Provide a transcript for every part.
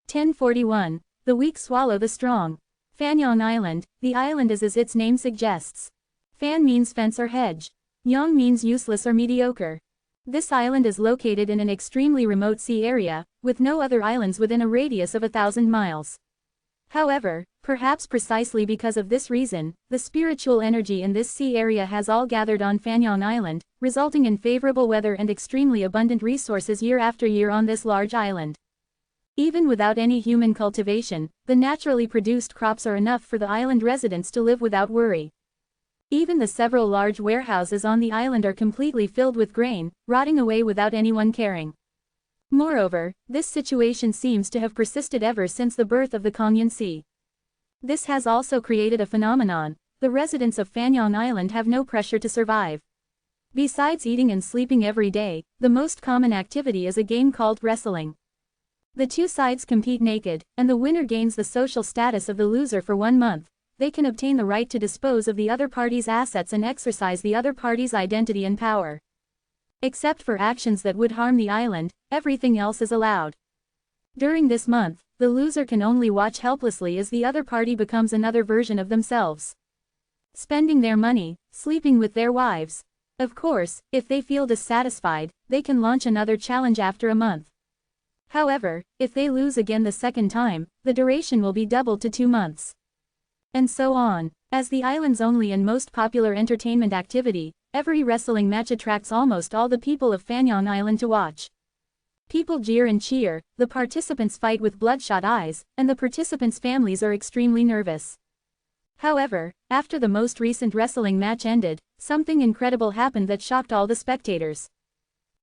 1041. The weak swallow the strong. Fanyang Island, the island is as its name suggests. Fan means fence or hedge. Yang means useless or mediocre. This island is located in an extremely remote sea area, with no other islands within a radius of 1,000 miles. However, perhaps precisely because of this reason, the spiritual energy in this sea area has all gathered on Fanyang Island, resulting in favorable weather and extremely abundant resources year after year on this large island. Even without any human cultivation, the naturally produced crops are enough for the island residents to live without worry. Even the several large warehouses on the island are completely filled with grain, rotting away without anyone caring. Moreover, this situation seems to have persisted ever since the birth of the Kongyan Sea. This has also created a phenomenon: the residents of Fanyang Island have no pressure to survive. Besides eating and sleeping every day, the most common activity is a game called wrestling. The two sides compete naked, and the winner gains the social status of the loser for 1 month. They can obtain the right to dispose of the other party's assets and exercise the other party's identity and power. Except for actions that would harm the island, everything else is allowed. During this month, the loser can only watch helplessly as the other party becomes another version of themselves. Spending their money, sleeping with their wives. Of course, if they feel dissatisfied, they can launch another challenge after a month. However, if they lose again the second time, the duration will be doubled to 2 months. And so on. As the island's only and most popular entertainment activity, every wrestling match attracts almost all the people of Fanyang Island to watch. People jeer and cheer, the participants fight with bloodshot eyes, and the participants' families are extremely nervous. However, after the most recent wrestling match ended, something incredible happened that shocked all the spectators.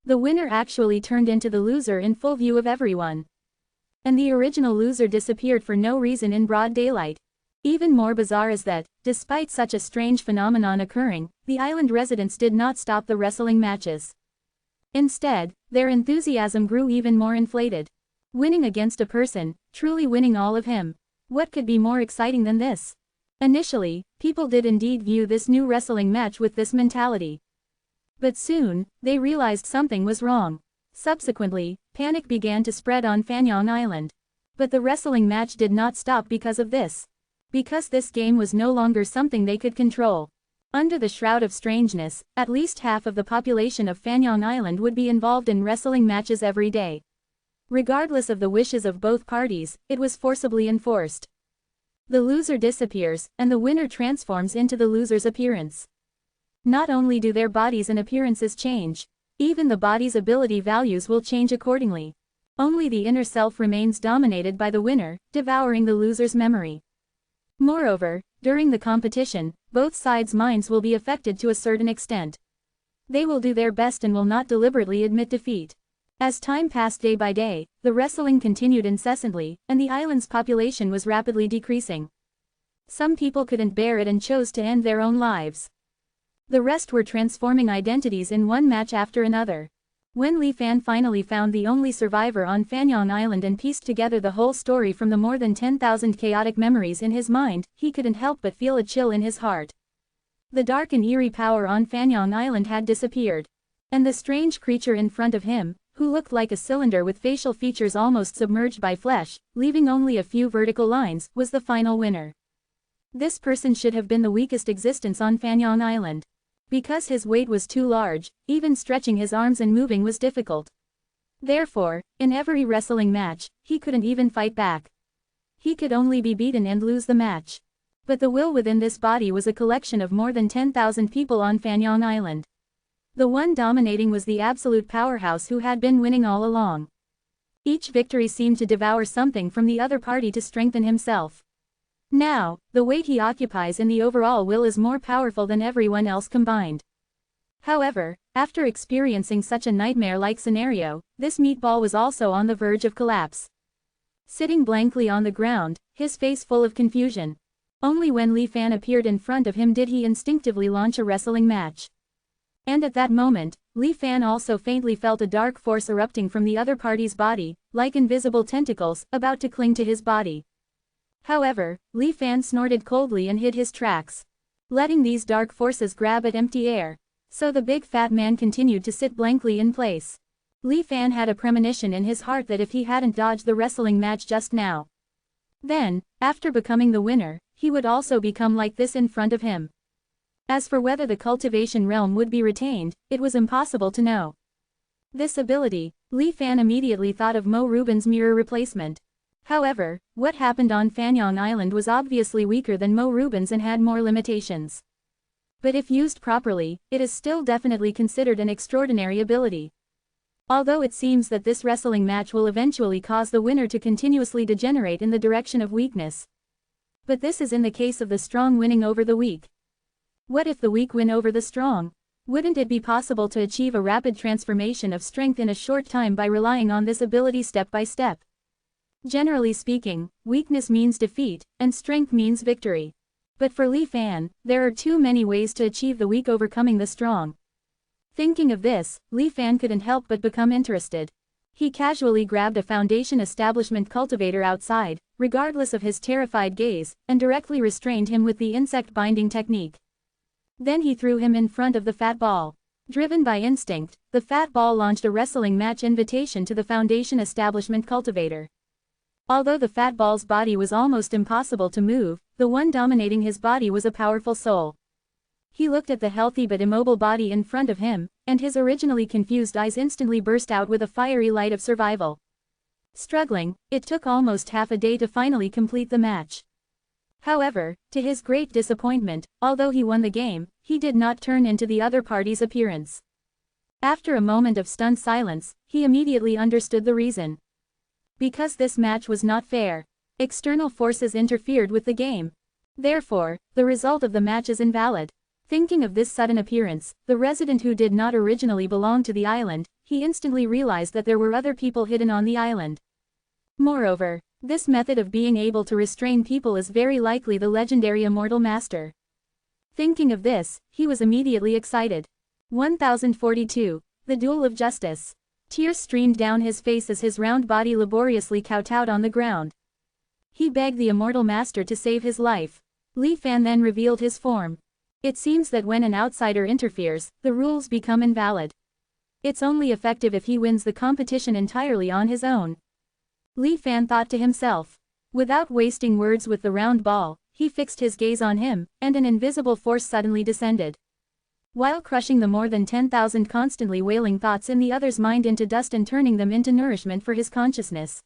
The winner actually turned into the loser in full view of everyone. And the original loser disappeared for no reason in broad daylight. Even more bizarre is that, despite such a strange phenomenon occurring, the island residents did not stop the wrestling matches. Instead, their enthusiasm grew even more inflated. Winning against a person, truly winning all of him. What could be more exciting than this? Initially, people did indeed view this new wrestling match with this mentality. But soon, they realized something was wrong. Subsequently, panic began to spread on Fanyang Island. But the wrestling match did not stop because of this. Because this game was no longer something they could control. Under the shroud of strangeness, at least half of the population of Fanyang Island would be involved in wrestling matches every day. Regardless of the wishes of both parties, it was forcibly enforced. The loser disappears, and the winner transforms into the loser's appearance. Not only do their bodies and appearances change, even the body's ability values will change accordingly. Only the inner self remains dominated by the winner, devouring the loser's memory. Moreover, during the competition, both sides' minds will be affected to a certain extent. They will do their best and will not deliberately admit defeat. As time passed day by day, the wrestling continued incessantly, and the island's population was rapidly decreasing. Some people couldn't bear it and chose to end their own lives. The rest were transforming identities in one match after another. When Li Fan finally found the only survivor on Fanyang Island and pieced together the whole story from the more than 10,000 chaotic memories in his mind, he couldn't help but feel a chill in his heart. The dark and eerie power on Fanyang Island had disappeared. And the strange creature in front of him, who looked like a cylinder with facial features almost submerged by flesh, leaving only a few vertical lines, was the final winner. This person should have been the weakest existence on Fanyang Island. Because his weight was too large, even stretching his arms and moving was difficult. Therefore, in every wrestling match, he couldn't even fight back. He could only be beaten and lose the match. But the will within this body was a collection of more than 10,000 people on Fanyang Island. The one dominating was the absolute powerhouse who had been winning all along. Each victory seemed to devour something from the other party to strengthen himself. Now, the weight he occupies in the overall will is more powerful than everyone else combined. However, after experiencing such a nightmare-like scenario, this meatball was also on the verge of collapse. Sitting blankly on the ground, his face full of confusion. Only when Li Fan appeared in front of him did he instinctively launch a wrestling match. And at that moment, Li Fan also faintly felt a dark force erupting from the other party's body, like invisible tentacles, about to cling to his body. However, Li Fan snorted coldly and hid his tracks, letting these dark forces grab at empty air. So the big fat man continued to sit blankly in place. Li Fan had a premonition in his heart that if he hadn't dodged the wrestling match just now, then, after becoming the winner, he would also become like this in front of him. As for whether the cultivation realm would be retained, it was impossible to know. This ability, Li Fan immediately thought of Mo Rubin's mirror replacement. However, what happened on Fanyang Island was obviously weaker than Mo Rubin's and had more limitations. But if used properly, it is still definitely considered an extraordinary ability. Although it seems that this wrestling match will eventually cause the winner to continuously degenerate in the direction of weakness. But this is in the case of the strong winning over the weak. What if the weak win over the strong? Wouldn't it be possible to achieve a rapid transformation of strength in a short time by relying on this ability step by step? Generally speaking, weakness means defeat, and strength means victory. But for Li Fan, there are too many ways to achieve the weak overcoming the strong. Thinking of this, Li Fan couldn't help but become interested. He casually grabbed a foundation establishment cultivator outside, regardless of his terrified gaze, and directly restrained him with the insect binding technique. Then he threw him in front of the fat ball. Driven by instinct, the fat ball launched a wrestling match invitation to the foundation establishment cultivator. Although the fat ball's body was almost impossible to move, the one dominating his body was a powerful soul. He looked at the healthy but immobile body in front of him, and his originally confused eyes instantly burst out with a fiery light of survival. Struggling, it took almost half a day to finally complete the match. However, to his great disappointment, although he won the game, he did not turn into the other party's appearance. After a moment of stunned silence, he immediately understood the reason. Because this match was not fair. External forces interfered with the game. Therefore, the result of the match is invalid. Thinking of this sudden appearance, the resident who did not originally belong to the island, he instantly realized that there were other people hidden on the island. Moreover, this method of being able to restrain people is very likely the legendary Immortal Master. Thinking of this, he was immediately excited. 1042. The Duel of Justice. Tears streamed down his face as his round body laboriously kowtowed on the ground. He begged the Immortal Master to save his life. Li Fan then revealed his form. It seems that when an outsider interferes, the rules become invalid. It's only effective if he wins the competition entirely on his own. Li Fan thought to himself. Without wasting words with the round ball, he fixed his gaze on him, and an invisible force suddenly descended. While crushing the more than 10,000 constantly wailing thoughts in the other's mind into dust and turning them into nourishment for his consciousness.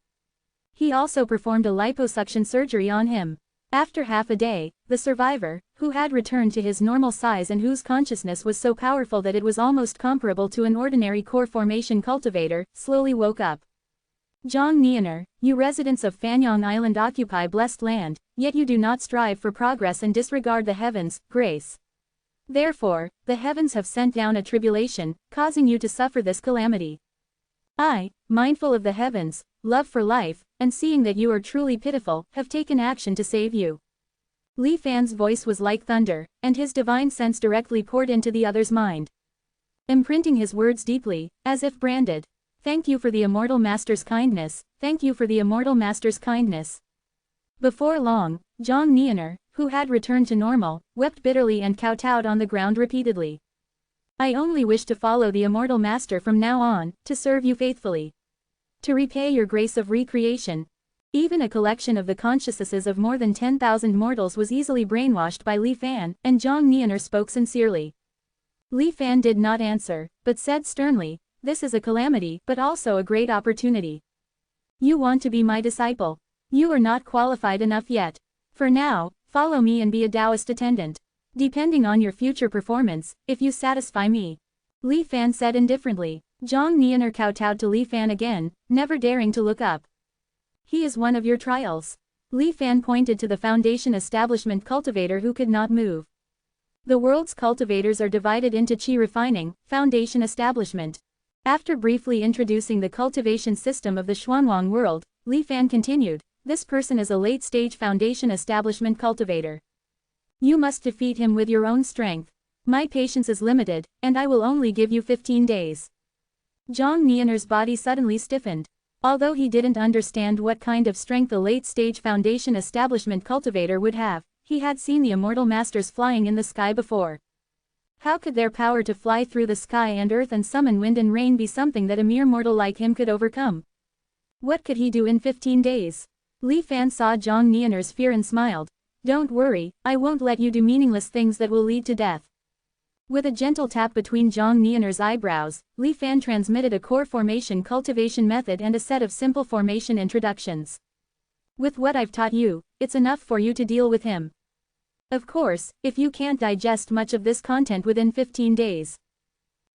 He also performed a liposuction surgery on him. After half a day, the survivor, who had returned to his normal size and whose consciousness was so powerful that it was almost comparable to an ordinary core formation cultivator, slowly woke up. Zhang Nianer, you residents of Fanyang Island occupy blessed land, yet you do not strive for progress and disregard the heavens' grace. Therefore, the heavens have sent down a tribulation, causing you to suffer this calamity. I, mindful of the heavens, love for life, and seeing that you are truly pitiful, have taken action to save you. Li Fan's voice was like thunder, and his divine sense directly poured into the other's mind. Imprinting his words deeply, as if branded. Thank you for the Immortal Master's kindness, thank you for the Immortal Master's kindness. Before long, Zhang Nianer, who had returned to normal, wept bitterly and kowtowed on the ground repeatedly. I only wish to follow the Immortal Master from now on, to serve you faithfully. To repay your grace of recreation. Even a collection of the consciousnesses of more than 10,000 mortals was easily brainwashed by Li Fan, and Zhang Nianer spoke sincerely. Li Fan did not answer, but said sternly, this is a calamity, but also a great opportunity. You want to be my disciple. You are not qualified enough yet. For now, follow me and be a Taoist attendant. Depending on your future performance, if you satisfy me. Li Fan said indifferently. Zhang Nianer kowtowed to Li Fan again, never daring to look up. He is one of your trials. Li Fan pointed to the foundation establishment cultivator who could not move. The world's cultivators are divided into Qi refining, foundation establishment. After briefly introducing the cultivation system of the Xuanwang world, Li Fan continued, this person is a late-stage foundation establishment cultivator. You must defeat him with your own strength. My patience is limited, and I will only give you 15 days. Zhang Nianer's body suddenly stiffened. Although he didn't understand what kind of strength a late-stage foundation establishment cultivator would have, he had seen the Immortal Masters flying in the sky before. How could their power to fly through the sky and earth and summon wind and rain be something that a mere mortal like him could overcome? What could he do in 15 days? Li Fan saw Zhang Nianer's fear and smiled. Don't worry, I won't let you do meaningless things that will lead to death. With a gentle tap between Zhang Nianer's eyebrows, Li Fan transmitted a core formation cultivation method and a set of simple formation introductions. With what I've taught you, it's enough for you to deal with him. Of course, if you can't digest much of this content within 15 days,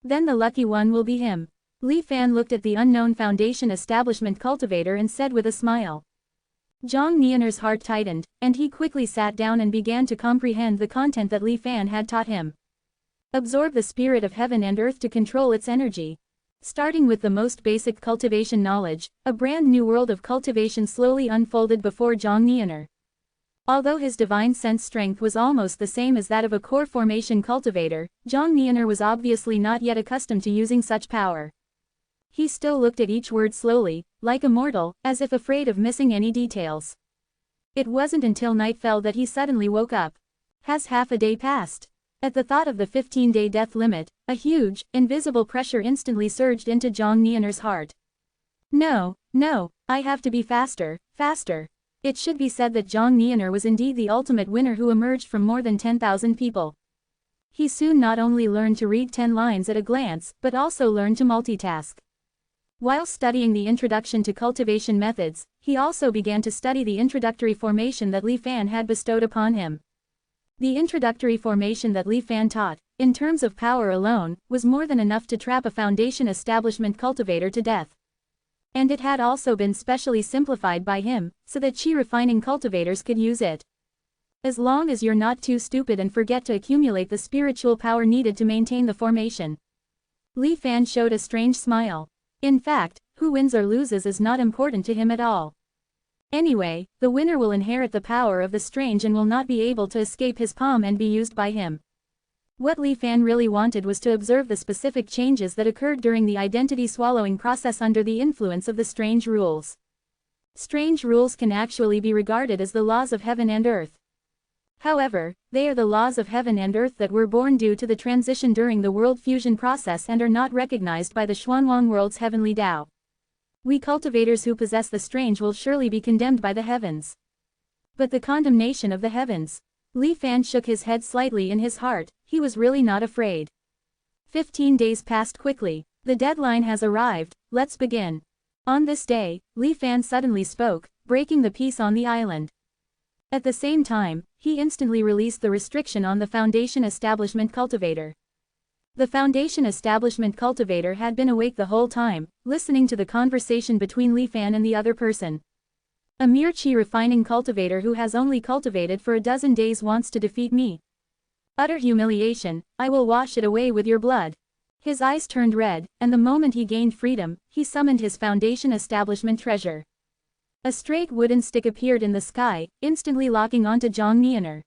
then the lucky one will be him. Li Fan looked at the unknown foundation establishment cultivator and said with a smile. Zhang Nianer's heart tightened, and he quickly sat down and began to comprehend the content that Li Fan had taught him. Absorb the spirit of heaven and earth to control its energy. Starting with the most basic cultivation knowledge, a brand new world of cultivation slowly unfolded before Zhang Nianer. Although his divine sense strength was almost the same as that of a core formation cultivator, Zhang Nianer was obviously not yet accustomed to using such power. He still looked at each word slowly, like a mortal, as if afraid of missing any details. It wasn't until night fell that he suddenly woke up. Has half a day passed? At the thought of the 15-day death limit, a huge, invisible pressure instantly surged into Zhang Nianer's heart. No, I have to be faster, faster. It should be said that Zhang Nianer was indeed the ultimate winner who emerged from more than 10,000 people. He soon not only learned to read 10 lines at a glance, but also learned to multitask. While studying the introduction to cultivation methods, he also began to study the introductory formation that Li Fan had bestowed upon him. The introductory formation that Li Fan taught, in terms of power alone, was more than enough to trap a foundation establishment cultivator to death. And it had also been specially simplified by him, so that chi refining cultivators could use it. As long as you're not too stupid and forget to accumulate the spiritual power needed to maintain the formation. Li Fan showed a strange smile. In fact, who wins or loses is not important to him at all. Anyway, the winner will inherit the power of the strange and will not be able to escape his palm and be used by him. What Li Fan really wanted was to observe the specific changes that occurred during the identity swallowing process under the influence of the strange rules. Strange rules can actually be regarded as the laws of heaven and earth. However, they are the laws of heaven and earth that were born due to the transition during the world fusion process and are not recognized by the Xuanwang world's heavenly Tao. We cultivators who possess the strange will surely be condemned by the heavens. But the condemnation of the heavens. Li Fan shook his head slightly in his heart, he was really not afraid. 15 days passed quickly. The deadline has arrived, let's begin. On this day, Li Fan suddenly spoke, breaking the peace on the island. At the same time, he instantly released the restriction on the foundation establishment cultivator. The foundation establishment cultivator had been awake the whole time, listening to the conversation between Li Fan and the other person. A mere chi refining cultivator who has only cultivated for a dozen days wants to defeat me. Utter humiliation, I will wash it away with your blood. His eyes turned red, and the moment he gained freedom, he summoned his foundation establishment treasure. A straight wooden stick appeared in the sky, instantly locking onto Zhang Nianer.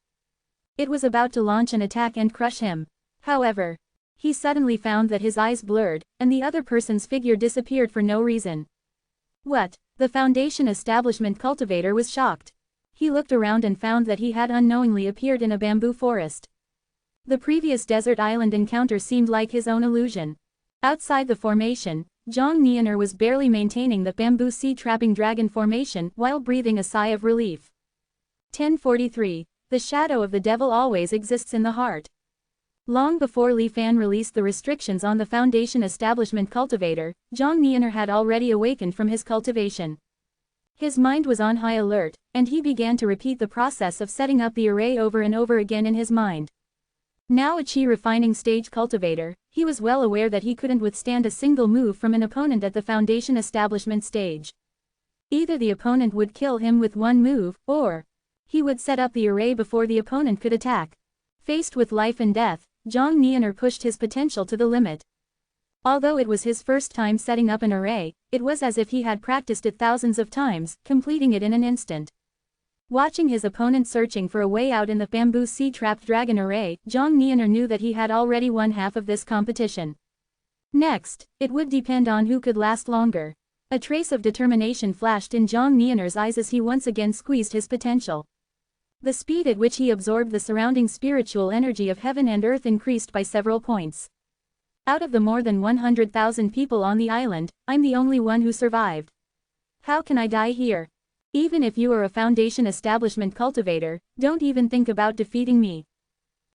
It was about to launch an attack and crush him. However, he suddenly found that his eyes blurred, and the other person's figure disappeared for no reason. What? The foundation establishment cultivator was shocked. He looked around and found that he had unknowingly appeared in a bamboo forest. The previous desert island encounter seemed like his own illusion. Outside the formation, Zhang Nianer was barely maintaining the bamboo sea-trapping dragon formation while breathing a sigh of relief. 1043. The shadow of the devil always exists in the heart. Long before Li Fan released the restrictions on the foundation establishment cultivator, Zhang Nianer had already awakened from his cultivation. His mind was on high alert, and he began to repeat the process of setting up the array over and over again in his mind. Now a chi refining stage cultivator, he was well aware that he couldn't withstand a single move from an opponent at the foundation establishment stage. Either the opponent would kill him with one move, or he would set up the array before the opponent could attack. Faced with life and death, Zhang Nianer pushed his potential to the limit. Although it was his first time setting up an array, it was as if he had practiced it thousands of times, completing it in an instant. Watching his opponent searching for a way out in the bamboo sea-trapped dragon array, Zhang Nianer knew that he had already won half of this competition. Next, it would depend on who could last longer. A trace of determination flashed in Zhang Nianer's eyes as he once again squeezed his potential. The speed at which he absorbed the surrounding spiritual energy of heaven and earth increased by several points. Out of the more than 100,000 people on the island, I'm the only one who survived. How can I die here? Even if you are a Foundation establishment cultivator, don't even think about defeating me.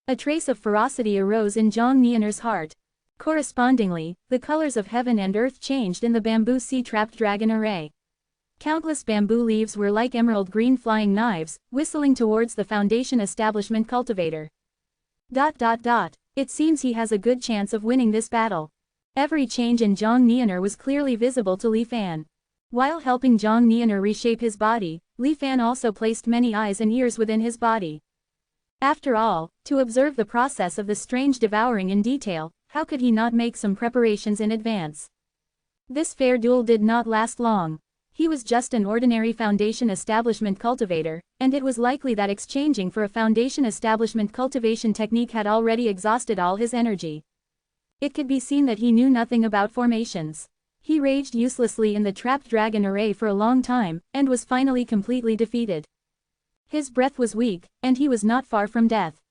A trace of ferocity arose in Zhang Nianer's heart. Correspondingly, the colors of heaven and earth changed in the bamboo sea-trapped dragon array. Countless bamboo leaves were like emerald green flying knives, whistling towards the Foundation establishment cultivator. It seems he has a good chance of winning this battle. Every change in Zhang Nianer was clearly visible to Li Fan. While helping Zhang Nianer reshape his body, Li Fan also placed many eyes and ears within his body. After all, to observe the process of the strange devouring in detail, how could he not make some preparations in advance? This fair duel did not last long. He was just an ordinary Foundation establishment cultivator, and it was likely that exchanging for a Foundation establishment cultivation technique had already exhausted all his energy. It could be seen that he knew nothing about formations. He raged uselessly in the trapped dragon array for a long time, and was finally completely defeated. His breath was weak, and he was not far from death.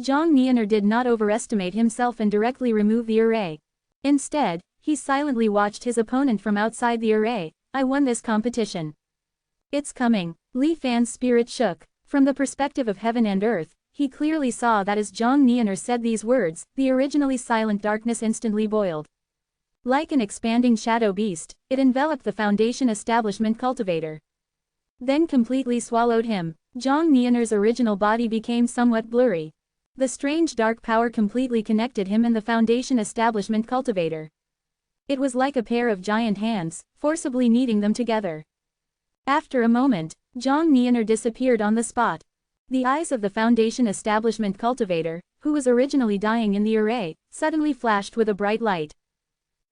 Zhang Nianer did not overestimate himself and directly remove the array. Instead, he silently watched his opponent from outside the array. I won this competition. It's coming. Li Fan's spirit shook. From the perspective of heaven and earth, he clearly saw that as Zhang Nianer said these words, the originally silent darkness instantly boiled. Like an expanding shadow beast, it enveloped the Foundation establishment cultivator. Then completely swallowed him. Zhang Nianer's original body became somewhat blurry. The strange dark power completely connected him and the Foundation establishment cultivator. It was like a pair of giant hands, forcibly kneading them together. After a moment, Zhang Nianer disappeared on the spot. The eyes of the Foundation establishment cultivator, who was originally dying in the array, suddenly flashed with a bright light.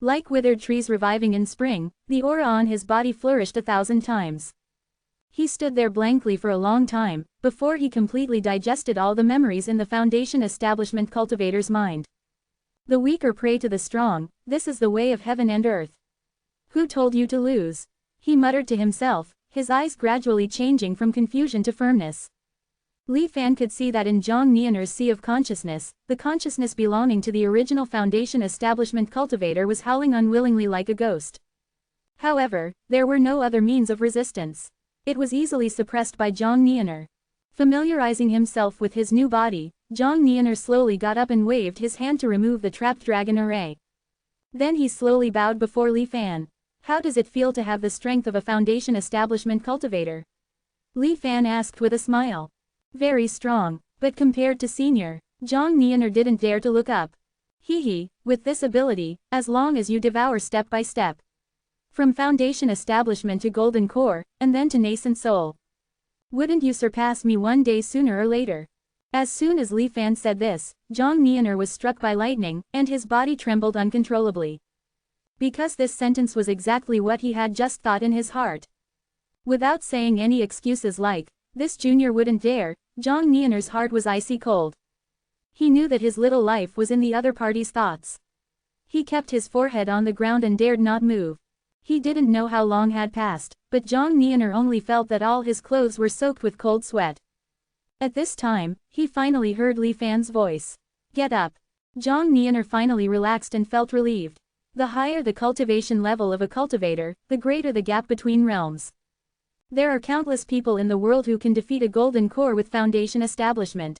Like withered trees reviving in spring, the aura on his body flourished 1,000 times. He stood there blankly for a long time, before he completely digested all the memories in the Foundation establishment cultivator's mind. The weak are prey to the strong, this is the way of heaven and earth. Who told you to lose? He muttered to himself, his eyes gradually changing from confusion to firmness. Li Fan could see that in Zhang Nianer's sea of consciousness, the consciousness belonging to the original Foundation establishment cultivator was howling unwillingly like a ghost. However, there were no other means of resistance. It was easily suppressed by Zhang Nianer. Familiarizing himself with his new body, Zhang Nianer slowly got up and waved his hand to remove the trapped dragon array. Then he slowly bowed before Li Fan. How does it feel to have the strength of a Foundation establishment cultivator? Li Fan asked with a smile. Very strong, but compared to Senior, Zhang Nianer didn't dare to look up. With this ability, as long as you devour step by step. From Foundation establishment to golden core, and then to nascent soul. Wouldn't you surpass me one day sooner or later? As soon as Li Fan said this, Zhang Nianer was struck by lightning, and his body trembled uncontrollably. Because this sentence was exactly what he had just thought in his heart. Without saying any excuses like, this junior wouldn't dare, Zhang Nianer's heart was icy cold. He knew that his little life was in the other party's thoughts. He kept his forehead on the ground and dared not move. He didn't know how long had passed, but Zhang Nianer only felt that all his clothes were soaked with cold sweat. At this time, he finally heard Li Fan's voice. Get up. Zhang Nianer finally relaxed and felt relieved. The higher the cultivation level of a cultivator, the greater the gap between realms. There are countless people in the world who can defeat a golden core with Foundation establishment.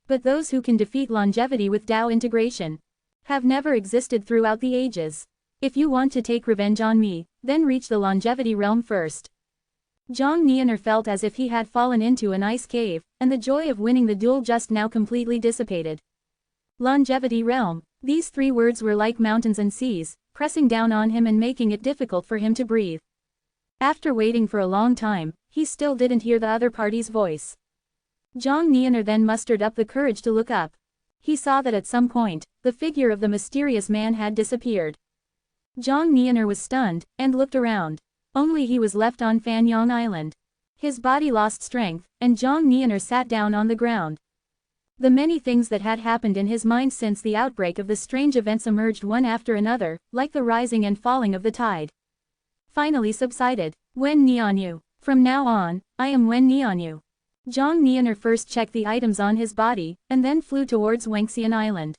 But those who can defeat longevity with Dao integration have never existed throughout the ages. If you want to take revenge on me, then reach the longevity realm first. Zhang Nianer felt as if he had fallen into an ice cave, and the joy of winning the duel just now completely dissipated. Longevity realm. These three words were like mountains and seas, pressing down on him and making it difficult for him to breathe. After waiting for a long time, he still didn't hear the other party's voice. Zhang Nianer then mustered up the courage to look up. He saw that at some point, the figure of the mysterious man had disappeared. Zhang Nianer was stunned, and looked around. Only he was left on Fanyang Island. His body lost strength, and Zhang Nianer sat down on the ground. The many things that had happened in his mind since the outbreak of the strange events emerged one after another, like the rising and falling of the tide. Finally subsided. Wen Nianyu. From now on, I am Wen Nianyu. Zhang Nianer first checked the items on his body, and then flew towards Wangxian Island.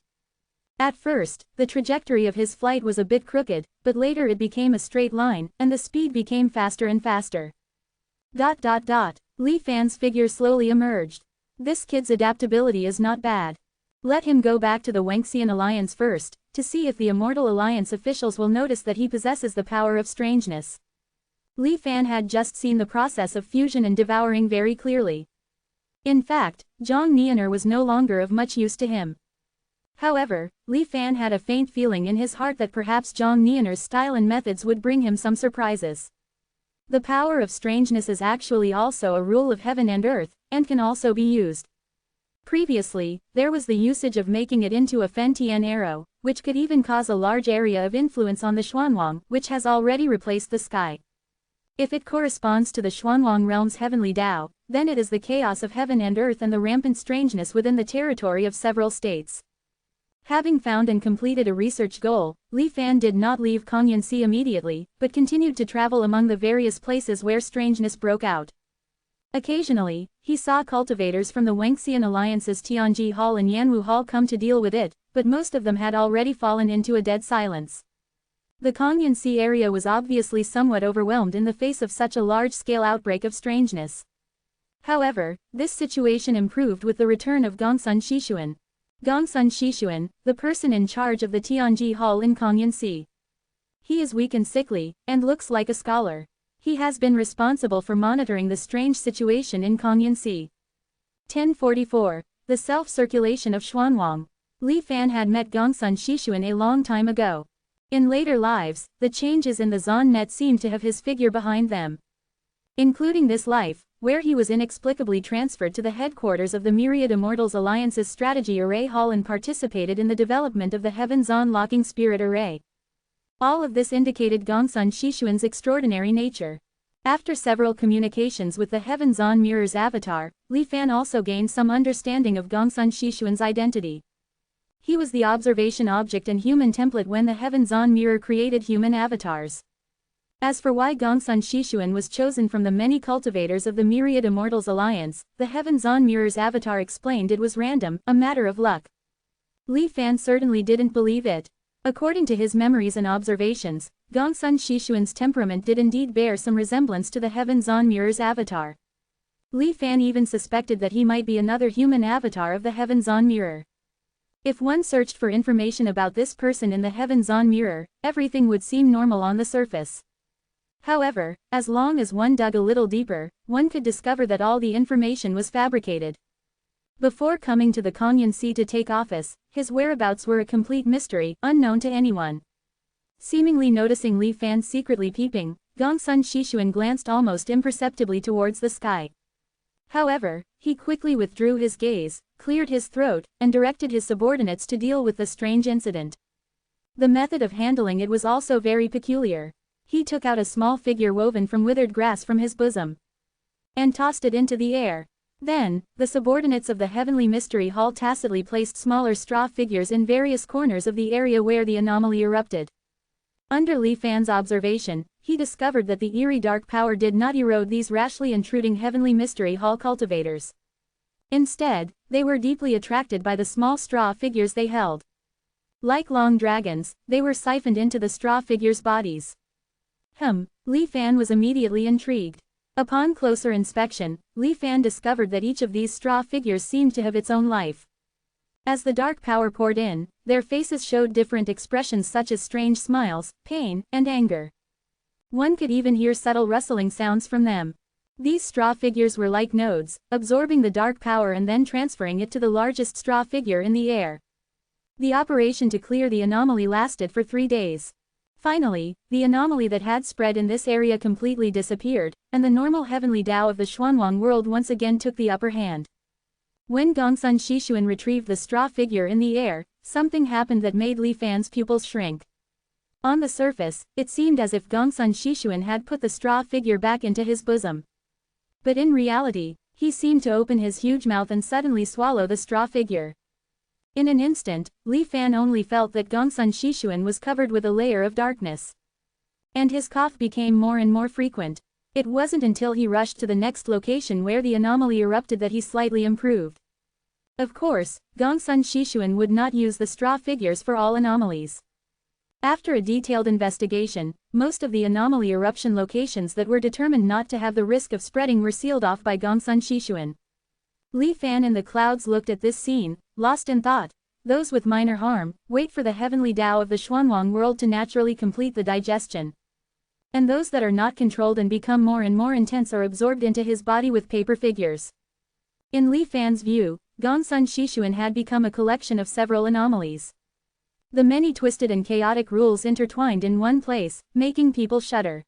At first, the trajectory of his flight was a bit crooked, but later it became a straight line, and the speed became faster and faster. Li Fan's figure slowly emerged. This kid's adaptability is not bad. Let him go back to the Wangxian Alliance first, to see if the Immortal Alliance officials will notice that he possesses the power of strangeness. Li Fan had just seen the process of fusion and devouring very clearly. In fact, Zhang Nianer was no longer of much use to him. However, Li Fan had a faint feeling in his heart that perhaps Zhang Nianer's style and methods would bring him some surprises. The power of strangeness is actually also a rule of heaven and earth, and can also be used. Previously, there was the usage of making it into a Fentian arrow, which could even cause a large area of influence on the Xuanwang, which has already replaced the sky. If it corresponds to the Xuanwang realm's heavenly Tao, then it is the chaos of heaven and earth and the rampant strangeness within the territory of several states. Having found and completed a research goal, Li Fan did not leave Congyansi immediately, but continued to travel among the various places where strangeness broke out. Occasionally, he saw cultivators from the Wangxian Alliance's Tianji Hall and Yanwu Hall come to deal with it, but most of them had already fallen into a dead silence. The Congyansi area was obviously somewhat overwhelmed in the face of such a large-scale outbreak of strangeness. However, this situation improved with the return of Gongsun Shishuan. Gongsun Shishuan, the person in charge of the Tianji Hall in Congyansi. He is weak and sickly, and looks like a scholar. He has been responsible for monitoring the strange situation in Congyansi. 1044. The self-circulation of Xuanwang. Li Fan had met Gongsun Shishuan a long time ago. In later lives, the changes in the Zon net seemed to have his figure behind them. Including this life, where he was inexplicably transferred to the headquarters of the Myriad Immortals Alliance's Strategy Array Hall and participated in the development of the Heaven Zon Locking Spirit Array. All of this indicated Gongsun Shishuan's extraordinary nature. After several communications with the Heaven Zon Mirror's avatar, Li Fan also gained some understanding of Gongsun Shishuan's identity. He was the observation object and human template when the Heaven Zon Mirror created human avatars. As for why Gongsun Shishuan was chosen from the many cultivators of the Myriad Immortals Alliance, the Heaven Zon Mirror's avatar explained it was random, a matter of luck. Li Fan certainly didn't believe it. According to his memories and observations, Gongsun Shishuan's temperament did indeed bear some resemblance to the Heaven Zon Mirror's avatar. Li Fan even suspected that he might be another human avatar of the Heaven Zon Mirror. If one searched for information about this person in the Heaven Zon Mirror, everything would seem normal on the surface. However, as long as one dug a little deeper, one could discover that all the information was fabricated. Before coming to the Congyansi to take office, his whereabouts were a complete mystery, unknown to anyone. Seemingly noticing Li Fan secretly peeping, Gongsun Shishuan glanced almost imperceptibly towards the sky. However, he quickly withdrew his gaze, cleared his throat, and directed his subordinates to deal with the strange incident. The method of handling it was also very peculiar. He took out a small figure woven from withered grass from his bosom and tossed it into the air. Then, the subordinates of the Heavenly Mystery Hall tacitly placed smaller straw figures in various corners of the area where the anomaly erupted. Under Li Fan's observation, he discovered that the eerie dark power did not erode these rashly intruding Heavenly Mystery Hall cultivators. Instead, they were deeply attracted by the small straw figures they held. Like long dragons, they were siphoned into the straw figures' bodies. Li Fan was immediately intrigued. Upon closer inspection, Li Fan discovered that each of these straw figures seemed to have its own life. As the dark power poured in, their faces showed different expressions such as strange smiles, pain, and anger. One could even hear subtle rustling sounds from them. These straw figures were like nodes, absorbing the dark power and then transferring it to the largest straw figure in the air. The operation to clear the anomaly lasted for 3 days. Finally, the anomaly that had spread in this area completely disappeared, and the normal heavenly Tao of the Xuanwang world once again took the upper hand. When Gongsun Shishuan retrieved the straw figure in the air, something happened that made Li Fan's pupils shrink. On the surface, it seemed as if Gongsun Shishuan had put the straw figure back into his bosom. But in reality, he seemed to open his huge mouth and suddenly swallow the straw figure. In an instant, Li Fan only felt that Gongsun Shishuan was covered with a layer of darkness. And his cough became more and more frequent. It wasn't until he rushed to the next location where the anomaly erupted that he slightly improved. Of course, Gongsun Shishuan would not use the straw figures for all anomalies. After a detailed investigation, most of the anomaly eruption locations that were determined not to have the risk of spreading were sealed off by Gongsun Shishuan. Li Fan in the clouds looked at this scene, lost in thought. Those with minor harm, wait for the heavenly Tao of the Xuanwang world to naturally complete the digestion. And those that are not controlled and become more and more intense are absorbed into his body with paper figures. In Li Fan's view, Gongsun Shishuan had become a collection of several anomalies. The many twisted and chaotic rules intertwined in one place, making people shudder.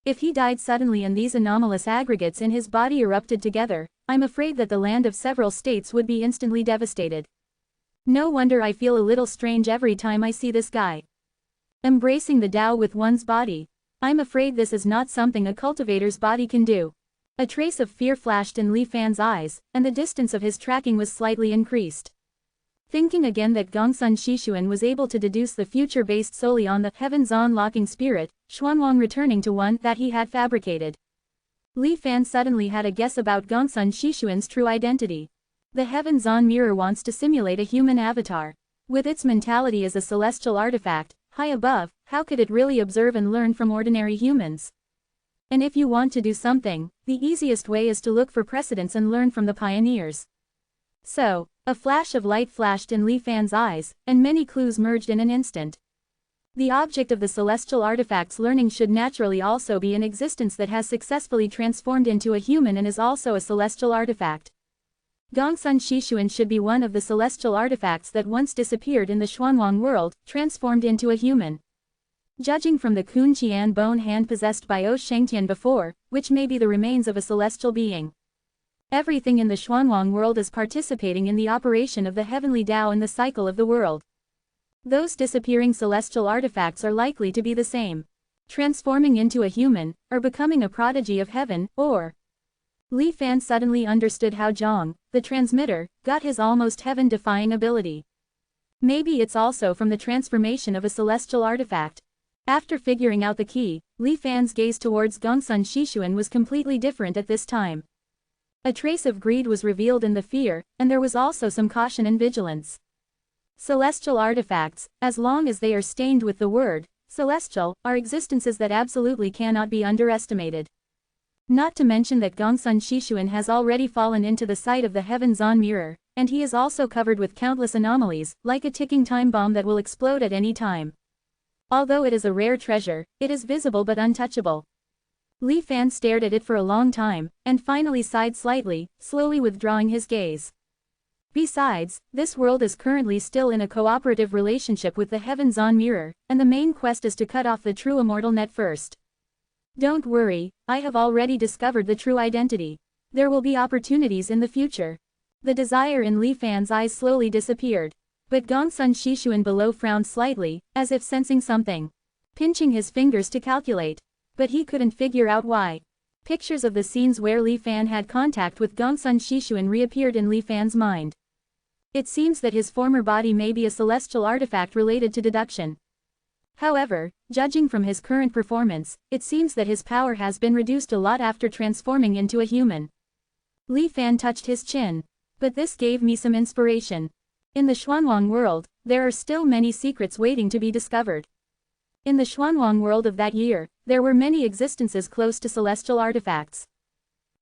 If he died suddenly and these anomalous aggregates in his body erupted together, I'm afraid that the land of several states would be instantly devastated. No wonder I feel a little strange every time I see this guy. Embracing the Tao with one's body. I'm afraid this is not something a cultivator's body can do. A trace of fear flashed in Li Fan's eyes, and the distance of his tracking was slightly increased. Thinking again that Gongsun Shishuan was able to deduce the future based solely on the heavens unlocking spirit, Xuanwang returning to one that he had fabricated. Li Fan suddenly had a guess about Gongsun Shishuan's true identity. The heavens on mirror wants to simulate a human avatar. With its mentality as a celestial artifact, high above, how could it really observe and learn from ordinary humans? And if you want to do something, the easiest way is to look for precedents and learn from the pioneers. So, a flash of light flashed in Li Fan's eyes, and many clues merged in an instant. The object of the celestial artifact's learning should naturally also be an existence that has successfully transformed into a human and is also a celestial artifact. Gongsun Shishuan should be one of the celestial artifacts that once disappeared in the Xuanwang world, transformed into a human. Judging from the Kun Qian bone hand possessed by O Shengtian before, which may be the remains of a celestial being. Everything in the Xuanwang world is participating in the operation of the heavenly Tao and the cycle of the world. Those disappearing celestial artifacts are likely to be the same. Transforming into a human, or becoming a prodigy of heaven, or... Li Fan suddenly understood how Zhang, the transmitter, got his almost heaven-defying ability. Maybe it's also from the transformation of a celestial artifact. After figuring out the key, Li Fan's gaze towards Gongsun Shishuan was completely different at this time. A trace of greed was revealed in the fear, and there was also some caution and vigilance. Celestial artifacts, as long as they are stained with the word celestial, are existences that absolutely cannot be underestimated. Not to mention that Gongsun Shishuan has already fallen into the sight of the heavens on mirror, and he is also covered with countless anomalies, like a ticking time bomb that will explode at any time. Although it is a rare treasure, it is visible but untouchable. Li Fan stared at it for a long time, and finally sighed slightly, slowly withdrawing his gaze. Besides, this world is currently still in a cooperative relationship with the heavens on mirror, and the main quest is to cut off the true immortal net first. Don't worry, I have already discovered the true identity. There will be opportunities in the future. The desire in Li Fan's eyes slowly disappeared. But Gongsun Shishuan below frowned slightly, as if sensing something. Pinching his fingers to calculate. But he couldn't figure out why. Pictures of the scenes where Li Fan had contact with Gongsun Shishuan reappeared in Li Fan's mind. It seems that his former body may be a celestial artifact related to deduction. However, judging from his current performance, it seems that his power has been reduced a lot after transforming into a human. Li Fan touched his chin. But this gave me some inspiration. In the Xuanwang world, there are still many secrets waiting to be discovered. In the Xuanwang world of that year, there were many existences close to celestial artifacts.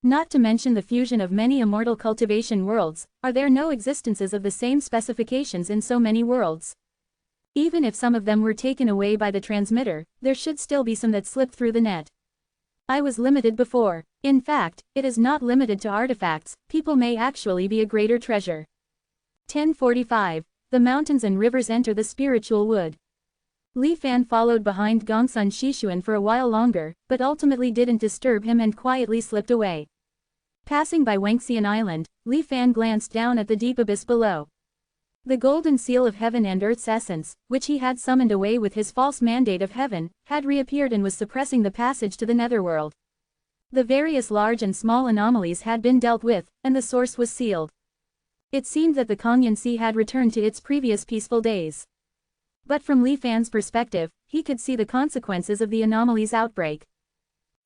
Not to mention the fusion of many immortal cultivation worlds, are there no existences of the same specifications in so many worlds? Even if some of them were taken away by the transmitter, there should still be some that slipped through the net. I was limited before. In fact, it is not limited to artifacts, people may actually be a greater treasure. 1045. The mountains and rivers enter the spiritual wood. Li Fan followed behind Gongsun Shishuan for a while longer, but ultimately didn't disturb him and quietly slipped away. Passing by Wangxian Island, Li Fan glanced down at the deep abyss below. The golden seal of heaven and earth's essence, which he had summoned away with his false mandate of heaven, had reappeared and was suppressing the passage to the netherworld. The various large and small anomalies had been dealt with, and the source was sealed. It seemed that the Kongyan Sea had returned to its previous peaceful days. But from Li Fan's perspective, he could see the consequences of the anomaly's outbreak.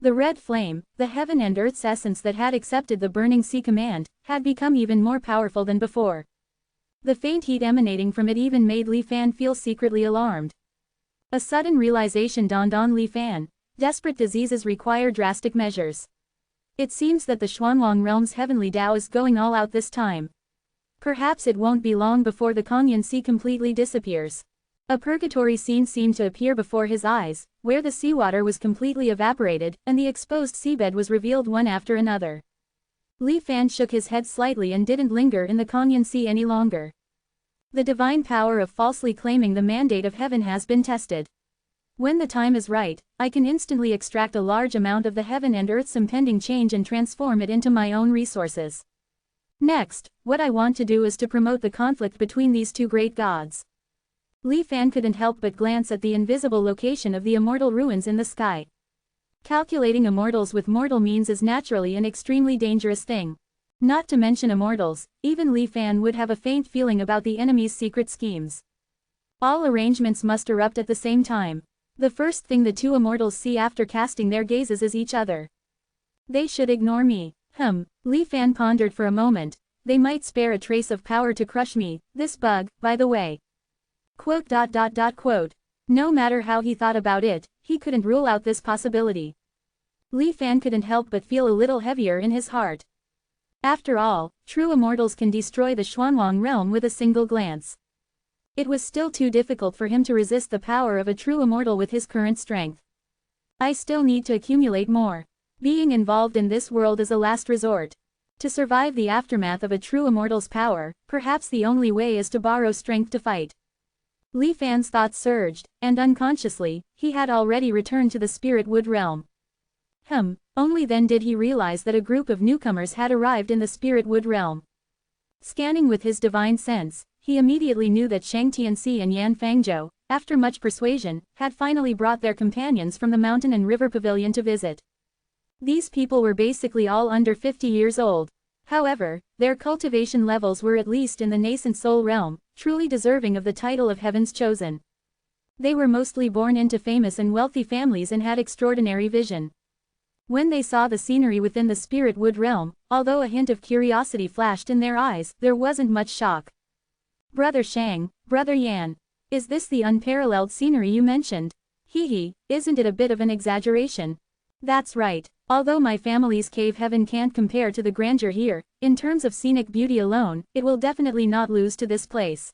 The red flame, the heaven and earth's essence that had accepted the burning sea command, had become even more powerful than before. The faint heat emanating from it even made Li Fan feel secretly alarmed. A sudden realization dawned on Li Fan: desperate diseases require drastic measures. It seems that the Xuanwang realm's heavenly Tao is going all out this time. Perhaps it won't be long before the Kongyan Sea completely disappears. A purgatory scene seemed to appear before his eyes, where the seawater was completely evaporated, and the exposed seabed was revealed one after another. Li Fan shook his head slightly and didn't linger in the Kongyan Sea any longer. The divine power of falsely claiming the mandate of heaven has been tested. When the time is right, I can instantly extract a large amount of the heaven and earth's impending change and transform it into my own resources. Next, what I want to do is to promote the conflict between these two great gods. Li Fan couldn't help but glance at the invisible location of the immortal ruins in the sky. Calculating immortals with mortal means is naturally an extremely dangerous thing. Not to mention immortals, even Li Fan would have a faint feeling about the enemy's secret schemes. All arrangements must erupt at the same time. The first thing the two immortals see after casting their gazes is each other. They should ignore me. Li Fan pondered for a moment. They might spare a trace of power to crush me, this bug, by the way. Quote. No matter how he thought about it, he couldn't rule out this possibility. Li Fan couldn't help but feel a little heavier in his heart. After all, true immortals can destroy the Xuanwang realm with a single glance. It was still too difficult for him to resist the power of a true immortal with his current strength. I still need to accumulate more. Being involved in this world is a last resort. To survive the aftermath of a true immortal's power, perhaps the only way is to borrow strength to fight. Li Fan's thoughts surged, and unconsciously, he had already returned to the spirit wood realm. Only then did he realize that a group of newcomers had arrived in the spirit wood realm. Scanning with his divine sense, he immediately knew that Shang Tianxi and Yan Fangzhou, after much persuasion, had finally brought their companions from the mountain and river pavilion to visit. These people were basically all under 50 years old. However, their cultivation levels were at least in the nascent soul realm, truly deserving of the title of Heaven's Chosen. They were mostly born into famous and wealthy families and had extraordinary vision. When they saw the scenery within the spirit wood realm, although a hint of curiosity flashed in their eyes, there wasn't much shock. Brother Shang, Brother Yan. Is this the unparalleled scenery you mentioned? Isn't it a bit of an exaggeration? That's right. Although my family's cave heaven can't compare to the grandeur here, in terms of scenic beauty alone, it will definitely not lose to this place.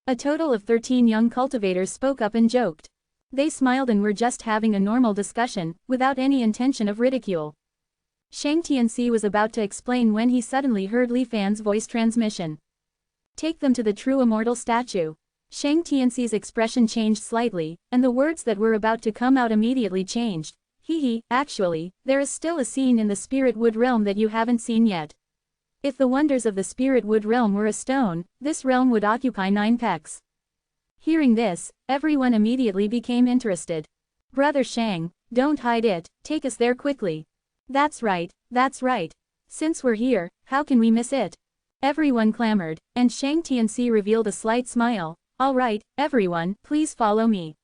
A total of 13 young cultivators spoke up and joked. They smiled and were just having a normal discussion, without any intention of ridicule. Shang Tianxi was about to explain when he suddenly heard Li Fan's voice transmission. Take them to the true immortal statue. Shang Tianxi's expression changed slightly, and the words that were about to come out immediately changed. Actually, there is still a scene in the spirit wood realm that you haven't seen yet. If the wonders of the spirit wood realm were a stone, this realm would occupy 9 pecks. Hearing this, everyone immediately became interested. Brother Shang, don't hide it, take us there quickly. That's right. Since we're here, how can we miss it? Everyone clamored, and Shang Tianxi revealed a slight smile. All right, everyone, please follow me.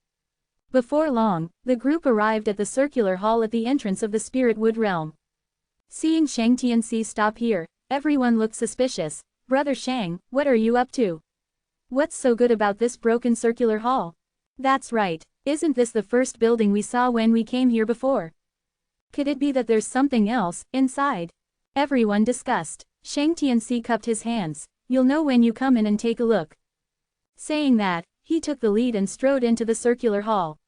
Before long, the group arrived at the circular hall at the entrance of the spirit wood realm. Seeing Shang Tianxi stop here, everyone looked suspicious. Brother Shang, what are you up to? What's so good about this broken circular hall? That's right, isn't this the first building we saw when we came here before? Could it be that there's something else inside? Everyone discussed. Shang Tianxi cupped his hands. You'll know when you come in and take a look. Saying that, he took the lead and strode into the circular hall.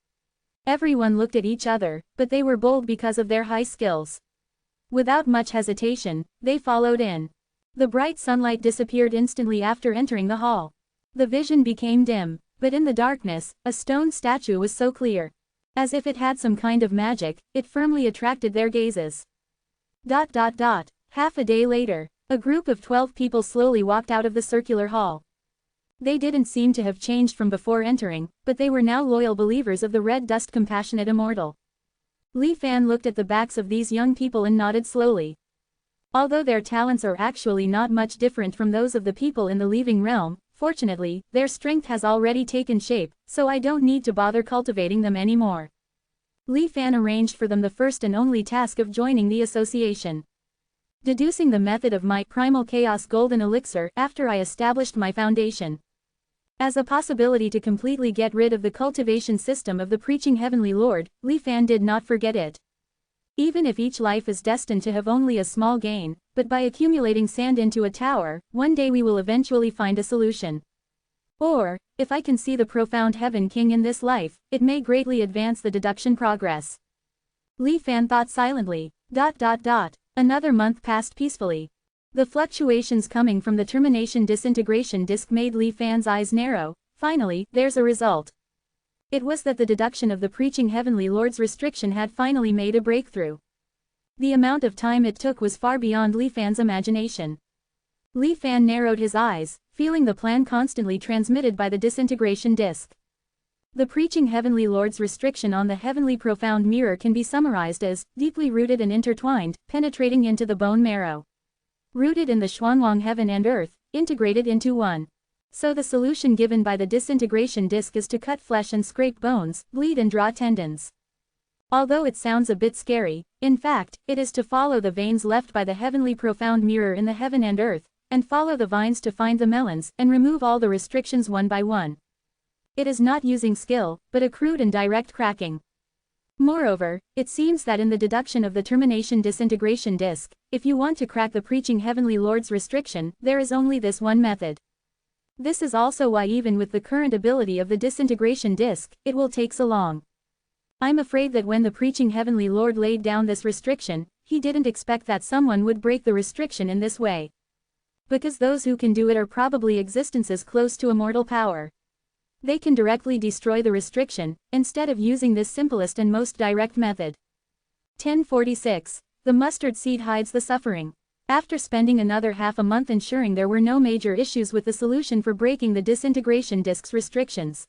Everyone looked at each other, but they were bold because of their high skills. Without much hesitation, they followed in. The bright sunlight disappeared instantly after entering the hall. The vision became dim, but in the darkness, a stone statue was so clear. As if it had some kind of magic, it firmly attracted their gazes. Half a day later, a group of 12 people slowly walked out of the circular hall. They didn't seem to have changed from before entering, but they were now loyal believers of the red dust compassionate immortal. Li Fan looked at the backs of these young people and nodded slowly. Although their talents are actually not much different from those of the people in the leaving realm, fortunately, their strength has already taken shape, so I don't need to bother cultivating them anymore. Li Fan arranged for them the first and only task of joining the association. Deducing the method of my primal chaos golden elixir after I established my foundation. As a possibility to completely get rid of the cultivation system of the preaching Heavenly Lord, Li Fan did not forget it. Even if each life is destined to have only a small gain, but by accumulating sand into a tower, one day we will eventually find a solution. Or, if I can see the profound Heaven King in this life, it may greatly advance the deduction progress. Li Fan thought silently. Another month passed peacefully. The fluctuations coming from the termination disintegration disk made Li Fan's eyes narrow. Finally, there's a result. It was that the deduction of the preaching Heavenly Lord's restriction had finally made a breakthrough. The amount of time it took was far beyond Li Fan's imagination. Li Fan narrowed his eyes, feeling the plan constantly transmitted by the disintegration disk. The preaching Heavenly Lord's restriction on the heavenly profound mirror can be summarized as, deeply rooted and intertwined, penetrating into the bone marrow. Rooted in the Xuanwang heaven and earth, integrated into one. So the solution given by the disintegration disk is to cut flesh and scrape bones, bleed and draw tendons. Although it sounds a bit scary, in fact, it is to follow the veins left by the heavenly profound mirror in the heaven and earth, and follow the vines to find the melons, and remove all the restrictions one by one. It is not using skill, but a crude and direct cracking. Moreover, it seems that in the deduction of the termination disintegration disk, if you want to crack the preaching Heavenly Lord's restriction, there is only this one method. This is also why even with the current ability of the disintegration disk, it will take so long. I'm afraid that when the preaching Heavenly Lord laid down this restriction, he didn't expect that someone would break the restriction in this way. Because those who can do it are probably existences close to immortal power. They can directly destroy the restriction, instead of using this simplest and most direct method. 1046. The mustard seed hides the suffering. After spending another half a month ensuring there were no major issues with the solution for breaking the disintegration disk's restrictions,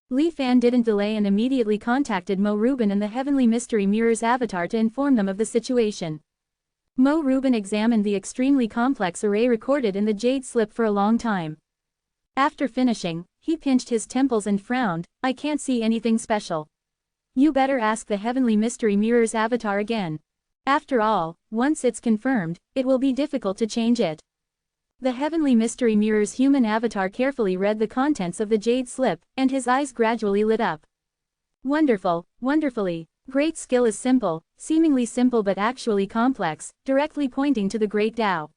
Li Fan didn't delay and immediately contacted Mo Rubin and the Heavenly Mystery Mirror's avatar to inform them of the situation. Mo Rubin examined the extremely complex array recorded in the jade slip for a long time. After finishing, he pinched his temples and frowned. I can't see anything special. You better ask the Heavenly Mystery Mirror's avatar again. After all, once it's confirmed, it will be difficult to change it. The Heavenly Mystery Mirror's human avatar carefully read the contents of the jade slip, and his eyes gradually lit up. Wonderful, wonderfully. Great skill is simple, seemingly simple but actually complex, directly pointing to the Great Tao.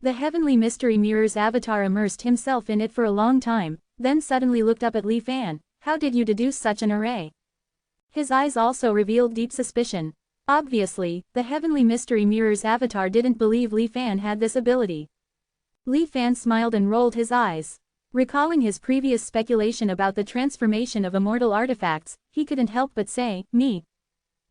The Heavenly Mystery Mirror's avatar immersed himself in it for a long time, then suddenly looked up at Li Fan. How did you deduce such an array? His eyes also revealed deep suspicion. Obviously, the Heavenly Mystery Mirror's avatar didn't believe Li Fan had this ability. Li Fan smiled and rolled his eyes. Recalling his previous speculation about the transformation of immortal artifacts, he couldn't help but say,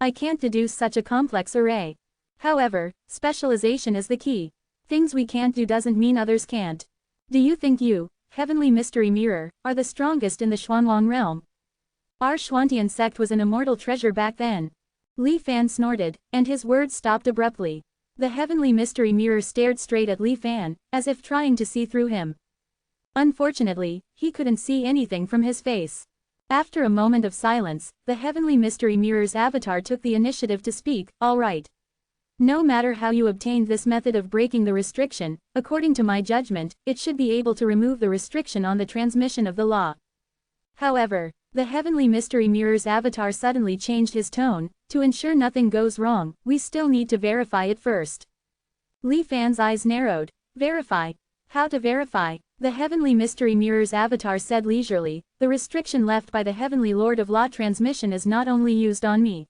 I can't deduce such a complex array. However, specialization is the key. Things we can't do doesn't mean others can't. Do you think you, Heavenly Mystery Mirror, are the strongest in the Xuanwang realm? Our Xuantian sect was an immortal treasure back then. Li Fan snorted, and his words stopped abruptly. The Heavenly Mystery Mirror stared straight at Li Fan, as if trying to see through him. Unfortunately, he couldn't see anything from his face. After a moment of silence, the Heavenly Mystery Mirror's avatar took the initiative to speak. All right. No matter how you obtained this method of breaking the restriction, according to my judgment, it should be able to remove the restriction on the transmission of the law. However, the Heavenly Mystery Mirror's avatar suddenly changed his tone. To ensure nothing goes wrong, we still need to verify it first. Li Fan's eyes narrowed. Verify? How to verify? The Heavenly Mystery Mirror's avatar said leisurely. The restriction left by the Heavenly Lord of Law transmission is not only used on me.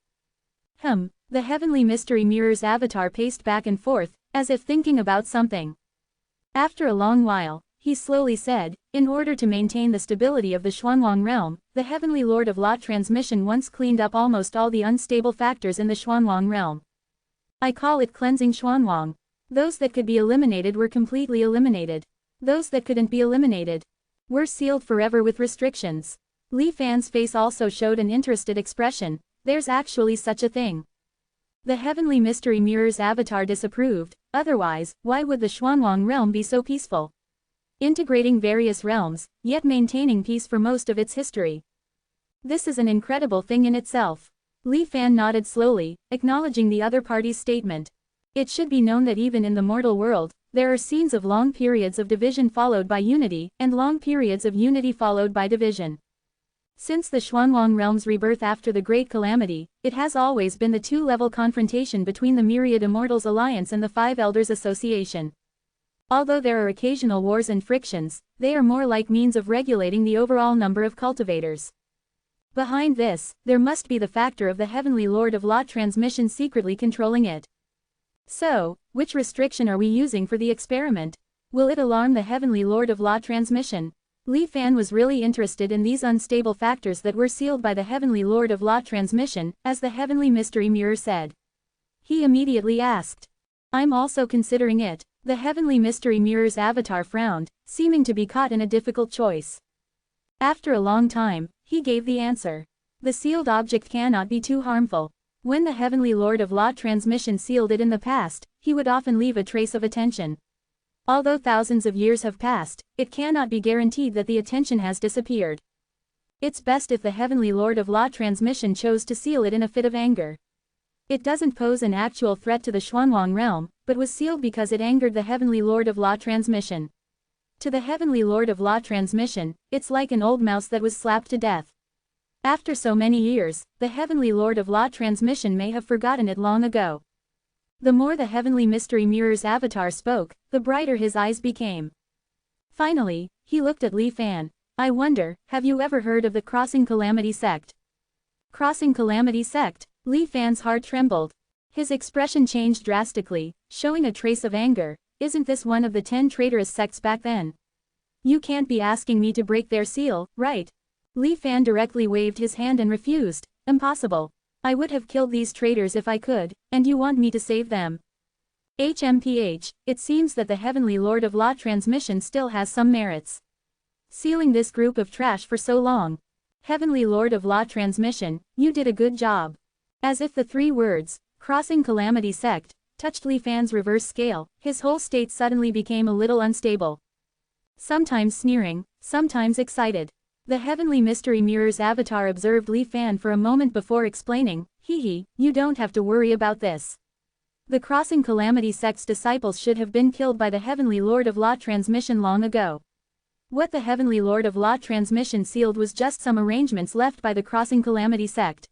The Heavenly Mystery Mirror's avatar paced back and forth, as if thinking about something. After a long while, he slowly said, in order to maintain the stability of the Xuanwang realm, the Heavenly Lord of Law transmission once cleaned up almost all the unstable factors in the Xuanwang realm. I call it cleansing Xuanwang. Those that could be eliminated were completely eliminated. Those that couldn't be eliminated were sealed forever with restrictions. Li Fan's face also showed an interested expression. There's actually such a thing. The Heavenly Mystery Mirror's avatar disapproved. Otherwise, why would the Xuanwang realm be so peaceful? Integrating various realms, yet maintaining peace for most of its history. This is an incredible thing in itself. Li Fan nodded slowly, acknowledging the other party's statement. It should be known that even in the mortal world, there are scenes of long periods of division followed by unity, and long periods of unity followed by division. Since the Xuanwang realm's rebirth after the Great Calamity, it has always been the two-level confrontation between the Myriad Immortals Alliance and the Five Elders Association. Although there are occasional wars and frictions, they are more like means of regulating the overall number of cultivators. Behind this, there must be the factor of the Heavenly Lord of Law transmission secretly controlling it. So, which restriction are we using for the experiment? Will it alarm the Heavenly Lord of Law transmission? Li Fan was really interested in these unstable factors that were sealed by the Heavenly Lord of Law transmission, as the Heavenly Mystery Mirror said. He immediately asked. I'm also considering it. The Heavenly Mystery Mirror's avatar frowned, seeming to be caught in a difficult choice. After a long time, he gave the answer. The sealed object cannot be too harmful. When the Heavenly Lord of Law transmission sealed it in the past, he would often leave a trace of attention. Although thousands of years have passed, it cannot be guaranteed that the attention has disappeared. It's best if the Heavenly Lord of Law transmission chose to seal it in a fit of anger. It doesn't pose an actual threat to the Xuanwang realm, but was sealed because it angered the Heavenly Lord of Law transmission. To the Heavenly Lord of Law transmission, it's like an old mouse that was slapped to death. After so many years, the Heavenly Lord of Law transmission may have forgotten it long ago. The more the Heavenly Mystery Mirror's avatar spoke, the brighter his eyes became. Finally, he looked at Li Fan. I wonder, have you ever heard of the Crossing Calamity sect? Crossing Calamity sect? Li Fan's heart trembled. His expression changed drastically, showing a trace of anger. Isn't this one of the 10 traitorous sects back then? You can't be asking me to break their seal, right? Li Fan directly waved his hand and refused. Impossible. I would have killed these traitors if I could, and you want me to save them. HMPH, it seems that the Heavenly Lord of Law transmission still has some merits. Sealing this group of trash for so long. Heavenly Lord of Law transmission, you did a good job. As if the 3 words, Crossing Calamity sect, touched Li Fan's reverse scale, his whole state suddenly became a little unstable. Sometimes sneering, sometimes excited. The Heavenly Mystery Mirror's avatar observed Li Fan for a moment before explaining, you don't have to worry about this. The Crossing Calamity sect's disciples should have been killed by the Heavenly Lord of Law transmission long ago. What the Heavenly Lord of Law transmission sealed was just some arrangements left by the Crossing Calamity sect.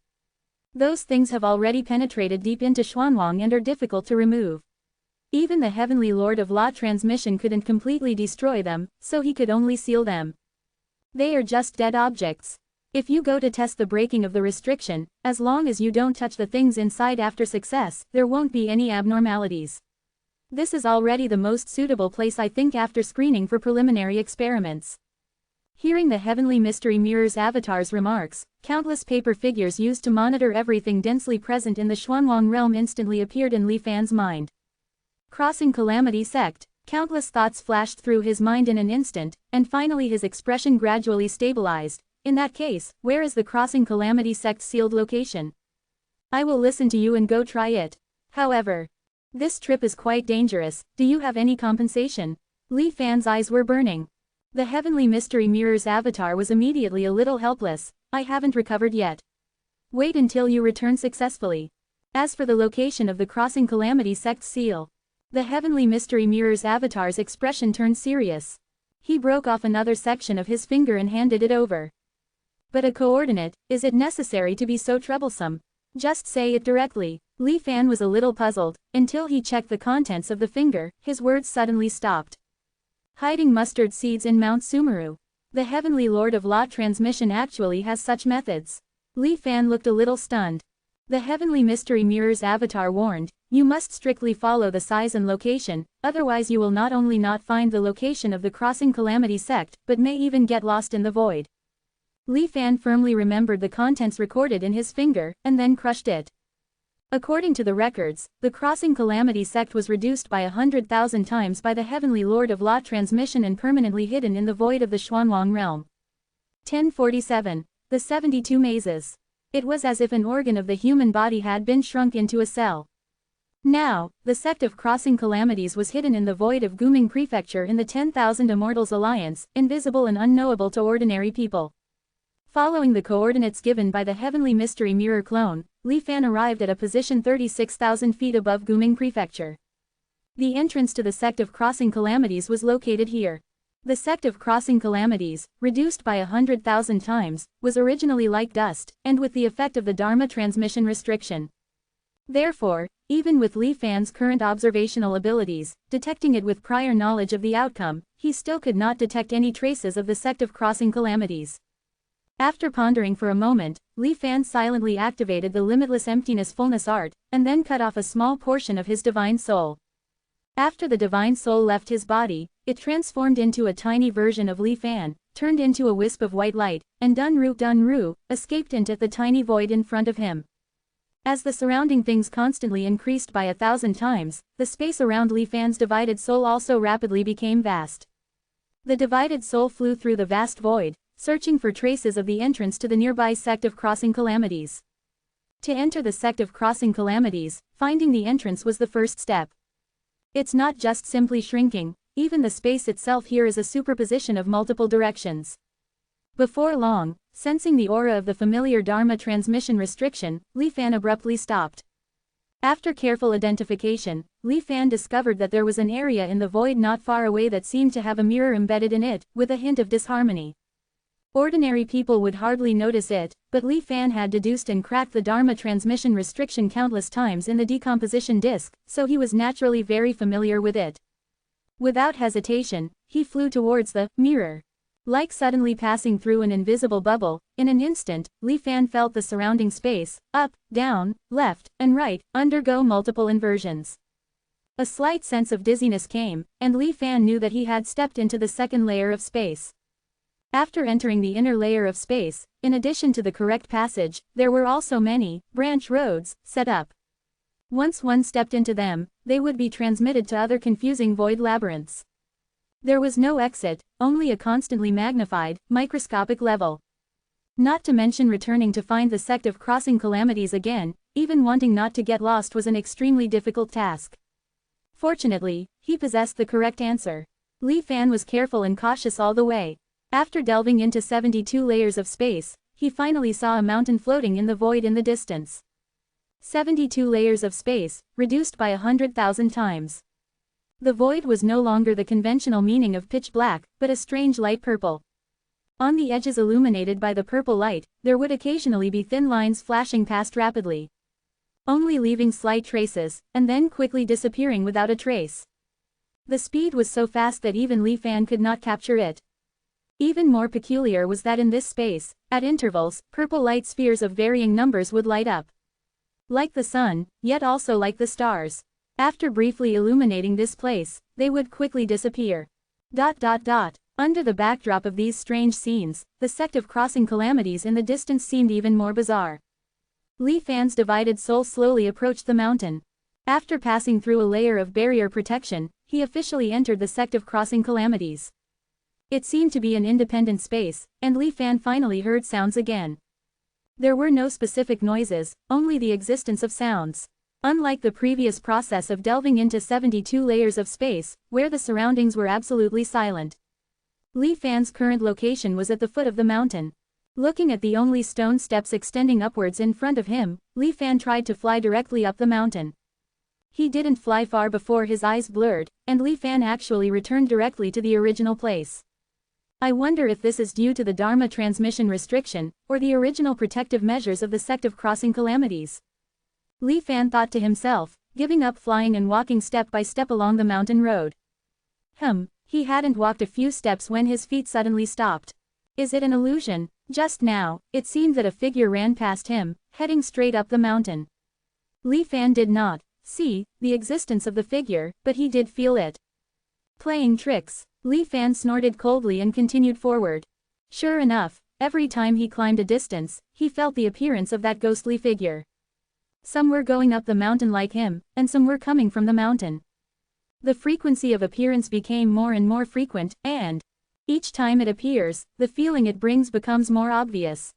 Those things have already penetrated deep into Xuanwang and are difficult to remove. Even the Heavenly Lord of Law transmission couldn't completely destroy them, so he could only seal them. They are just dead objects. If you go to test the breaking of the restriction, as long as you don't touch the things inside after success, there won't be any abnormalities. This is already the most suitable place I think after screening for preliminary experiments. Hearing the Heavenly Mystery Mirror's avatar's remarks, countless paper figures used to monitor everything densely present in the Xuanwang realm instantly appeared in Li Fan's mind. Crossing Calamity sect. Countless thoughts flashed through his mind in an instant, and finally his expression gradually stabilized. In that case, where is the Crossing Calamity sect's sealed location? I will listen to you and go try it. However, this trip is quite dangerous. Do you have any compensation? Li Fan's eyes were burning. The Heavenly Mystery Mirror's avatar was immediately a little helpless. I haven't recovered yet. Wait until you return successfully. As for the location of the Crossing Calamity sect's seal, the Heavenly Mystery Mirror's avatar's expression turned serious. He broke off another section of his finger and handed it over. But a coordinate, is it necessary to be so troublesome? Just say it directly. Li Fan was a little puzzled. Until he checked the contents of the finger, his words suddenly stopped. Hiding mustard seeds in Mount Sumeru. The Heavenly Lord of Law transmission actually has such methods. Li Fan looked a little stunned. The Heavenly Mystery Mirror's avatar warned, you must strictly follow the size and location, otherwise you will not only not find the location of the Crossing Calamity sect, but may even get lost in the void. Li Fan firmly remembered the contents recorded in his finger, and then crushed it. According to the records, the Crossing Calamity sect was reduced by 100,000 times by the Heavenly Lord of Law transmission and permanently hidden in the void of the Xuanwang realm. 1047. The 72 Mazes. It was as if an organ of the human body had been shrunk into a cell. Now, the sect of Crossing Calamities was hidden in the void of Guming Prefecture in the 10,000 Immortals Alliance, invisible and unknowable to ordinary people. Following the coordinates given by the Heavenly Mystery Mirror clone, Li Fan arrived at a position 36,000 feet above Guming Prefecture. The entrance to the Sect of Crossing Calamities was located here. The Sect of Crossing Calamities, reduced by 100,000 times, was originally like dust, and with the effect of the Dharma transmission restriction. Therefore, even with Li Fan's current observational abilities, detecting it with prior knowledge of the outcome, he still could not detect any traces of the Sect of Crossing Calamities. After pondering for a moment, Li Fan silently activated the Limitless Emptiness Fullness Art, and then cut off a small portion of his divine soul. After the divine soul left his body, it transformed into a tiny version of Li Fan, turned into a wisp of white light, and Dunru escaped into the tiny void in front of him. As the surrounding things constantly increased by 1,000 times, the space around Li Fan's divided soul also rapidly became vast. The divided soul flew through the vast void, searching for traces of the entrance to the nearby Sect of Crossing Calamities. To enter the Sect of Crossing Calamities, finding the entrance was the first step. It's not just simply shrinking, even the space itself here is a superposition of multiple directions. Before long, sensing the aura of the familiar Dharma transmission restriction, Li Fan abruptly stopped. After careful identification, Li Fan discovered that there was an area in the void not far away that seemed to have a mirror embedded in it, with a hint of disharmony. Ordinary people would hardly notice it, but Li Fan had deduced and cracked the Dharma transmission restriction countless times in the decomposition disk, so he was naturally very familiar with it. Without hesitation, he flew towards the mirror. Like suddenly passing through an invisible bubble, in an instant, Li Fan felt the surrounding space, up, down, left, and right, undergo multiple inversions. A slight sense of dizziness came, and Li Fan knew that he had stepped into the second layer of space. After entering the inner layer of space, in addition to the correct passage, there were also many branch roads set up. Once one stepped into them, they would be transmitted to other confusing void labyrinths. There was no exit, only a constantly magnified, microscopic level. Not to mention returning to find the Sect of Crossing Calamities again, even wanting not to get lost was an extremely difficult task. Fortunately, he possessed the correct answer. Li Fan was careful and cautious all the way. After delving into 72 layers of space, he finally saw a mountain floating in the void in the distance. 72 layers of space, reduced by 100,000 times. The void was no longer the conventional meaning of pitch black, but a strange light purple. On the edges illuminated by the purple light, there would occasionally be thin lines flashing past rapidly, only leaving slight traces, and then quickly disappearing without a trace. The speed was so fast that even Li Fan could not capture it. Even more peculiar was that in this space, at intervals, purple light spheres of varying numbers would light up. Like the sun, yet also like the stars. After briefly illuminating this place, they would quickly disappear. Under the backdrop of these strange scenes, the Sect of Crossing Calamities in the distance seemed even more bizarre. Li Fan's divided soul slowly approached the mountain. After passing through a layer of barrier protection, he officially entered the Sect of Crossing Calamities. It seemed to be an independent space, and Li Fan finally heard sounds again. There were no specific noises, only the existence of sounds. Unlike the previous process of delving into 72 layers of space, where the surroundings were absolutely silent. Li Fan's current location was at the foot of the mountain. Looking at the only stone steps extending upwards in front of him, Li Fan tried to fly directly up the mountain. He didn't fly far before his eyes blurred, and Li Fan actually returned directly to the original place. I wonder if this is due to the Dharma transmission restriction, or the original protective measures of the Sect of Crossing Calamities. Li Fan thought to himself, giving up flying and walking step by step along the mountain road. He hadn't walked a few steps when his feet suddenly stopped. Is it an illusion? Just now, it seemed that a figure ran past him, heading straight up the mountain. Li Fan did not see the existence of the figure, but he did feel it. Playing tricks. Li Fan snorted coldly and continued forward. Sure enough, every time he climbed a distance, he felt the appearance of that ghostly figure. Some were going up the mountain like him, and some were coming from the mountain. The frequency of appearance became more and more frequent, and each time it appears, the feeling it brings becomes more obvious.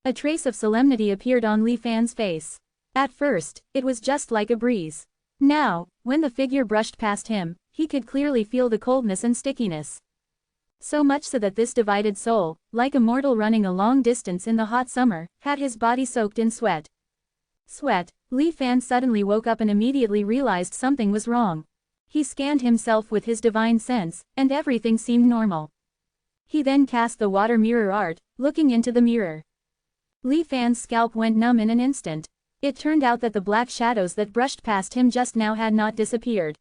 A trace of solemnity appeared on Li Fan's face. At first, it was just like a breeze. Now, when the figure brushed past him, he could clearly feel the coldness and stickiness. So much so that this divided soul, like a mortal running a long distance in the hot summer, had his body soaked in sweat. Sweat. Li Fan suddenly woke up and immediately realized something was wrong. He scanned himself with his divine sense, and everything seemed normal. He then cast the water mirror art, looking into the mirror. Li Fan's scalp went numb in an instant. It turned out that the black shadows that brushed past him just now had not disappeared.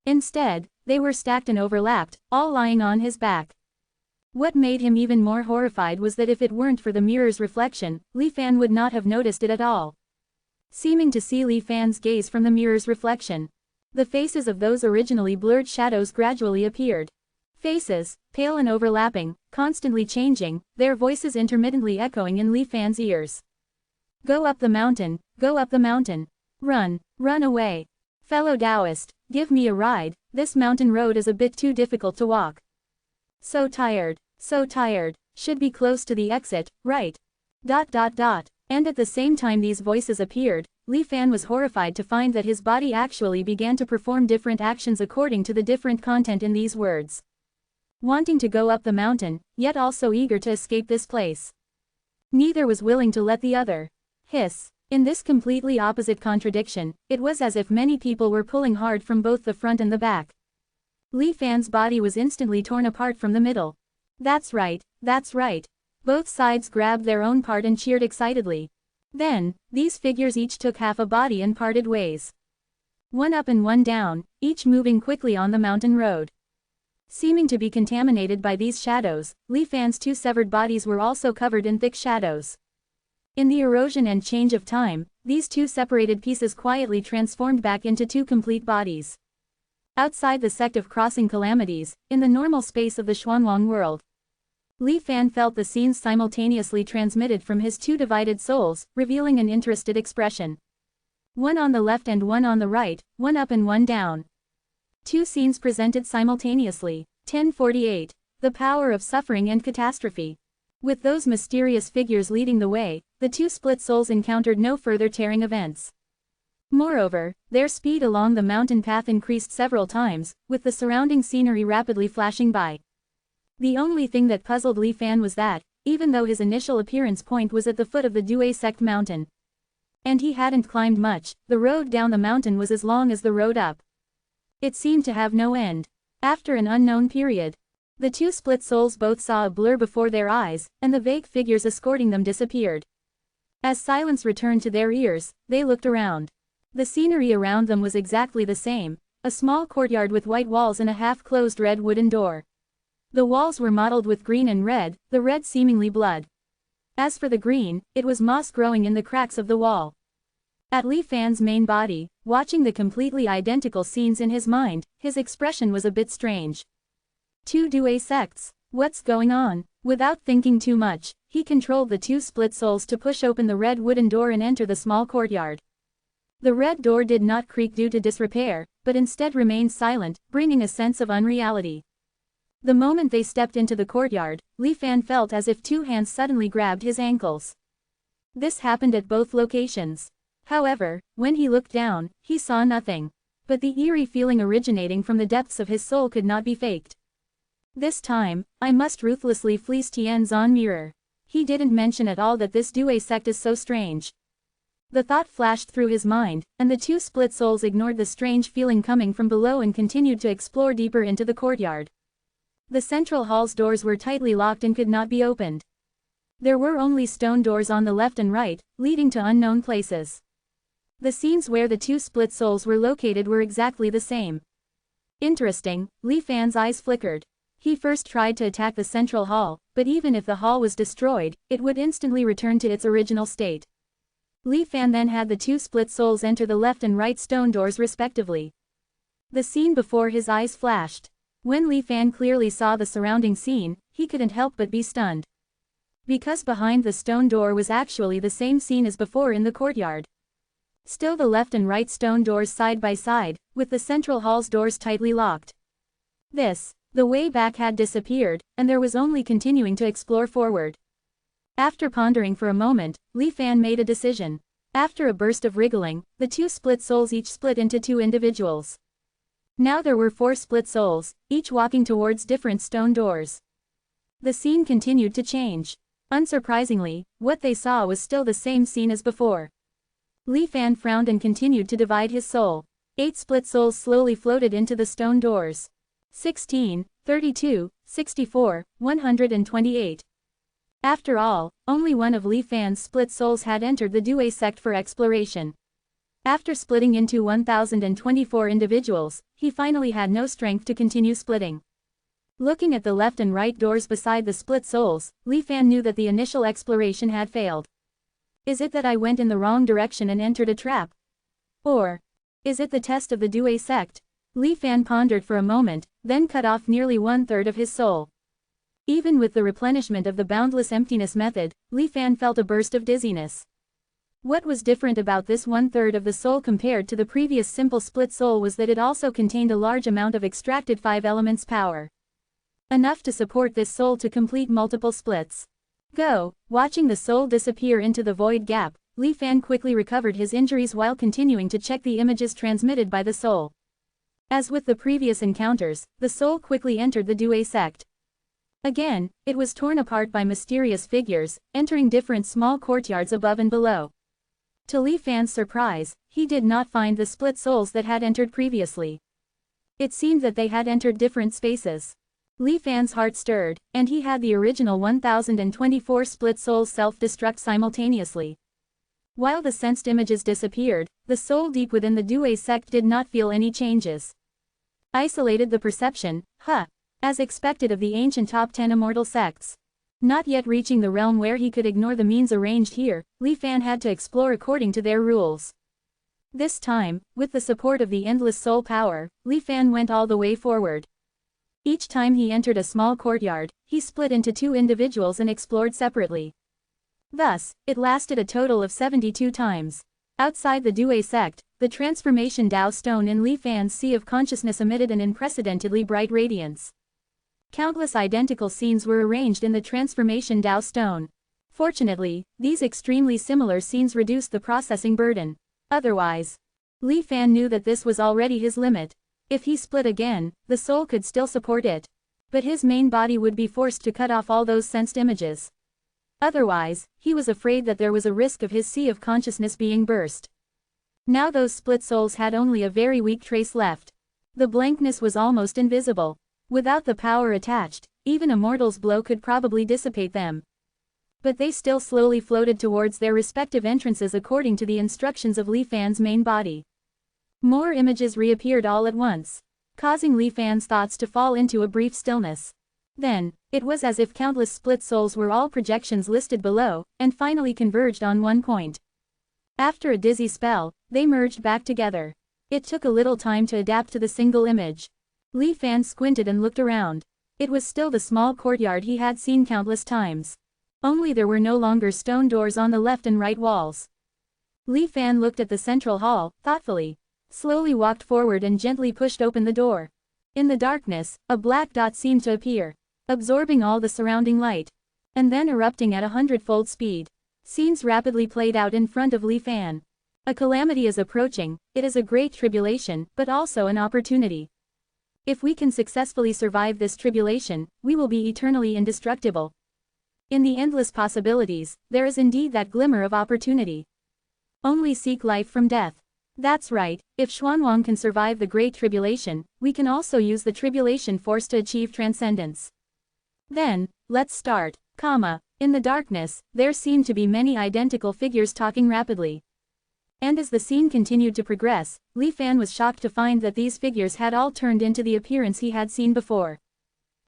Instead, they were stacked and overlapped, all lying on his back. What made him even more horrified was that if it weren't for the mirror's reflection, Li Fan would not have noticed it at all. Seeming to see Li Fan's gaze from the mirror's reflection, the faces of those originally blurred shadows gradually appeared. Faces, pale and overlapping, constantly changing, their voices intermittently echoing in Li Fan's ears. Go up the mountain, go up the mountain. Run, run away. Fellow Taoist, give me a ride, this mountain road is a bit too difficult to walk. So tired, should be close to the exit, right? ... And at the same time these voices appeared, Li Fan was horrified to find that his body actually began to perform different actions according to the different content in these words. Wanting to go up the mountain, yet also eager to escape this place. Neither was willing to let the other. Hiss. In this completely opposite contradiction, it was as if many people were pulling hard from both the front and the back. Li Fan's body was instantly torn apart from the middle. That's right, that's right. Both sides grabbed their own part and cheered excitedly. Then, these figures each took half a body and parted ways. One up and one down, each moving quickly on the mountain road. Seeming to be contaminated by these shadows, Li Fan's two severed bodies were also covered in thick shadows. In the erosion and change of time, these two separated pieces quietly transformed back into two complete bodies. Outside the sect of crossing calamities, in the normal space of the Xuanwang world, Li Fan felt the scenes simultaneously transmitted from his two divided souls, revealing an interested expression. One on the left and one on the right, one up and one down. Two scenes presented simultaneously. 1048. The power of suffering and catastrophe. With those mysterious figures leading the way, the two split souls encountered no further tearing events. Moreover, their speed along the mountain path increased several times, with the surrounding scenery rapidly flashing by. The only thing that puzzled Li Fan was that, even though his initial appearance point was at the foot of the Due Sect mountain, and he hadn't climbed much, the road down the mountain was as long as the road up. It seemed to have no end. After an unknown period, the two split souls both saw a blur before their eyes, and the vague figures escorting them disappeared. As silence returned to their ears, they looked around. The scenery around them was exactly the same, a small courtyard with white walls and a half-closed red wooden door. The walls were mottled with green and red, the red seemingly blood. As for the green, it was moss growing in the cracks of the wall. At Li Fan's main body, watching the completely identical scenes in his mind, his expression was a bit strange. Two Due sects, what's going on? Without thinking too much, he controlled the two split souls to push open the red wooden door and enter the small courtyard. The red door did not creak due to disrepair, but instead remained silent, bringing a sense of unreality. The moment they stepped into the courtyard, Li Fan felt as if two hands suddenly grabbed his ankles. This happened at both locations. However, when he looked down, he saw nothing. But the eerie feeling originating from the depths of his soul could not be faked. This time, I must ruthlessly fleece Tianzan mirror. He didn't mention at all that this Due sect is so strange. The thought flashed through his mind, and the two split souls ignored the strange feeling coming from below and continued to explore deeper into the courtyard. The central hall's doors were tightly locked and could not be opened. There were only stone doors on the left and right, leading to unknown places. The scenes where the two split souls were located were exactly the same. Interesting, Li Fan's eyes flickered. He first tried to attack the central hall, but even if the hall was destroyed, it would instantly return to its original state. Li Fan then had the two split souls enter the left and right stone doors respectively. The scene before his eyes flashed. When Li Fan clearly saw the surrounding scene, he couldn't help but be stunned. Because behind the stone door was actually the same scene as before in the courtyard. Still the left and right stone doors side by side, with the central hall's doors tightly locked. The way back had disappeared, and there was only continuing to explore forward. After pondering for a moment, Li Fan made a decision. After a burst of wriggling, the two split souls each split into two individuals. Now there were 4 split souls, each walking towards different stone doors. The scene continued to change. Unsurprisingly, what they saw was still the same scene as before. Li Fan frowned and continued to divide his soul. 8 split souls slowly floated into the stone doors. 16, 32, 64, 128. After all, only one of Li Fan's split souls had entered the Due sect for exploration. After splitting into 1024 individuals, he finally had no strength to continue splitting. Looking at the left and right doors beside the split souls, Li Fan knew that the initial exploration had failed. Is it that I went in the wrong direction and entered a trap? Or is it the test of the Due sect? Li Fan pondered for a moment, then cut off nearly 1/3 of his soul. Even with the replenishment of the boundless emptiness method, Li Fan felt a burst of dizziness. What was different about this 1/3 of the soul compared to the previous simple split soul was that it also contained a large amount of extracted 5 elements power. Enough to support this soul to complete multiple splits. Go! Watching the soul disappear into the void gap, Li Fan quickly recovered his injuries while continuing to check the images transmitted by the soul. As with the previous encounters, the soul quickly entered the Due sect. Again, it was torn apart by mysterious figures, entering different small courtyards above and below. To Li Fan's surprise, he did not find the split souls that had entered previously. It seemed that they had entered different spaces. Li Fan's heart stirred, and he had the original 1024 split souls self-destruct simultaneously. While the sensed images disappeared, the soul deep within the Due sect did not feel any changes. Isolated the perception, as expected of the ancient top 10 immortal sects. Not yet reaching the realm where he could ignore the means arranged here, Li Fan had to explore according to their rules. This time, with the support of the endless soul power, Li Fan went all the way forward. Each time he entered a small courtyard, he split into 2 individuals and explored separately. Thus, it lasted a total of 72 times. Outside the Due sect, the transformation Tao stone in Li Fan's sea of consciousness emitted an unprecedentedly bright radiance. Countless identical scenes were arranged in the transformation Tao stone. Fortunately, these extremely similar scenes reduced the processing burden. Otherwise, Li Fan knew that this was already his limit. If he split again, the soul could still support it. But his main body would be forced to cut off all those sensed images. Otherwise, he was afraid that there was a risk of his sea of consciousness being burst. Now those split souls had only a very weak trace left. The blankness was almost invisible. Without the power attached, even a mortal's blow could probably dissipate them. But they still slowly floated towards their respective entrances according to the instructions of Li Fan's main body. More images reappeared all at once, causing Li Fan's thoughts to fall into a brief stillness. Then, it was as if countless split souls were all projections listed below, and finally converged on one point. After a dizzy spell, they merged back together. It took a little time to adapt to the single image. Li Fan squinted and looked around. It was still the small courtyard he had seen countless times. Only there were no longer stone doors on the left and right walls. Li Fan looked at the central hall, thoughtfully, slowly walked forward and gently pushed open the door. In the darkness, a black dot seemed to appear, absorbing all the surrounding light, and then erupting at 100-fold speed. Scenes rapidly played out in front of Li Fan. A calamity is approaching, it is a great tribulation, but also an opportunity. If we can successfully survive this tribulation, we will be eternally indestructible. In the endless possibilities, there is indeed that glimmer of opportunity. Only seek life from death. That's right, if Xuanwang can survive the Great Tribulation, we can also use the tribulation force to achieve transcendence. Then, let's start, In the darkness, there seemed to be many identical figures talking rapidly. And as the scene continued to progress, Li Fan was shocked to find that these figures had all turned into the appearance he had seen before.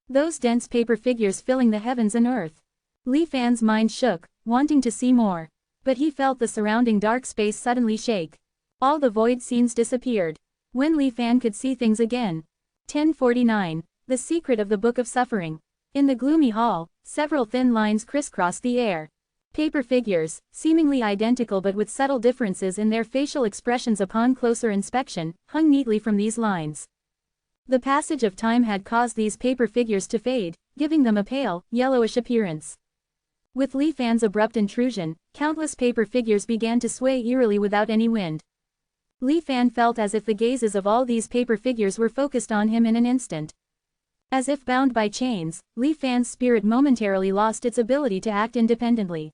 Those dense paper figures filling the heavens and earth. Li Fan's mind shook, wanting to see more. But he felt the surrounding dark space suddenly shake. All the void scenes disappeared. When Li Fan could see things again. 1049. The Secret of the Book of Suffering. In the gloomy hall, several thin lines crisscrossed the air. Paper figures, seemingly identical but with subtle differences in their facial expressions upon closer inspection, hung neatly from these lines. The passage of time had caused these paper figures to fade, giving them a pale, yellowish appearance. With Li Fan's abrupt intrusion, countless paper figures began to sway eerily without any wind. Li Fan felt as if the gazes of all these paper figures were focused on him in an instant. As if bound by chains, Li Fan's spirit momentarily lost its ability to act independently.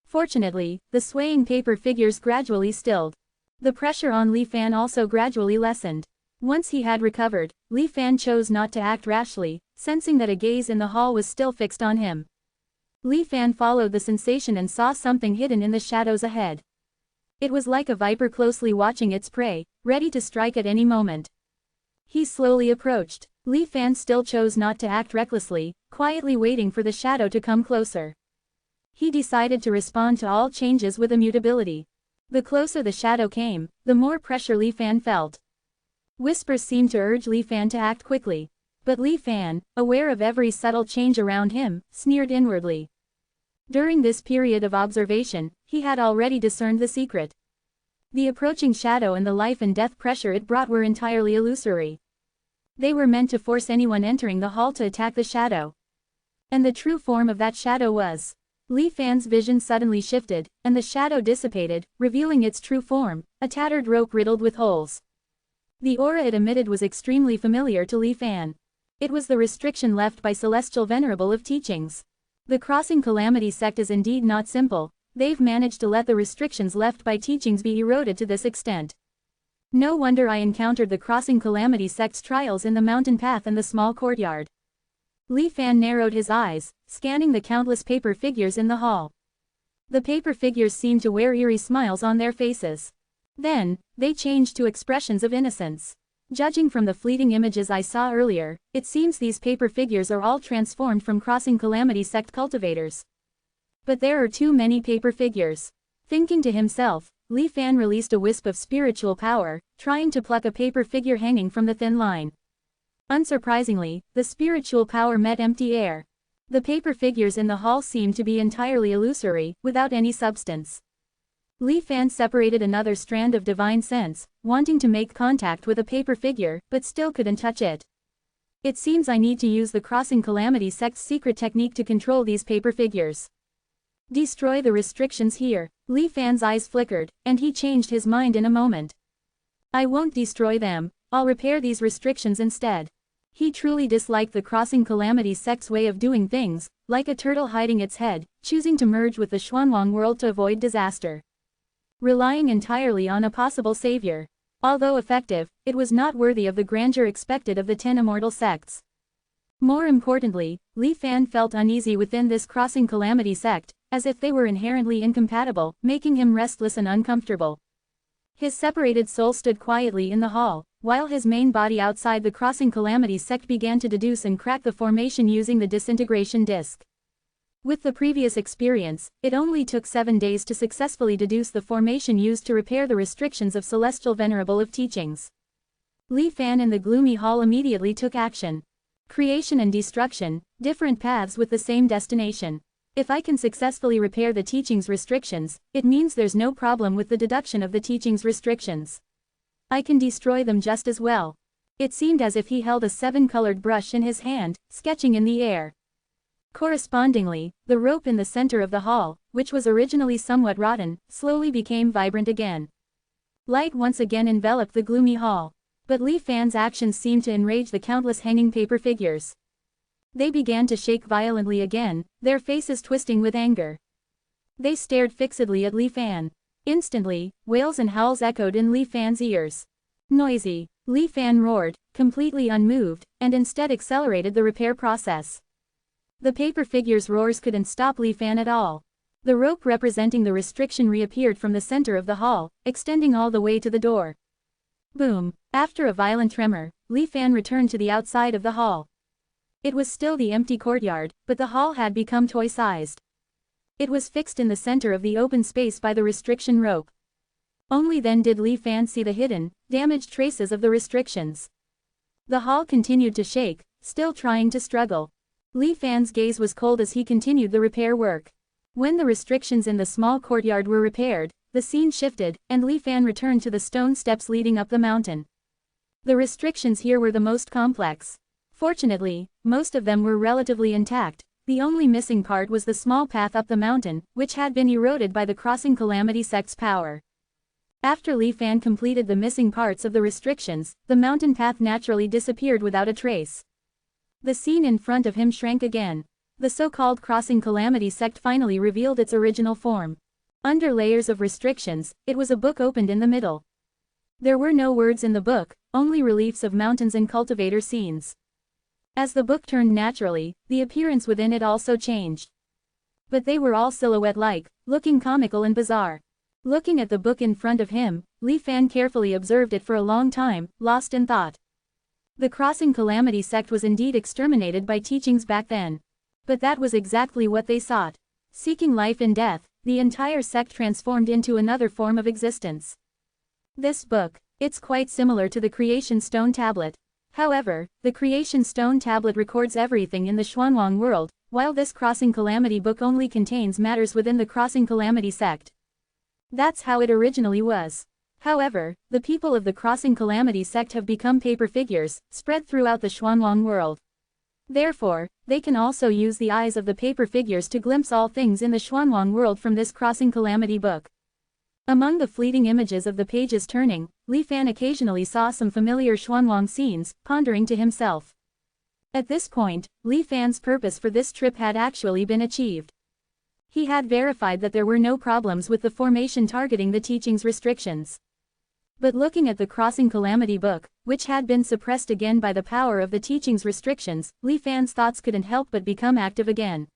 Fortunately, the swaying paper figures gradually stilled. The pressure on Li Fan also gradually lessened. Once he had recovered, Li Fan chose not to act rashly, sensing that a gaze in the hall was still fixed on him. Li Fan followed the sensation and saw something hidden in the shadows ahead. It was like a viper closely watching its prey, ready to strike at any moment. He slowly approached. Li Fan still chose not to act recklessly, quietly waiting for the shadow to come closer. He decided to respond to all changes with immutability. The closer the shadow came, the more pressure Li Fan felt. Whispers seemed to urge Li Fan to act quickly. But Li Fan, aware of every subtle change around him, sneered inwardly. During this period of observation, he had already discerned the secret. The approaching shadow and the life and death pressure it brought were entirely illusory. They were meant to force anyone entering the hall to attack the shadow. And the true form of that shadow was. Li Fan's vision suddenly shifted, and the shadow dissipated, revealing its true form, a tattered rope riddled with holes. The aura it emitted was extremely familiar to Li Fan. It was the restriction left by Celestial Venerable of Teachings. The Crossing Calamity sect is indeed not simple. They've managed to let the restrictions left by teachings be eroded to this extent. No wonder I encountered the Crossing Calamity sect's trials in the mountain path and the small courtyard. Li Fan narrowed his eyes, scanning the countless paper figures in the hall. The paper figures seemed to wear eerie smiles on their faces. Then, they changed to expressions of innocence. Judging from the fleeting images I saw earlier, it seems these paper figures are all transformed from Crossing Calamity sect cultivators. But there are too many paper figures. Thinking to himself, Li Fan released a wisp of spiritual power, trying to pluck a paper figure hanging from the thin line. Unsurprisingly, the spiritual power met empty air. The paper figures in the hall seemed to be entirely illusory, without any substance. Li Fan separated another strand of divine sense, wanting to make contact with a paper figure, but still couldn't touch it. It seems I need to use the Crossing Calamity sect's secret technique to control these paper figures. Destroy the restrictions here. Li Fan's eyes flickered, and he changed his mind in a moment. I won't destroy them, I'll repair these restrictions instead. He truly disliked the Crossing Calamity sect's way of doing things, like a turtle hiding its head, choosing to merge with the Xuanwang world to avoid disaster. Relying entirely on a possible savior. Although effective, it was not worthy of the grandeur expected of the 10 immortal sects. More importantly, Li Fan felt uneasy within this Crossing Calamity sect, as if they were inherently incompatible, making him restless and uncomfortable. His separated soul stood quietly in the hall, while his main body outside the Crossing Calamity sect began to deduce and crack the formation using the disintegration disc. With the previous experience, it only took 7 days to successfully deduce the formation used to repair the restrictions of Celestial Venerable of Teachings. Li Fan in the gloomy hall immediately took action. Creation and destruction, different paths with the same destination. If I can successfully repair the teaching's restrictions, it means there's no problem with the deduction of the teaching's restrictions. I can destroy them just as well. It seemed as if he held a 7-colored brush in his hand, sketching in the air. Correspondingly, the rope in the center of the hall, which was originally somewhat rotten, slowly became vibrant again. Light once again enveloped the gloomy hall. But Li Fan's actions seemed to enrage the countless hanging paper figures. They began to shake violently again, their faces twisting with anger. They stared fixedly at Li Fan. Instantly, wails and howls echoed in Li Fan's ears. Noisy. Li Fan roared, completely unmoved, and instead accelerated the repair process. The paper figure's roars couldn't stop Li Fan at all. The rope representing the restriction reappeared from the center of the hall, extending all the way to the door. Boom! After a violent tremor, Li Fan returned to the outside of the hall. It was still the empty courtyard, but the hall had become toy-sized. It was fixed in the center of the open space by the restriction rope. Only then did Li Fan see the hidden, damaged traces of the restrictions. The hall continued to shake, still trying to struggle. Li Fan's gaze was cold as he continued the repair work. When the restrictions in the small courtyard were repaired, the scene shifted, and Li Fan returned to the stone steps leading up the mountain. The restrictions here were the most complex. Fortunately, most of them were relatively intact. The only missing part was the small path up the mountain, which had been eroded by the Crossing Calamity sect's power. After Li Fan completed the missing parts of the restrictions, the mountain path naturally disappeared without a trace. The scene in front of him shrank again. The so-called Crossing Calamity sect finally revealed its original form. Under layers of restrictions, it was a book opened in the middle. There were no words in the book, only reliefs of mountains and cultivator scenes. As the book turned naturally, the appearance within it also changed. But they were all silhouette-like, looking comical and bizarre. Looking at the book in front of him, Li Fan carefully observed it for a long time, lost in thought. The Crossing Calamity sect was indeed exterminated by teachings back then. But that was exactly what they sought. Seeking life in death, the entire sect transformed into another form of existence. This book, it's quite similar to the Creation Stone Tablet. However, the Creation Stone Tablet records everything in the Xuanwang world, while this Crossing Calamity book only contains matters within the Crossing Calamity sect. That's how it originally was. However, the people of the Crossing Calamity sect have become paper figures, spread throughout the Xuanwang world. Therefore, they can also use the eyes of the paper figures to glimpse all things in the Xuanwang world from this Crossing Calamity book. Among the fleeting images of the pages turning, Li Fan occasionally saw some familiar Xuanwang scenes, pondering to himself. At this point, Li Fan's purpose for this trip had actually been achieved. He had verified that there were no problems with the formation targeting the teaching's restrictions. But looking at the Crossing Calamity book, which had been suppressed again by the power of the teaching's restrictions, Li Fan's thoughts couldn't help but become active again.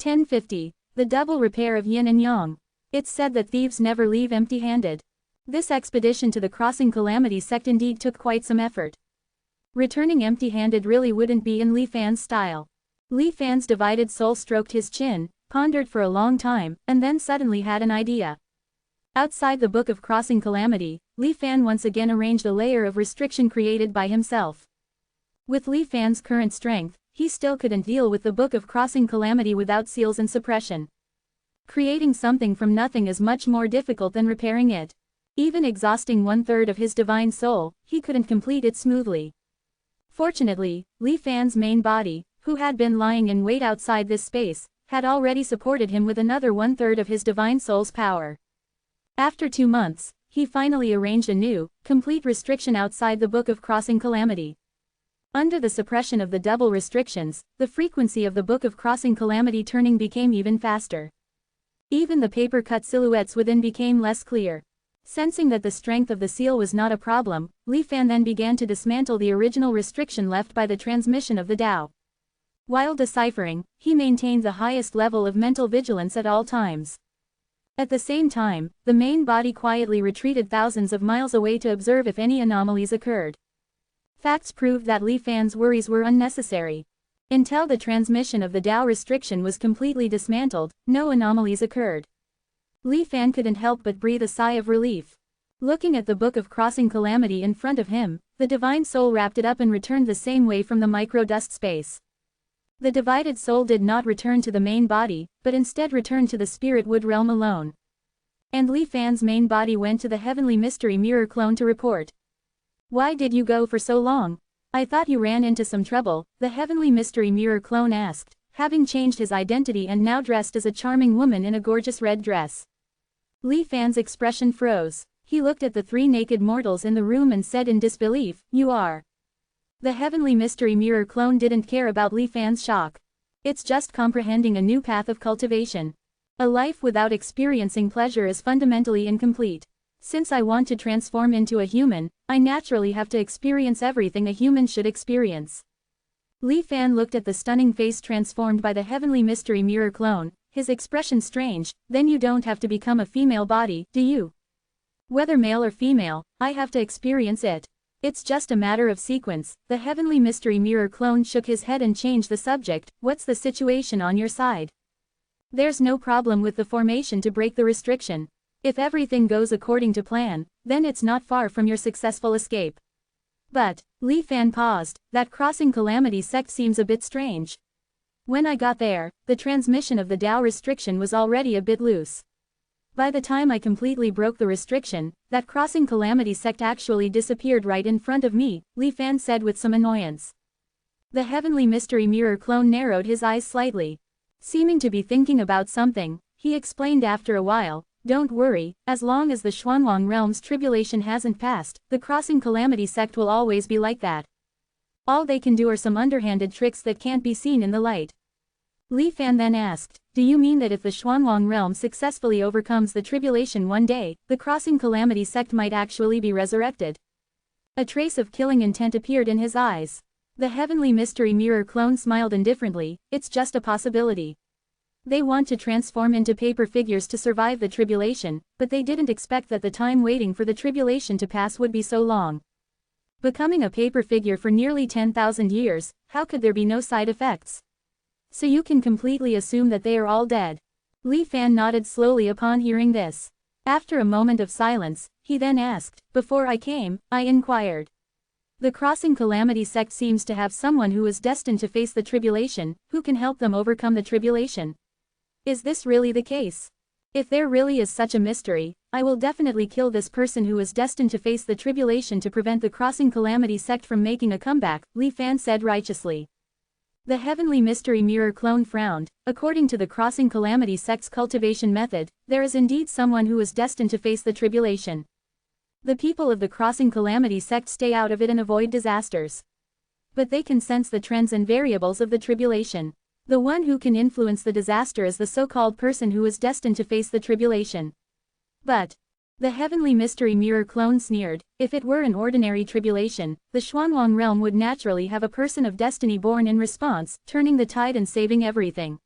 1050. The double repair of yin and yang. It's said that thieves never leave empty-handed. This expedition to the Crossing Calamity sect indeed took quite some effort. Returning empty-handed really wouldn't be in Li Fan's style. Li Fan's divided soul stroked his chin, pondered for a long time, and then suddenly had an idea. Outside the Book of Crossing Calamity, Li Fan once again arranged a layer of restriction created by himself. With Li Fan's current strength, he still couldn't deal with the Book of Crossing Calamity without seals and suppression. Creating something from nothing is much more difficult than repairing it. Even exhausting 1/3 of his divine soul, he couldn't complete it smoothly. Fortunately, Li Fan's main body, who had been lying in wait outside this space, had already supported him with another 1/3 of his divine soul's power. After 2 months, he finally arranged a new, complete restriction outside the Book of Crossing Calamity. Under the suppression of the double restrictions, the frequency of the Book of Crossing Calamity turning became even faster. Even the paper-cut silhouettes within became less clear. Sensing that the strength of the seal was not a problem, Li Fan then began to dismantle the original restriction left by the transmission of the Tao. While deciphering, he maintained the highest level of mental vigilance at all times. At the same time, the main body quietly retreated thousands of miles away to observe if any anomalies occurred. Facts proved that Li Fan's worries were unnecessary. Until the transmission of the Tao restriction was completely dismantled, no anomalies occurred. Li Fan couldn't help but breathe a sigh of relief. Looking at the Book of Crossing Calamity in front of him, the divine soul wrapped it up and returned the same way from the micro-dust space. The divided soul did not return to the main body, but instead returned to the spirit wood realm alone. And Li Fan's main body went to the heavenly mystery mirror clone to report. "Why did you go for so long? I thought you ran into some trouble," the heavenly mystery mirror clone asked, having changed his identity and now dressed as a charming woman in a gorgeous red dress. Li Fan's expression froze. He looked at the 3 naked mortals in the room and said in disbelief, "You are." The heavenly mystery mirror clone didn't care about Li Fan's shock. It's just comprehending a new path of cultivation. A life without experiencing pleasure is fundamentally incomplete. Since I want to transform into a human, I naturally have to experience everything a human should experience. Li Fan looked at the stunning face transformed by the heavenly mystery mirror clone, his expression strange. "Then you don't have to become a female body, do you? Whether male or female, I have to experience it. It's just a matter of sequence." The heavenly mystery mirror clone shook his head and changed the subject. "What's the situation on your side? There's no problem with the formation to break the restriction. If everything goes according to plan, then it's not far from your successful escape." But, Li Fan paused, "That Crossing Calamity sect seems a bit strange. When I got there, the transmission of the Tao restriction was already a bit loose. By the time I completely broke the restriction, that Crossing Calamity sect actually disappeared right in front of me," Li Fan said with some annoyance. The heavenly mystery mirror clone narrowed his eyes slightly. Seeming to be thinking about something, he explained after a while, Don't worry, as long as the Xuanwang realm's tribulation hasn't passed, the Crossing Calamity sect will always be like that. All they can do are some underhanded tricks that can't be seen in the light. Li Fan then asked, do you mean that if the Xuanwang realm successfully overcomes the tribulation one day, the Crossing Calamity sect might actually be resurrected? A trace of killing intent appeared in his eyes. The Heavenly Mystery Mirror clone smiled indifferently, it's just a possibility. They want to transform into paper figures to survive the tribulation, but they didn't expect that the time waiting for the tribulation to pass would be so long. Becoming a paper figure for nearly 10,000 years, how could there be no side effects? So you can completely assume that they are all dead. Li Fan nodded slowly upon hearing this. After a moment of silence, he then asked, before I came, I inquired. The Crossing Calamity sect seems to have someone who is destined to face the tribulation, who can help them overcome the tribulation. Is this really the case? If there really is such a mystery, I will definitely kill this person who is destined to face the tribulation to prevent the Crossing Calamity sect from making a comeback, Li Fan said righteously. The Heavenly Mystery Mirror clone frowned. According to the Crossing Calamity sect's cultivation method, there is indeed someone who is destined to face the tribulation. The people of the Crossing Calamity sect stay out of it and avoid disasters. But they can sense the trends and variables of the tribulation. The one who can influence the disaster is the so-called person who is destined to face the tribulation. But the Heavenly Mystery Mirror clone sneered, if it were an ordinary tribulation, the Xuanwang realm would naturally have a person of destiny born in response, turning the tide and saving everything.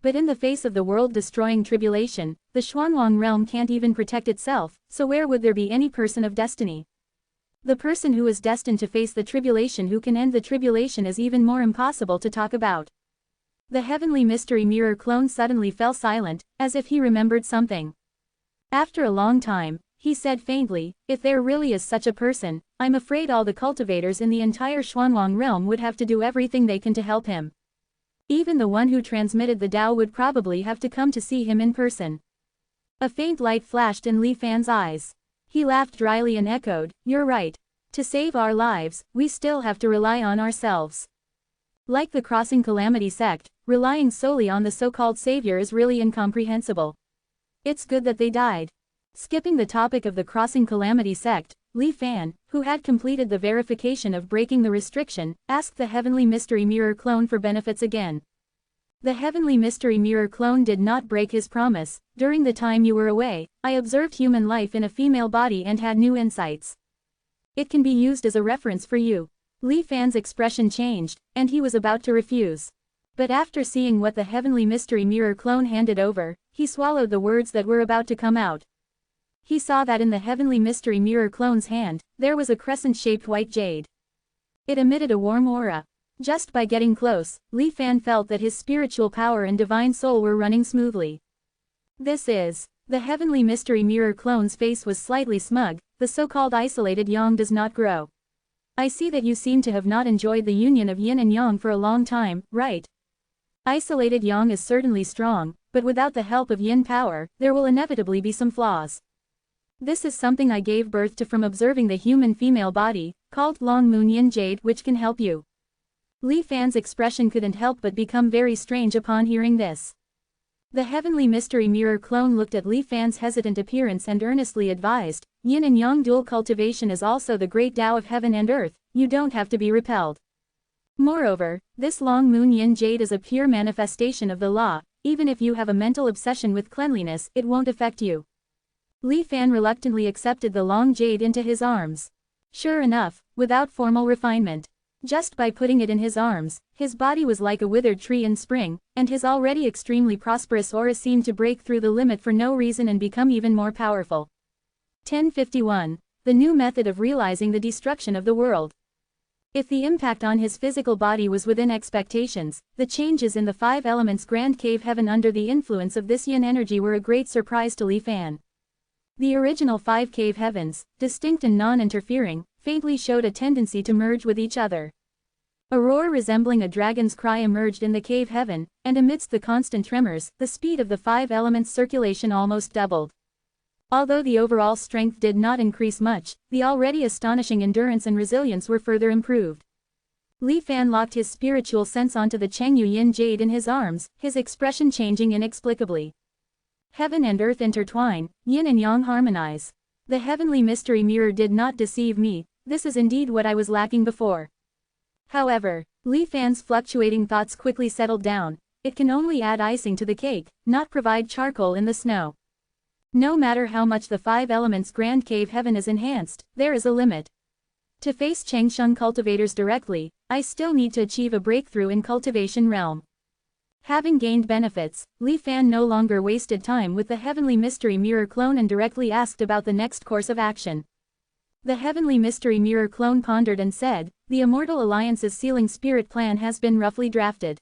But in the face of the world-destroying tribulation, the Xuanwang realm can't even protect itself, so where would there be any person of destiny? The person who is destined to face the tribulation who can end the tribulation is even more impossible to talk about. The Heavenly Mystery Mirror clone suddenly fell silent, as if he remembered something. After a long time, he said faintly, if there really is such a person, I'm afraid all the cultivators in the entire Xuanwang realm would have to do everything they can to help him. Even the one who transmitted the Tao would probably have to come to see him in person. A faint light flashed in Li Fan's eyes. He laughed dryly and echoed, you're right. To save our lives, we still have to rely on ourselves. Like the Crossing Calamity sect, relying solely on the so-called savior is really incomprehensible. It's good that they died. Skipping the topic of the Crossing Calamity sect, Li Fan, who had completed the verification of breaking the restriction, asked the Heavenly Mystery Mirror clone for benefits again. The Heavenly Mystery Mirror clone did not break his promise. During the time you were away, I observed human life in a female body and had new insights. It can be used as a reference for you. Li Fan's expression changed, and he was about to refuse. But after seeing what the Heavenly Mystery Mirror clone handed over, he swallowed the words that were about to come out. He saw that in the Heavenly Mystery Mirror clone's hand, there was a crescent-shaped white jade. It emitted a warm aura. Just by getting close, Li Fan felt that his spiritual power and divine soul were running smoothly. This is. The Heavenly Mystery Mirror clone's face was slightly smug, the so-called isolated yang does not grow. I see that you seem to have not enjoyed the union of yin and yang for a long time, right? Isolated yang is certainly strong, but without the help of yin power, there will inevitably be some flaws. This is something I gave birth to from observing the human female body, called Long Moon Yin Jade, which can help you. Li Fan's expression couldn't help but become very strange upon hearing this. The Heavenly Mystery Mirror clone looked at Li Fan's hesitant appearance and earnestly advised, yin and yang dual cultivation is also the great Tao of heaven and earth, you don't have to be repelled. Moreover, this Long Moon Yin Jade is a pure manifestation of the law, even if you have a mental obsession with cleanliness, it won't affect you. Li Fan reluctantly accepted the long jade into his arms. Sure enough, without formal refinement. Just by putting it in his arms, his body was like a withered tree in spring, and his already extremely prosperous aura seemed to break through the limit for no reason and become even more powerful. 1051. The new method of realizing the destruction of the world. If the impact on his physical body was within expectations, the changes in the 5 elements Grand Cave Heaven under the influence of this yin energy were a great surprise to Li Fan. The original 5 cave heavens, distinct and non-interfering, faintly showed a tendency to merge with each other. A roar resembling a dragon's cry emerged in the cave heaven, and amidst the constant tremors, the speed of the 5 elements circulation almost doubled. Although the overall strength did not increase much, the already astonishing endurance and resilience were further improved. Li Fan locked his spiritual sense onto the Chengyu Yin Jade in his arms, his expression changing inexplicably. Heaven and earth intertwine, yin and yang harmonize. The heavenly mystery mirror did not deceive me, this is indeed what I was lacking before. However, Li Fan's fluctuating thoughts quickly settled down. It can only add icing to the cake, not provide charcoal in the snow. No matter how much the five elements grand cave heaven is enhanced, there is a limit. To face Changsheng cultivators directly, I still need to achieve a breakthrough in cultivation realm. Having gained benefits, Li Fan no longer wasted time with the heavenly mystery mirror clone and directly asked about the next course of action. The heavenly mystery mirror clone pondered and said, the Immortal Alliance's sealing spirit plan has been roughly drafted.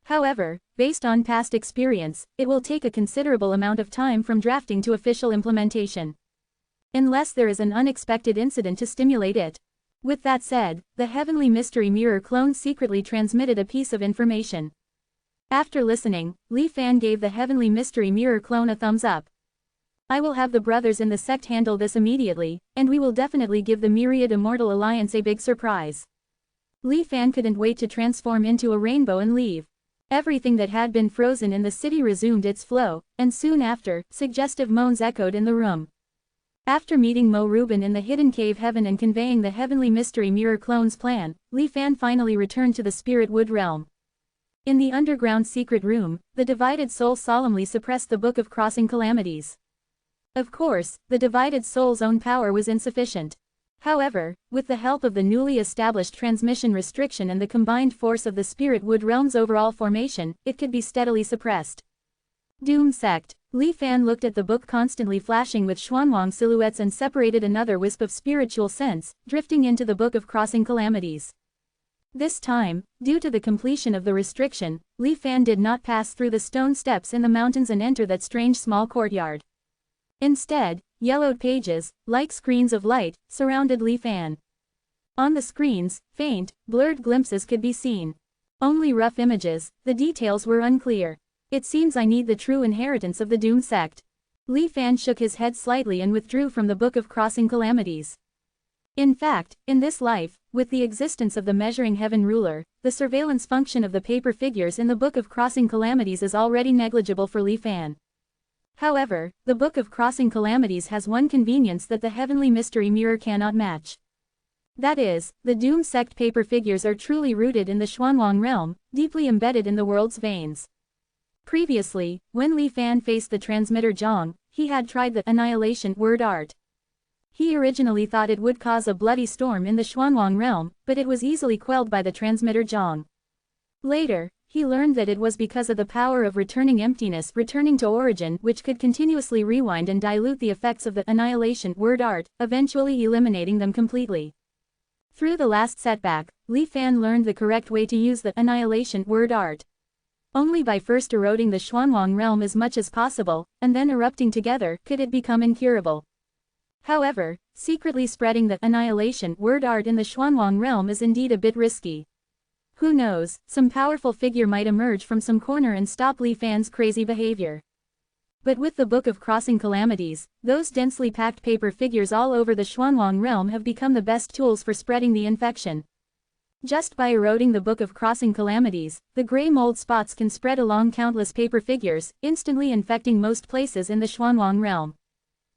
However, based on past experience, it will take a considerable amount of time from drafting to official implementation. Unless there is an unexpected incident to stimulate it. With that said, the heavenly mystery mirror clone secretly transmitted a piece of information. After listening, Li Fan gave the heavenly mystery mirror clone a thumbs up. I will have the brothers in the sect handle this immediately, and we will definitely give the Myriad Immortal Alliance a big surprise. Li Fan couldn't wait to transform into a rainbow and leave. Everything that had been frozen in the city resumed its flow, and soon after, suggestive moans echoed in the room. After meeting Mo Rubin in the hidden cave heaven and conveying the heavenly mystery mirror clone's plan, Li Fan finally returned to the spirit wood realm. In the underground secret room, the divided soul solemnly suppressed the Book of Crossing Calamities. Of course, the divided soul's own power was insufficient. However, with the help of the newly established transmission restriction and the combined force of the spirit wood realm's overall formation, it could be steadily suppressed. Doom Sect. Li Fan looked at the book constantly flashing with Xuanwang silhouettes and separated another wisp of spiritual sense, drifting into the Book of Crossing Calamities. This time, due to the completion of the restriction, Li Fan did not pass through the stone steps in the mountains and enter that strange small courtyard. Instead, yellowed pages, like screens of light, surrounded Li Fan. On the screens, faint, blurred glimpses could be seen. Only rough images, the details were unclear. It seems I need the true inheritance of the Doom Sect. Li Fan shook his head slightly and withdrew from the Book of Crossing Calamities. In fact, in this life, with the existence of the Measuring Heaven ruler, the surveillance function of the paper figures in the Book of Crossing Calamities is already negligible for Li Fan. However, the Book of Crossing Calamities has one convenience that the heavenly mystery mirror cannot match. That is, the Doom Sect paper figures are truly rooted in the Xuanwang realm, deeply embedded in the world's veins. Previously, when Li Fan faced the transmitter Zhang, he had tried the annihilation word art. He originally thought it would cause a bloody storm in the Xuanwang realm, but it was easily quelled by the transmitter Zhang. Later, he learned that it was because of the power of returning emptiness returning to origin which could continuously rewind and dilute the effects of the annihilation word art, eventually eliminating them completely. Through the last setback, Li Fan learned the correct way to use the annihilation word art. Only by first eroding the Xuanwang realm as much as possible, and then erupting together, could it become incurable. However, secretly spreading the annihilation word art in the Xuanwang realm is indeed a bit risky. Who knows, some powerful figure might emerge from some corner and stop Li Fan's crazy behavior. But with the Book of Crossing Calamities, those densely packed paper figures all over the Xuanwang realm have become the best tools for spreading the infection. Just by eroding the Book of Crossing Calamities, the gray mold spots can spread along countless paper figures, instantly infecting most places in the Xuanwang realm.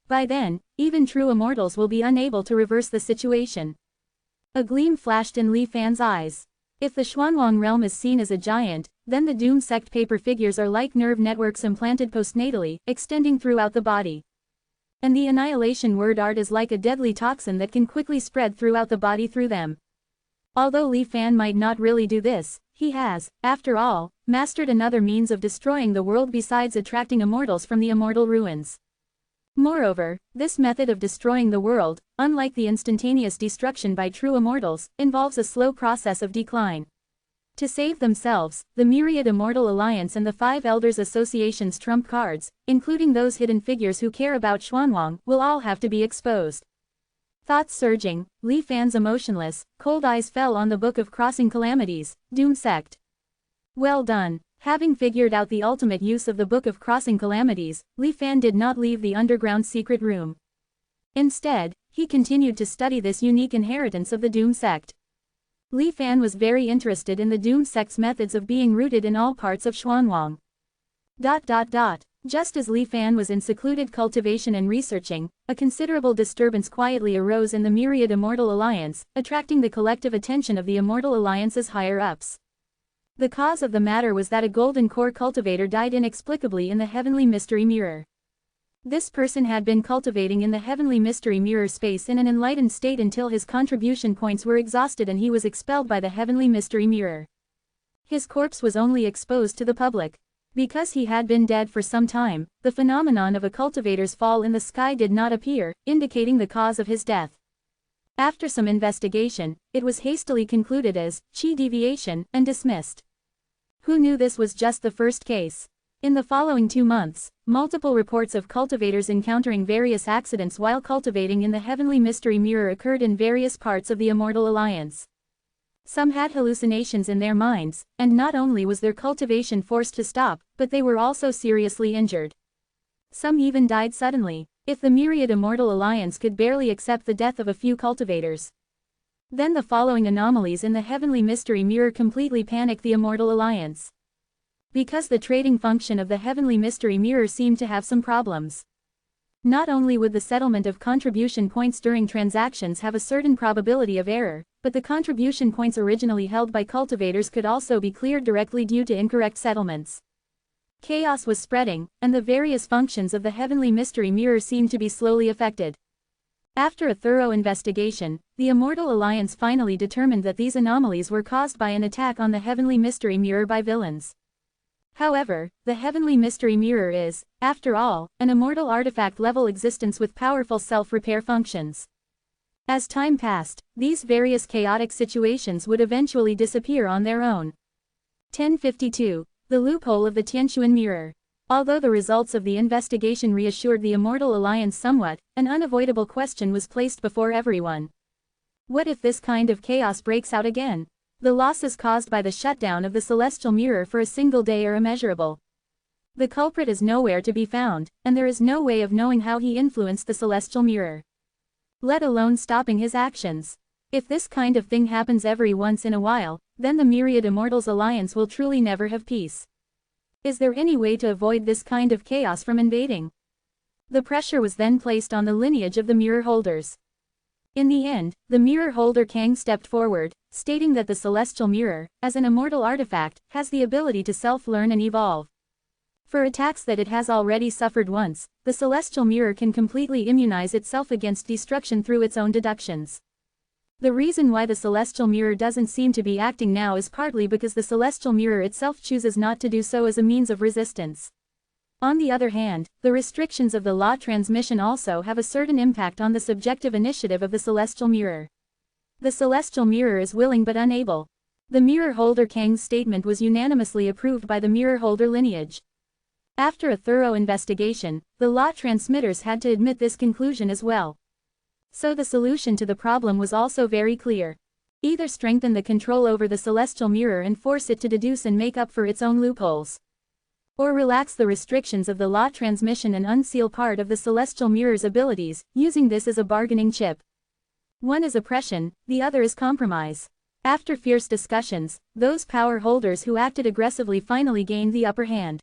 By then, even true immortals will be unable to reverse the situation. A gleam flashed in Li Fan's eyes. If the Xuanwang realm is seen as a giant, then the Doom Sect paper figures are like nerve networks implanted postnatally, extending throughout the body. And the annihilation word art is like a deadly toxin that can quickly spread throughout the body through them. Although Li Fan might not really do this, he has, after all, mastered another means of destroying the world besides attracting immortals from the immortal ruins. Moreover, this method of destroying the world, unlike the instantaneous destruction by true immortals, involves a slow process of decline. To save themselves, the Myriad Immortal Alliance and the Five Elders Association's trump cards, including those hidden figures who care about Xuanwang, will all have to be exposed. Thoughts surging, Li Fan's emotionless, cold eyes fell on the Book of Crossing Calamities, Doom Sect. Well done. Having figured out the ultimate use of the Book of Crossing Calamities, Li Fan did not leave the underground secret room. Instead, he continued to study this unique inheritance of the Doom Sect. Li Fan was very interested in the Doom Sect's methods of being rooted in all parts of Xuanwang. Just as Li Fan was in secluded cultivation and researching, a considerable disturbance quietly arose in the myriad Immortal Alliance, attracting the collective attention of the Immortal Alliance's higher-ups. The cause of the matter was that a golden core cultivator died inexplicably in the Heavenly Mystery Mirror. This person had been cultivating in the Heavenly Mystery Mirror space in an enlightened state until his contribution points were exhausted and he was expelled by the Heavenly Mystery Mirror. His corpse was only exposed to the public. Because he had been dead for some time, the phenomenon of a cultivator's fall in the sky did not appear, indicating the cause of his death. After some investigation, it was hastily concluded as chi deviation and dismissed. Who knew this was just the first case? In the following 2 months, multiple reports of cultivators encountering various accidents while cultivating in the Heavenly Mystery Mirror occurred in various parts of the Immortal Alliance. Some had hallucinations in their minds, and not only was their cultivation forced to stop, but they were also seriously injured. Some even died suddenly. If the myriad Immortal Alliance could barely accept the death of a few cultivators, then the following anomalies in the Heavenly Mystery Mirror completely panicked the Immortal Alliance. Because the trading function of the Heavenly Mystery Mirror seemed to have some problems. Not only would the settlement of contribution points during transactions have a certain probability of error, but the contribution points originally held by cultivators could also be cleared directly due to incorrect settlements. Chaos was spreading, and the various functions of the Heavenly Mystery Mirror seemed to be slowly affected. After a thorough investigation, the Immortal Alliance finally determined that these anomalies were caused by an attack on the Heavenly Mystery Mirror by villains. However, the Heavenly Mystery Mirror is, after all, an immortal artifact-level existence with powerful self-repair functions. As time passed, these various chaotic situations would eventually disappear on their own. 1052. The loophole of the Tianquan Mirror. Although the results of the investigation reassured the Immortal Alliance somewhat, an unavoidable question was placed before everyone. What if this kind of chaos breaks out again? The losses caused by the shutdown of the Celestial Mirror for a single day are immeasurable. The culprit is nowhere to be found, and there is no way of knowing how he influenced the Celestial Mirror, let alone stopping his actions. If this kind of thing happens every once in a while, then the Myriad Immortals Alliance will truly never have peace. Is there any way to avoid this kind of chaos from invading? The pressure was then placed on the lineage of the mirror holders. In the end, the mirror holder Kang stepped forward, stating that the Celestial Mirror, as an immortal artifact, has the ability to self-learn and evolve. For attacks that it has already suffered once, the Celestial Mirror can completely immunize itself against destruction through its own deductions. The reason why the Celestial Mirror doesn't seem to be acting now is partly because the Celestial Mirror itself chooses not to do so as a means of resistance. On the other hand, the restrictions of the law transmission also have a certain impact on the subjective initiative of the Celestial Mirror. The Celestial Mirror is willing but unable. The mirror holder Kang's statement was unanimously approved by the mirror holder lineage. After a thorough investigation, the law transmitters had to admit this conclusion as well. So the solution to the problem was also very clear. Either strengthen the control over the Celestial Mirror and force it to deduce and make up for its own loopholes, or relax the restrictions of the law transmission and unseal part of the Celestial Mirror's abilities, using this as a bargaining chip. One is oppression, the other is compromise. After fierce discussions, those power holders who acted aggressively finally gained the upper hand.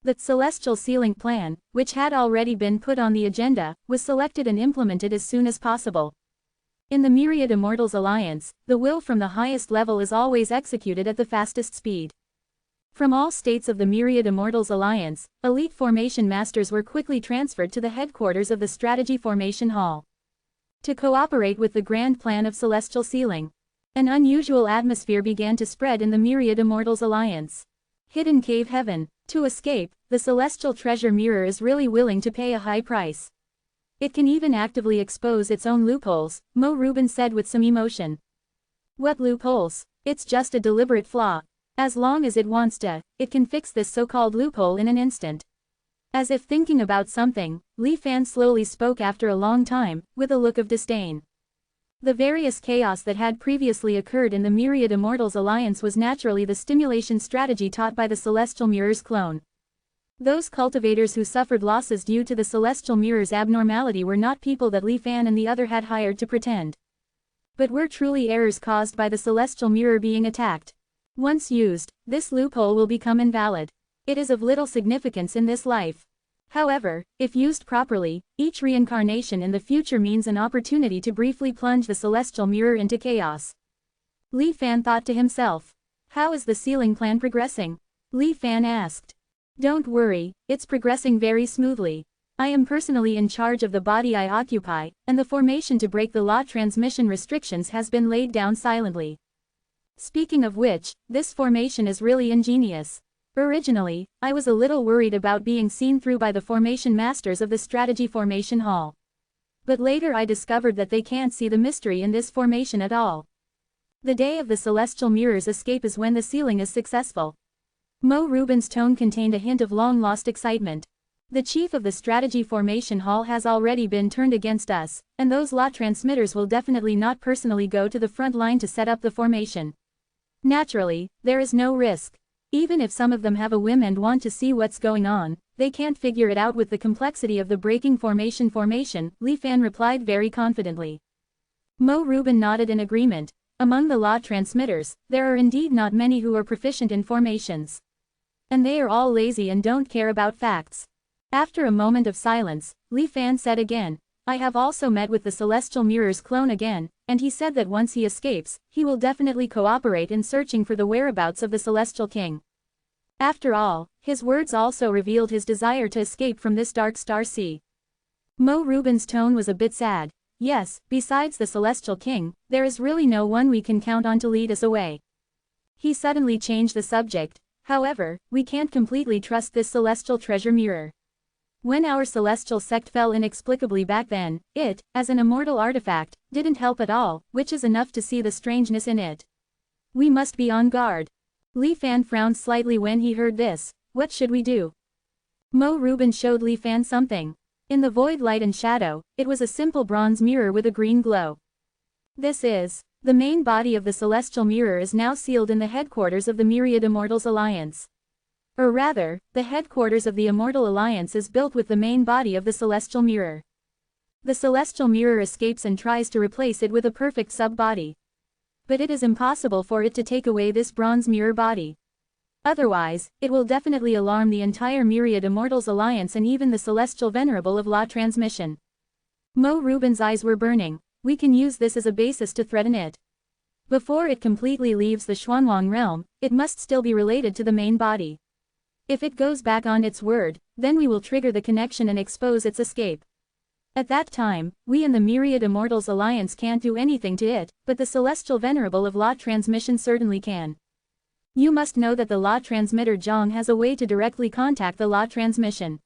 The Celestial Sealing Plan, which had already been put on the agenda, was selected and implemented as soon as possible. In the Myriad Immortals Alliance, the will from the highest level is always executed at the fastest speed. From all states of the Myriad Immortals Alliance, elite formation masters were quickly transferred to the headquarters of the Strategy Formation Hall to cooperate with the grand plan of celestial sealing. An unusual atmosphere began to spread in the Myriad Immortals Alliance. Hidden Cave Heaven. To escape, the Celestial Treasure Mirror is really willing to pay a high price. It can even actively expose its own loopholes, Mo Rubin said with some emotion. What loopholes? It's just a deliberate flaw. As long as it wants to, it can fix this so-called loophole in an instant. As if thinking about something, Li Fan slowly spoke after a long time, with a look of disdain. The various chaos that had previously occurred in the Myriad Immortals Alliance was naturally the stimulation strategy taught by the Celestial Mirror's clone. Those cultivators who suffered losses due to the Celestial Mirror's abnormality were not people that Li Fan and the other had hired to pretend, but were truly errors caused by the Celestial Mirror being attacked. Once used, this loophole will become invalid. It is of little significance in this life. However, if used properly, each reincarnation in the future means an opportunity to briefly plunge the celestial mirror into chaos. Li Fan thought to himself. How is the sealing plan progressing? Li Fan asked. Don't worry, it's progressing very smoothly. I am personally in charge of the body I occupy, and the formation to break the law transmission restrictions has been laid down silently. Speaking of which, this formation is really ingenious. Originally, I was a little worried about being seen through by the formation masters of the strategy formation hall. But later I discovered that they can't see the mystery in this formation at all. The day of the celestial mirror's escape is when the sealing is successful. Mo Rubin's tone contained a hint of long-lost excitement. The chief of the strategy formation hall has already been turned against us, and those law transmitters will definitely not personally go to the front line to set up the formation. Naturally, there is no risk. Even if some of them have a whim and want to see what's going on, they can't figure it out with the complexity of the breaking formation, Li Fan replied very confidently. Mo Rubin nodded in agreement. Among the law transmitters, there are indeed not many who are proficient in formations. And they are all lazy and don't care about facts. After a moment of silence, Li Fan said again, I have also met with the Celestial Mirror's clone again, and he said that once he escapes, he will definitely cooperate in searching for the whereabouts of the Celestial King. After all, his words also revealed his desire to escape from this dark star sea. Mo Rubin's tone was a bit sad. Yes, besides the Celestial King, there is really no one we can count on to lead us away. He suddenly changed the subject. However, we can't completely trust this celestial treasure mirror. When our celestial sect fell inexplicably back then, it, as an immortal artifact, didn't help at all, which is enough to see the strangeness in it. We must be on guard. Li Fan frowned slightly when he heard this. What should we do? Mo Rubin showed Li Fan something. In the void light and shadow, it was a simple bronze mirror with a green glow. This is. The main body of the celestial mirror is now sealed in the headquarters of the Myriad Immortals Alliance. Or rather, the headquarters of the Immortal Alliance is built with the main body of the celestial mirror. The celestial mirror escapes and tries to replace it with a perfect sub-body. But it is impossible for it to take away this bronze mirror body. Otherwise, it will definitely alarm the entire Myriad Immortals Alliance and even the Celestial Venerable of Law Transmission. Mo Rubin's eyes were burning. We can use this as a basis to threaten it. Before it completely leaves the Xuanwang realm, it must still be related to the main body. If it goes back on its word, then we will trigger the connection and expose its escape. At that time, we in the Myriad Immortals Alliance can't do anything to it, but the Celestial Venerable of Law Transmission certainly can. You must know that the Law Transmitter Zhang has a way to directly contact the Law Transmission.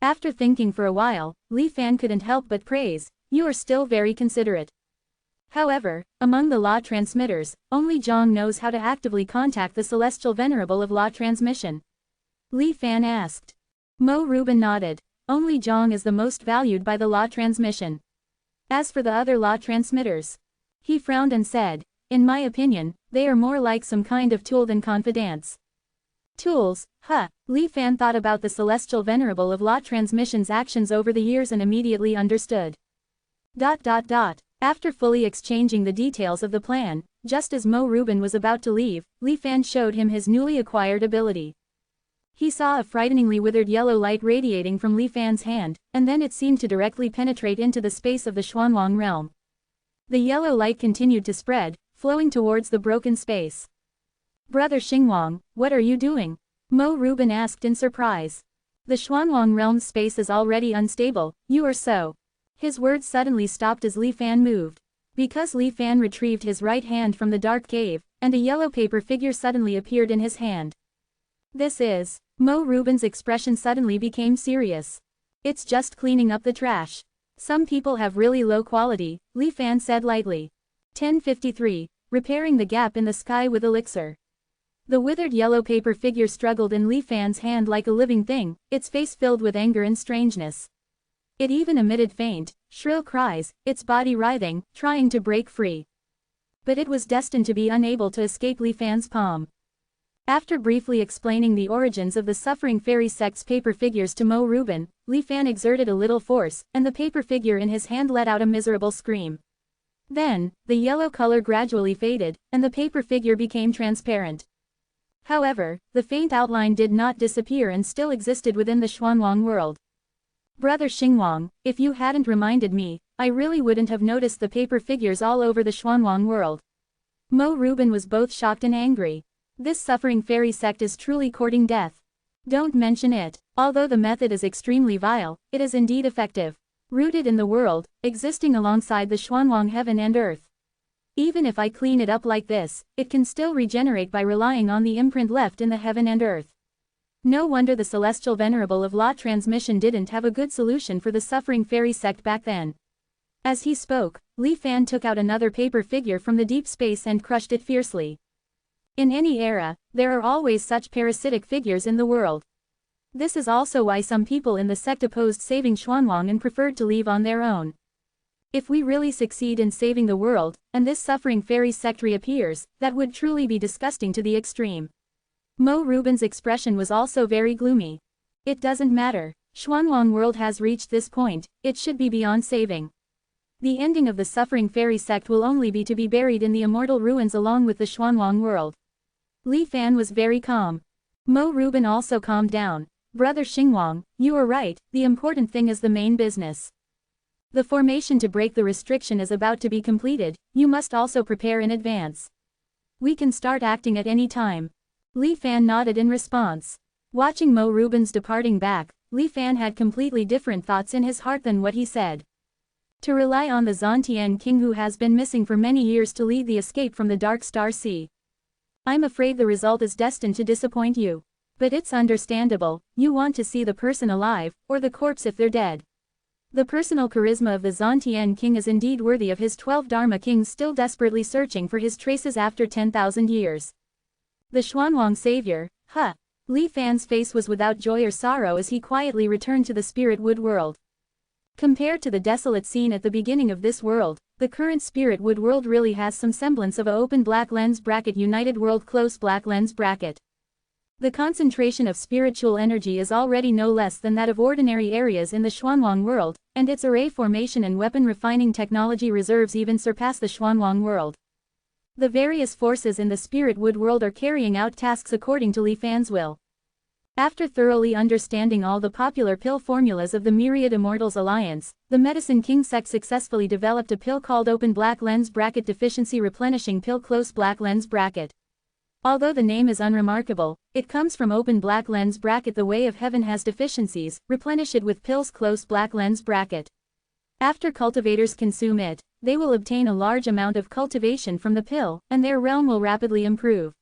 After thinking for a while, Li Fan couldn't help but praise, you are still very considerate. However, among the Law Transmitters, only Zhang knows how to actively contact the Celestial Venerable of Law Transmission. Li Fan asked. Mo Rubin nodded. Only Zhang is the most valued by the Law Transmission. As for the other Law Transmitters, he frowned and said, in my opinion, they are more like some kind of tool than confidants. Tools, huh? Li Fan thought about the Celestial Venerable of Law Transmission's actions over the years and immediately understood. After fully exchanging the details of the plan, just as Mo Rubin was about to leave, Li Fan showed him his newly acquired ability. He saw a frighteningly withered yellow light radiating from Li Fan's hand, and then it seemed to directly penetrate into the space of the Xuanwang realm. The yellow light continued to spread, flowing towards the broken space. Brother Xingwang, what are you doing? Mo Rubin asked in surprise. The Xuanwang realm's space is already unstable, you are so. His words suddenly stopped as Li Fan moved. Because Li Fan retrieved his right hand from the dark cave, and a yellow paper figure suddenly appeared in his hand. This is. Mo Rubin's expression suddenly became serious. It's just cleaning up the trash. Some people have really low quality, Li Fan said lightly. 1053. Repairing the gap in the sky with elixir. The withered yellow paper figure struggled in Li Fan's hand like a living thing, its face filled with anger and strangeness. It even emitted faint, shrill cries, its body writhing, trying to break free. But it was destined to be unable to escape Li Fan's palm. After briefly explaining the origins of the suffering fairy sect's paper figures to Mo Rubin, Li Fan exerted a little force, and the paper figure in his hand let out a miserable scream. Then, the yellow color gradually faded, and the paper figure became transparent. However, the faint outline did not disappear and still existed within the Xuanwang world. Brother Xingwang, if you hadn't reminded me, I really wouldn't have noticed the paper figures all over the Xuanwang world. Mo Reuben was both shocked and angry. This suffering fairy sect is truly courting death. Don't mention it. Although the method is extremely vile, it is indeed effective. Rooted in the world, existing alongside the Xuanwang heaven and earth. Even if I clean it up like this, it can still regenerate by relying on the imprint left in the heaven and earth. No wonder the celestial Venerable of law transmission didn't have a good solution for the suffering fairy sect back then. As he spoke, Li Fan took out another paper figure from the deep space and crushed it fiercely. In any era, there are always such parasitic figures in the world. This is also why some people in the sect opposed saving Xuanwang and preferred to leave on their own. If we really succeed in saving the world, and this suffering fairy sect reappears, that would truly be disgusting to the extreme. Mo Reuben's expression was also very gloomy. It doesn't matter. Xuanwang world has reached this point, it should be beyond saving. The ending of the suffering fairy sect will only be to be buried in the immortal ruins along with the Xuanwang world. Li Fan was very calm. Mo Reuben also calmed down. Brother Xingwang, you are right, the important thing is the main business. The formation to break the restriction is about to be completed, you must also prepare in advance. We can start acting at any time. Li Fan nodded in response. Watching Mo Reuben's departing back, Li Fan had completely different thoughts in his heart than what he said. To rely on the Zantian king who has been missing for many years to lead the escape from the Dark Star Sea. I'm afraid the result is destined to disappoint you. But it's understandable, you want to see the person alive, or the corpse if they're dead. The personal charisma of the Zantian king is indeed worthy of his 12 Dharma kings still desperately searching for his traces after 10,000 years. The Xuanwang savior, huh? Li Fan's face was without joy or sorrow as he quietly returned to the spirit wood world. Compared to the desolate scene at the beginning of this world, the current spirit wood world really has some semblance of a open black lens bracket united world close black lens bracket. The concentration of spiritual energy is already no less than that of ordinary areas in the Xuanwang world, and its array formation and weapon refining technology reserves even surpass the Xuanwang world. The various forces in the spirit wood world are carrying out tasks according to Li Fan's will. After thoroughly understanding all the popular pill formulas of the Myriad Immortals Alliance, the Medicine King sect successfully developed a pill called Open Black Lens Bracket Deficiency Replenishing Pill Close Black Lens Bracket. Although the name is unremarkable, it comes from Open Black Lens Bracket. The way of heaven has deficiencies, replenish it with pills Close Black Lens Bracket. After cultivators consume it, they will obtain a large amount of cultivation from the pill, and their realm will rapidly improve.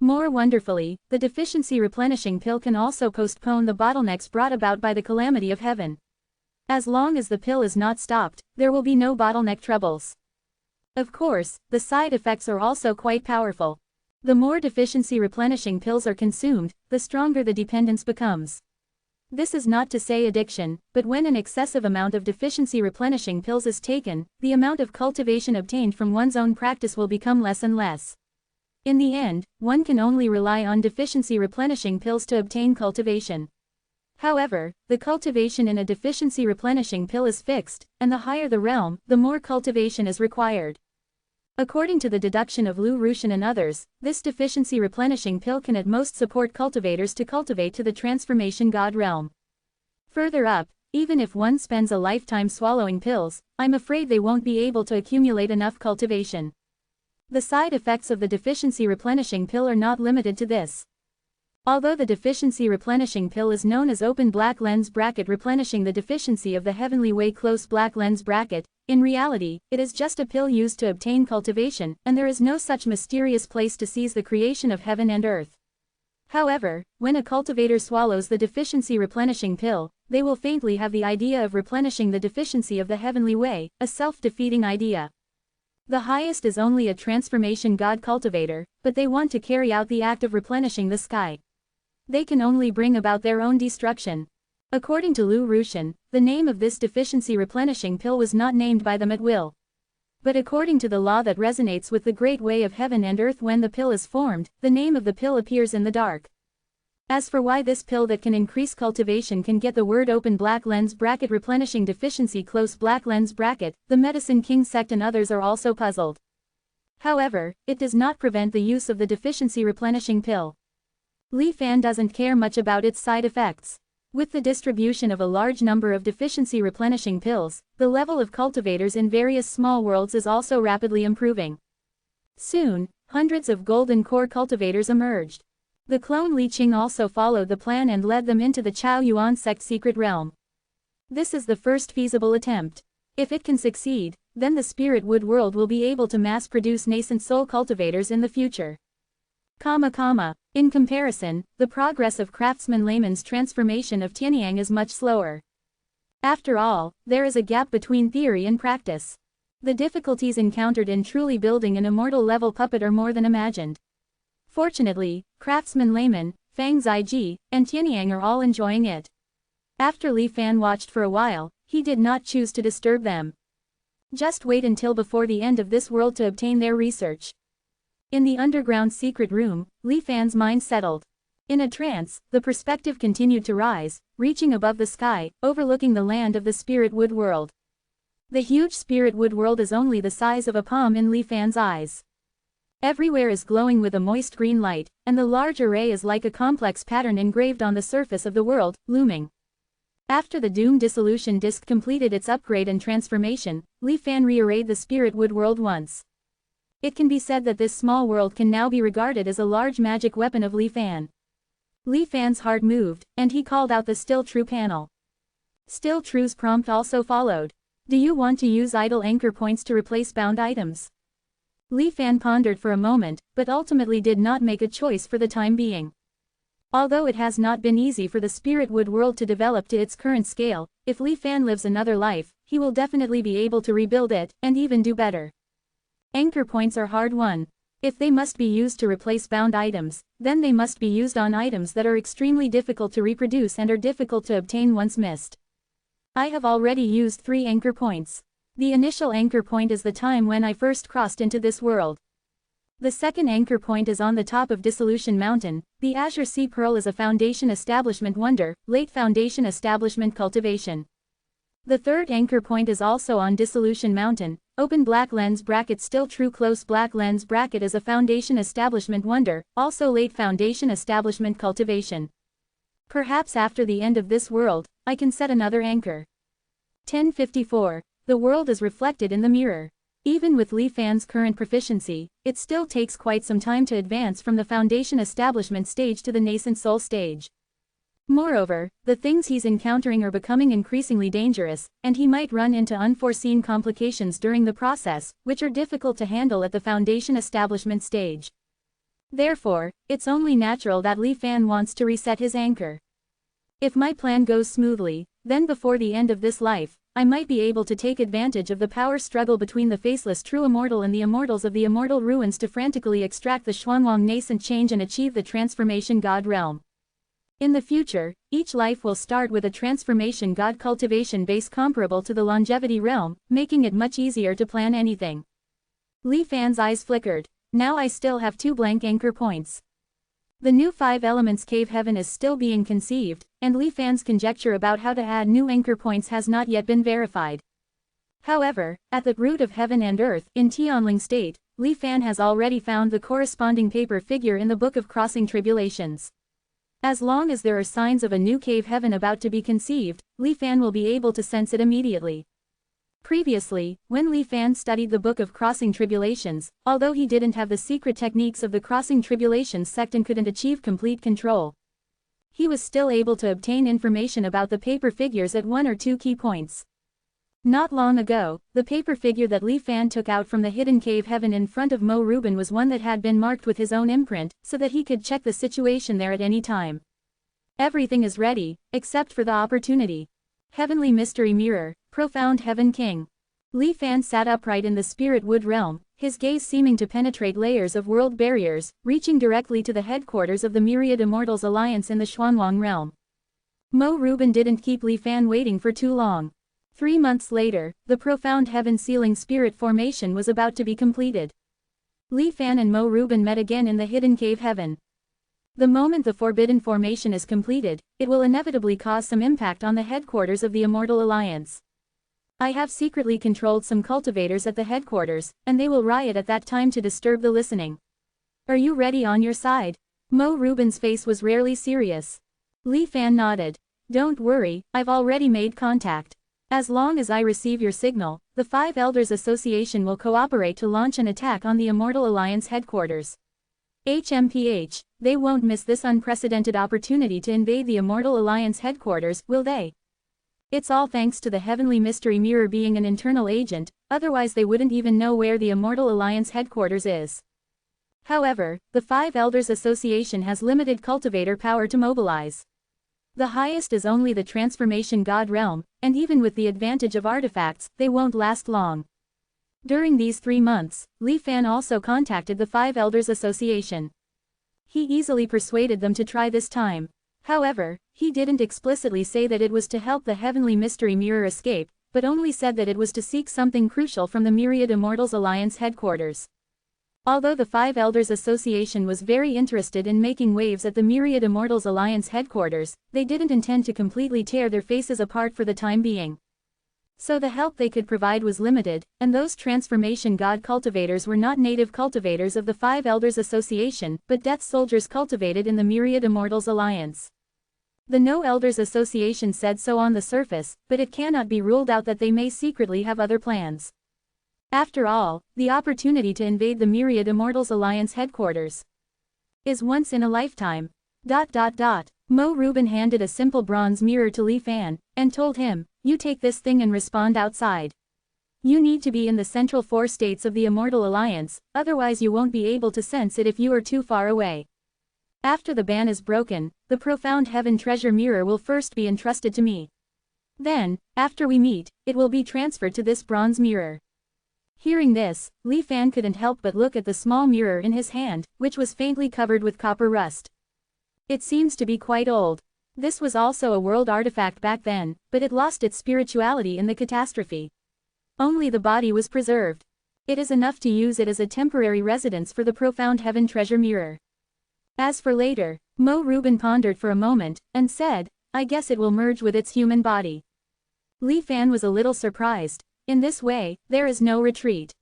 More wonderfully, the deficiency replenishing pill can also postpone the bottlenecks brought about by the calamity of heaven. As long as the pill is not stopped, there will be no bottleneck troubles. Of course, the side effects are also quite powerful. The more deficiency replenishing pills are consumed, the stronger the dependence becomes. This is not to say addiction, but when an excessive amount of deficiency replenishing pills is taken, the amount of cultivation obtained from one's own practice will become less and less. In the end, one can only rely on deficiency replenishing pills to obtain cultivation. However, the cultivation in a deficiency replenishing pill is fixed, and the higher the realm, the more cultivation is required. According to the deduction of Lu Rushan and others, this deficiency replenishing pill can at most support cultivators to cultivate to the transformation god realm. Further up, even if one spends a lifetime swallowing pills, I'm afraid they won't be able to accumulate enough cultivation. The side effects of the deficiency replenishing pill are not limited to this. Although the deficiency replenishing pill is known as Open Black Lens Bracket replenishing the deficiency of the heavenly way Close Black Lens Bracket, in reality, it is just a pill used to obtain cultivation, and there is no such mysterious place to seize the creation of heaven and earth. However, when a cultivator swallows the deficiency replenishing pill, they will faintly have the idea of replenishing the deficiency of the heavenly way, a self-defeating idea. The highest is only a transformation god cultivator, but they want to carry out the act of replenishing the sky. They can only bring about their own destruction. According to Lu Rushan, the name of this deficiency replenishing pill was not named by them at will. But according to the law that resonates with the great way of heaven and earth, when the pill is formed, the name of the pill appears in the dark. As for why this pill that can increase cultivation can get the word Open Black Lens Bracket replenishing deficiency Close Black Lens Bracket, the Medicine King sect and others are also puzzled. However, it does not prevent the use of the deficiency replenishing pill. Li Fan doesn't care much about its side effects. With the distribution of a large number of deficiency replenishing pills, the level of cultivators in various small worlds is also rapidly improving. Soon, hundreds of golden core cultivators emerged. The clone Li Qing also followed the plan and led them into the Chao Yuan sect secret realm. This is the first feasible attempt. If it can succeed, then the spirit wood world will be able to mass-produce nascent soul cultivators in the future. In comparison, the progress of craftsman layman's transformation of Tianyang is much slower. After all, there is a gap between theory and practice. The difficulties encountered in truly building an immortal level puppet are more than imagined. Fortunately, craftsman layman, Fang Ziji, and Tianyang are all enjoying it. After Li Fan watched for a while, he did not choose to disturb them. Just wait until before the end of this world to obtain their research. In the underground secret room, Li Fan's mind settled. In a trance, the perspective continued to rise, reaching above the sky, overlooking the land of the spirit wood world. The huge spirit wood world is only the size of a palm in Li Fan's eyes. Everywhere is glowing with a moist green light, and the large array is like a complex pattern engraved on the surface of the world, looming. After the Doom Dissolution Disc completed its upgrade and transformation, Li Fan rearrayed the spirit wood world once. It can be said that this small world can now be regarded as a large magic weapon of Li Fan. Li Fan's heart moved, and he called out the Still True panel. Still True's prompt also followed. Do you want to use idle anchor points to replace bound items? Li Fan pondered for a moment, but ultimately did not make a choice for the time being. Although it has not been easy for the spirit wood world to develop to its current scale, if Li Fan lives another life, he will definitely be able to rebuild it, and even do better. Anchor points are hard won. If they must be used to replace bound items, then they must be used on items that are extremely difficult to reproduce and are difficult to obtain once missed. I have already used 3 anchor points. The initial anchor point is the time when I first crossed into this world. The second anchor point is on the top of Dissolution Mountain. The Azure Sea Pearl is a Foundation Establishment Wonder, late Foundation Establishment Cultivation. The third anchor point is also on Dissolution Mountain. Open black lens bracket Still True close black lens bracket is a Foundation Establishment Wonder, also late Foundation Establishment Cultivation. Perhaps after the end of this world, I can set another anchor. 1054. The world is reflected in the mirror. Even with Li Fan's current proficiency, it still takes quite some time to advance from the Foundation Establishment stage to the Nascent Soul stage. Moreover, the things he's encountering are becoming increasingly dangerous, and he might run into unforeseen complications during the process, which are difficult to handle at the Foundation Establishment stage. Therefore, it's only natural that Li Fan wants to reset his anchor. If my plan goes smoothly, then before the end of this life, I might be able to take advantage of the power struggle between the faceless true immortal and the immortals of the immortal ruins to frantically extract the Xuanwang nascent change and achieve the transformation god realm. In the future, each life will start with a transformation god cultivation base comparable to the longevity realm, making it much easier to plan anything. Li Fan's eyes flickered. Now I still have 2 blank anchor points. The new 5 elements cave heaven is still being conceived, and Li Fan's conjecture about how to add new anchor points has not yet been verified. However, at the root of heaven and earth, in Tianling state, Li Fan has already found the corresponding paper figure in the Book of Crossing Tribulations. As long as there are signs of a new cave heaven about to be conceived, Li Fan will be able to sense it immediately. Previously, when Li Fan studied the Book of Crossing Tribulations, although he didn't have the secret techniques of the Crossing Tribulations sect and couldn't achieve complete control, he was still able to obtain information about the paper figures at 1 or 2 key points. Not long ago, the paper figure that Li Fan took out from the hidden cave heaven in front of Mo Rubin was one that had been marked with his own imprint, so that he could check the situation there at any time. Everything is ready, except for the opportunity. Heavenly Mystery Mirror, Profound Heaven King. Li Fan sat upright in the spirit wood realm, his gaze seeming to penetrate layers of world barriers, reaching directly to the headquarters of the Myriad Immortals Alliance in the Xuanwang realm. Mo Rubin didn't keep Li Fan waiting for too long. 3 months later, the Profound Heaven Sealing Spirit Formation was about to be completed. Li Fan and Mo Rubin met again in the hidden cave heaven. The moment the Forbidden Formation is completed, it will inevitably cause some impact on the headquarters of the Immortal Alliance. I have secretly controlled some cultivators at the headquarters, and they will riot at that time to disturb the listening. Are you ready on your side? Mo Rubin's face was rarely serious. Li Fan nodded. Don't worry, I've already made contact. As long as I receive your signal, the Five Elders Association will cooperate to launch an attack on the Immortal Alliance headquarters. HMPH, they won't miss this unprecedented opportunity to invade the Immortal Alliance headquarters, will they? It's all thanks to the Heavenly Mystery Mirror being an internal agent, otherwise they wouldn't even know where the Immortal Alliance headquarters is. However, the Five Elders Association has limited cultivator power to mobilize. The highest is only the Transformation God realm, and even with the advantage of artifacts, they won't last long. During these 3 months, Li Fan also contacted the Five Elders Association. He easily persuaded them to try this time. However, he didn't explicitly say that it was to help the Heavenly Mystery Mirror escape, but only said that it was to seek something crucial from the Myriad Immortals Alliance headquarters. Although the Five Elders Association was very interested in making waves at the Myriad Immortals Alliance headquarters, they didn't intend to completely tear their faces apart for the time being. So the help they could provide was limited, and those Transformation God cultivators were not native cultivators of the Five Elders Association, but Death Soldiers cultivated in the Myriad Immortals Alliance. The No Elders Association said so on the surface, but it cannot be ruled out that they may secretly have other plans. After all, the opportunity to invade the Myriad Immortals Alliance headquarters is once in a lifetime. Mo Rubin handed a simple bronze mirror to Li Fan, and told him, "You take this thing and respond outside. You need to be in the central 4 states of the Immortal Alliance, otherwise you won't be able to sense it if you are too far away. After the ban is broken, the Profound Heaven Treasure Mirror will first be entrusted to me. Then, after we meet, it will be transferred to this bronze mirror." Hearing this, Li Fan couldn't help but look at the small mirror in his hand, which was faintly covered with copper rust. It seems to be quite old. This was also a world artifact back then, but it lost its spirituality in the catastrophe. Only the body was preserved. It is enough to use it as a temporary residence for the Profound Heaven Treasure Mirror. As for later, Mo Rubin pondered for a moment, and said, "I guess it will merge with its human body." Li Fan was a little surprised. In this way, there is no retreat.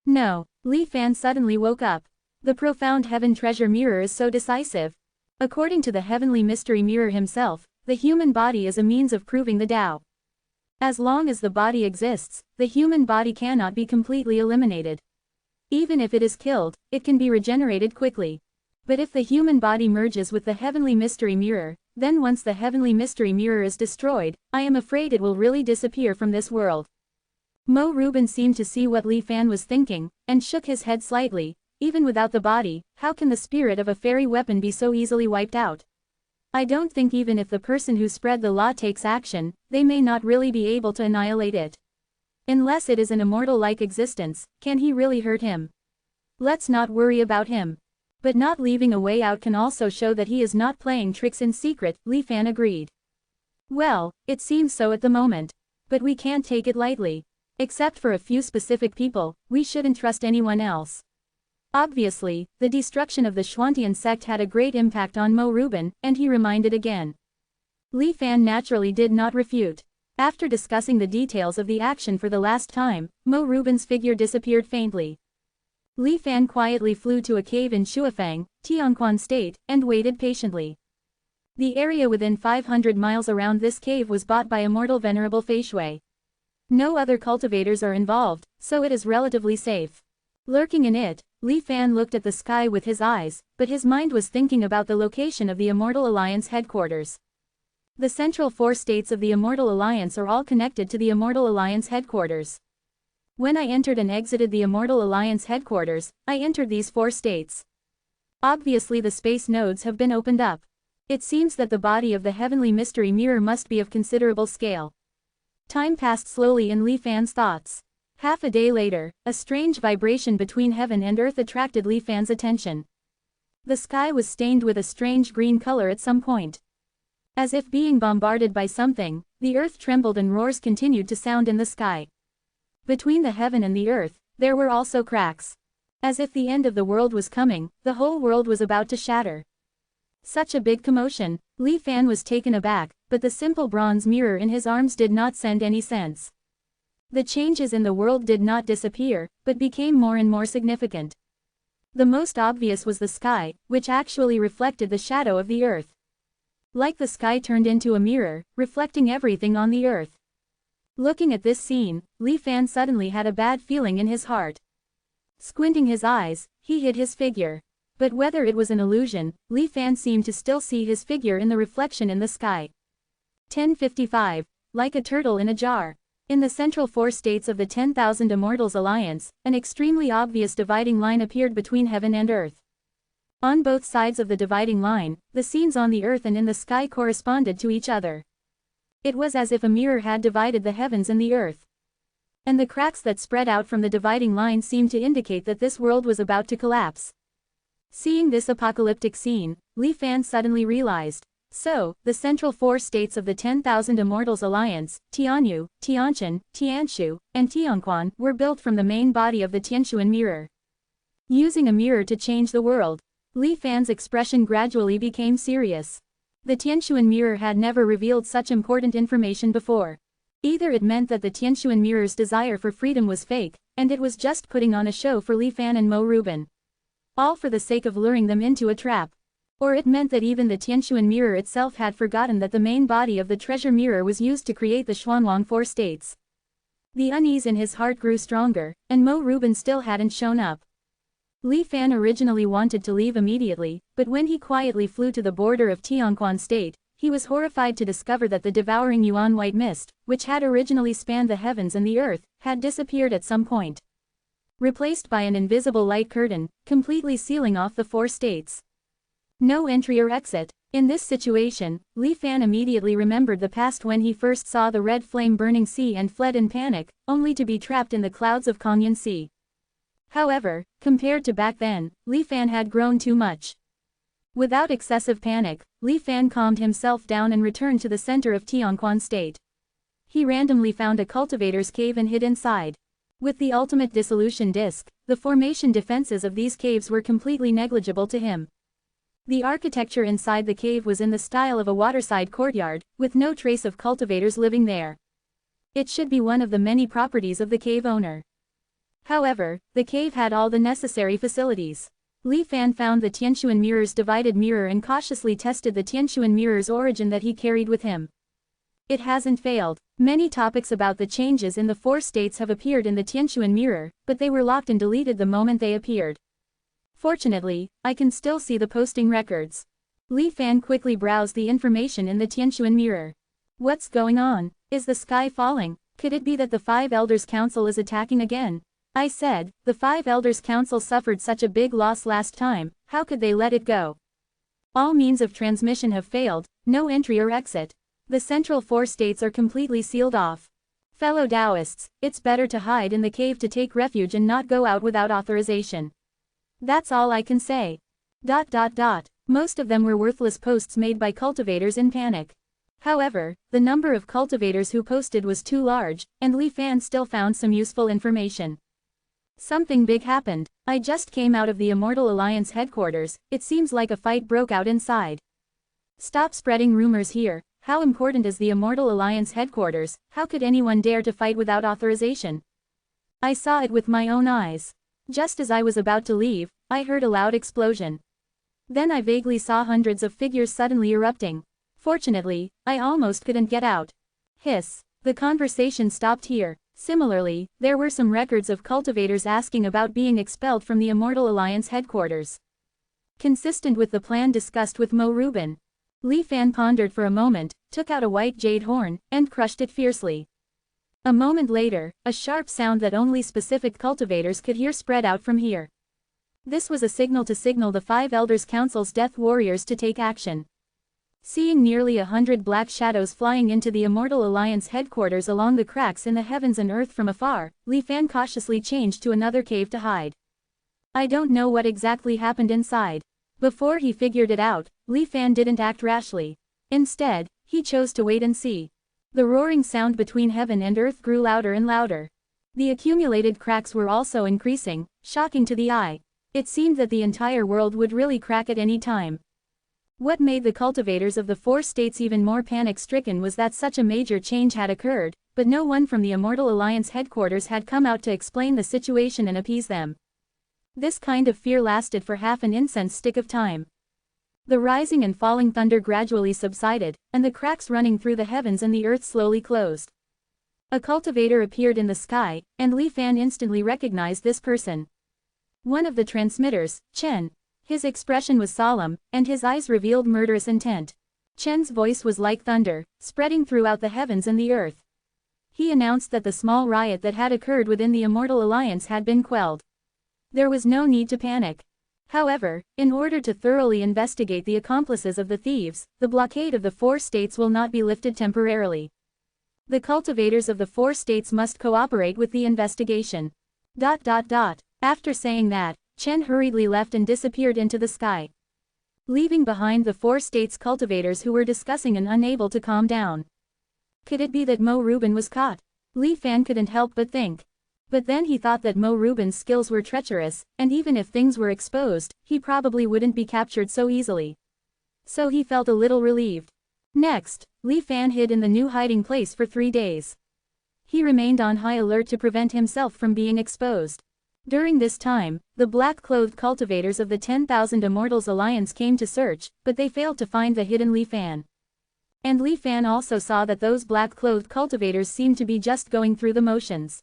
No, Li Fan suddenly woke up. The Profound Heaven Treasure Mirror is so decisive. According to the Heavenly Mystery Mirror himself, the human body is a means of proving the Tao. As long as the body exists, the human body cannot be completely eliminated. Even if it is killed, it can be regenerated quickly. But if the human body merges with the Heavenly Mystery Mirror, then once the Heavenly Mystery Mirror is destroyed, I am afraid it will really disappear from this world. Mo Rubin seemed to see what Li Fan was thinking, and shook his head slightly. Even without the body, how can the spirit of a fairy weapon be so easily wiped out? I don't think even if the person who spread the law takes action, they may not really be able to annihilate it. Unless it is an immortal-like existence, can he really hurt him? Let's not worry about him. But not leaving a way out can also show that he is not playing tricks in secret, Li Fan agreed. Well, it seems so at the moment. But we can't take it lightly. Except for a few specific people, we shouldn't trust anyone else. Obviously, the destruction of the Xuantian sect had a great impact on Mo Rubin, and he reminded again. Li Fan naturally did not refute. After discussing the details of the action for the last time, Mo Rubin's figure disappeared faintly. Li Fan quietly flew to a cave in Shuafang, Tianquan State, and waited patiently. The area within 500 miles around this cave was bought by Immortal Venerable Feishui. No other cultivators are involved, so it is relatively safe. Lurking in it, Li Fan looked at the sky with his eyes, but his mind was thinking about the location of the Immortal Alliance headquarters. The central 4 states of the Immortal Alliance are all connected to the Immortal Alliance headquarters. When I entered and exited the Immortal Alliance headquarters, I entered these 4 states. Obviously the space nodes have been opened up. It seems that the body of the Heavenly Mystery Mirror must be of considerable scale. Time passed slowly in Li Fan's thoughts. Half a day later, a strange vibration between heaven and earth attracted Li Fan's attention. The sky was stained with a strange green color at some point. As if being bombarded by something, the earth trembled and roars continued to sound in the sky. Between the heaven and the earth, there were also cracks. As if the end of the world was coming, the whole world was about to shatter. Such a big commotion, Li Fan was taken aback, but the simple bronze mirror in his arms did not send any sense. The changes in the world did not disappear, but became more and more significant. The most obvious was the sky, which actually reflected the shadow of the earth. Like the sky turned into a mirror, reflecting everything on the earth. Looking at this scene, Li Fan suddenly had a bad feeling in his heart. Squinting his eyes, he hid his figure. But whether it was an illusion, Li Fan seemed to still see his figure in the reflection in the sky. 1055. Like a turtle in a jar. In the central 4 states of the 10,000 Immortals Alliance, an extremely obvious dividing line appeared between heaven and earth. On both sides of the dividing line, the scenes on the earth and in the sky corresponded to each other. It was as if a mirror had divided the heavens and the earth. And the cracks that spread out from the dividing line seemed to indicate that this world was about to collapse. Seeing this apocalyptic scene, Li Fan suddenly realized. So, the central 4 states of the 10,000 Immortals Alliance, Tianyu, Tianqian, Tianshu, and Tianquan, were built from the main body of the Tianshuan mirror. Using a mirror to change the world. Li Fan's expression gradually became serious. The Tianshuan mirror had never revealed such important information before. Either it meant that the Tianshuan mirror's desire for freedom was fake, and it was just putting on a show for Li Fan and Mo Rubin. All for the sake of luring them into a trap. Or it meant that even the Tianshuan mirror itself had forgotten that the main body of the treasure mirror was used to create the Xuanwang 4 states. The unease in his heart grew stronger, and Mo Rubin still hadn't shown up. Li Fan originally wanted to leave immediately, but when he quietly flew to the border of Tianquan state, he was horrified to discover that the devouring yuan white mist, which had originally spanned the heavens and the earth, had disappeared at some point. Replaced by an invisible light curtain, completely sealing off the 4 states. No entry or exit. In this situation, Li Fan immediately remembered the past when he first saw the red flame burning sea and fled in panic, only to be trapped in the clouds of Kongyan Sea. However, compared to back then, Li Fan had grown too much. Without excessive panic, Li Fan calmed himself down and returned to the center of Tianquan state. He randomly found a cultivator's cave and hid inside. With the ultimate dissolution disc, the formation defenses of these caves were completely negligible to him. The architecture inside the cave was in the style of a waterside courtyard, with no trace of cultivators living there. It should be one of the many properties of the cave owner. However, the cave had all the necessary facilities. Li Fan found the Tianshuan mirror's divided mirror and cautiously tested the Tianshuan mirror's origin that he carried with him. It hasn't failed. Many topics about the changes in the 4 states have appeared in the Tianshuan mirror, but they were locked and deleted the moment they appeared. Fortunately, I can still see the posting records. Li Fan quickly browsed the information in the Tianshuan mirror. What's going on? Is the sky falling? Could it be that the 5 Elders Council is attacking again? I said, the 5 Elders Council suffered such a big loss last time, how could they let it go? All means of transmission have failed, no entry or exit. The central 4 states are completely sealed off. Fellow Taoists, it's better to hide in the cave to take refuge and not go out without authorization. That's all I can say. Most of them were worthless posts made by cultivators in panic. However, the number of cultivators who posted was too large, and Li Fan still found some useful information. Something big happened. I just came out of the Immortal Alliance headquarters, it seems like a fight broke out inside. Stop spreading rumors here. How important is the Immortal Alliance headquarters? How could anyone dare to fight without authorization? I saw it with my own eyes. Just as I was about to leave, I heard a loud explosion. Then I vaguely saw hundreds of figures suddenly erupting. Fortunately, I almost couldn't get out. Hiss. The conversation stopped here. Similarly, there were some records of cultivators asking about being expelled from the Immortal Alliance headquarters. Consistent with the plan discussed with Mo Rubin. Li Fan pondered for a moment, took out a white jade horn, and crushed it fiercely. A moment later, a sharp sound that only specific cultivators could hear spread out from here. This was a signal to signal the 5 Elders Council's death warriors to take action. Seeing nearly 100 black shadows flying into the Immortal Alliance headquarters along the cracks in the heavens and earth from afar, Li Fan cautiously changed to another cave to hide. I don't know what exactly happened inside. Before he figured it out, Li Fan didn't act rashly. Instead, he chose to wait and see. The roaring sound between heaven and earth grew louder and louder. The accumulated cracks were also increasing, shocking to the eye. It seemed that the entire world would really crack at any time. What made the cultivators of the 4 states even more panic-stricken was that such a major change had occurred, but no one from the Immortal Alliance headquarters had come out to explain the situation and appease them. This kind of fear lasted for half an incense stick of time. The rising and falling thunder gradually subsided, and the cracks running through the heavens and the earth slowly closed. A cultivator appeared in the sky, and Li Fan instantly recognized this person. One of the transmitters, Chen. His expression was solemn, and his eyes revealed murderous intent. Chen's voice was like thunder, spreading throughout the heavens and the earth. He announced that the small riot that had occurred within the Immortal Alliance had been quelled. There was no need to panic. However, in order to thoroughly investigate the accomplices of the thieves, the blockade of the 4 states will not be lifted temporarily. The cultivators of the 4 states must cooperate with the investigation. After saying that, Chen hurriedly left and disappeared into the sky, leaving behind the 4 states' cultivators who were discussing and unable to calm down. Could it be that Mo Rubin was caught? Li Fan couldn't help but think. But then he thought that Mo Rubin's skills were treacherous, and even if things were exposed, he probably wouldn't be captured so easily. So he felt a little relieved. Next, Li Fan hid in the new hiding place for 3 days. He remained on high alert to prevent himself from being exposed. During this time, the black-clothed cultivators of the 10,000 Immortals Alliance came to search, but they failed to find the hidden Li Fan. And Li Fan also saw that those black-clothed cultivators seemed to be just going through the motions.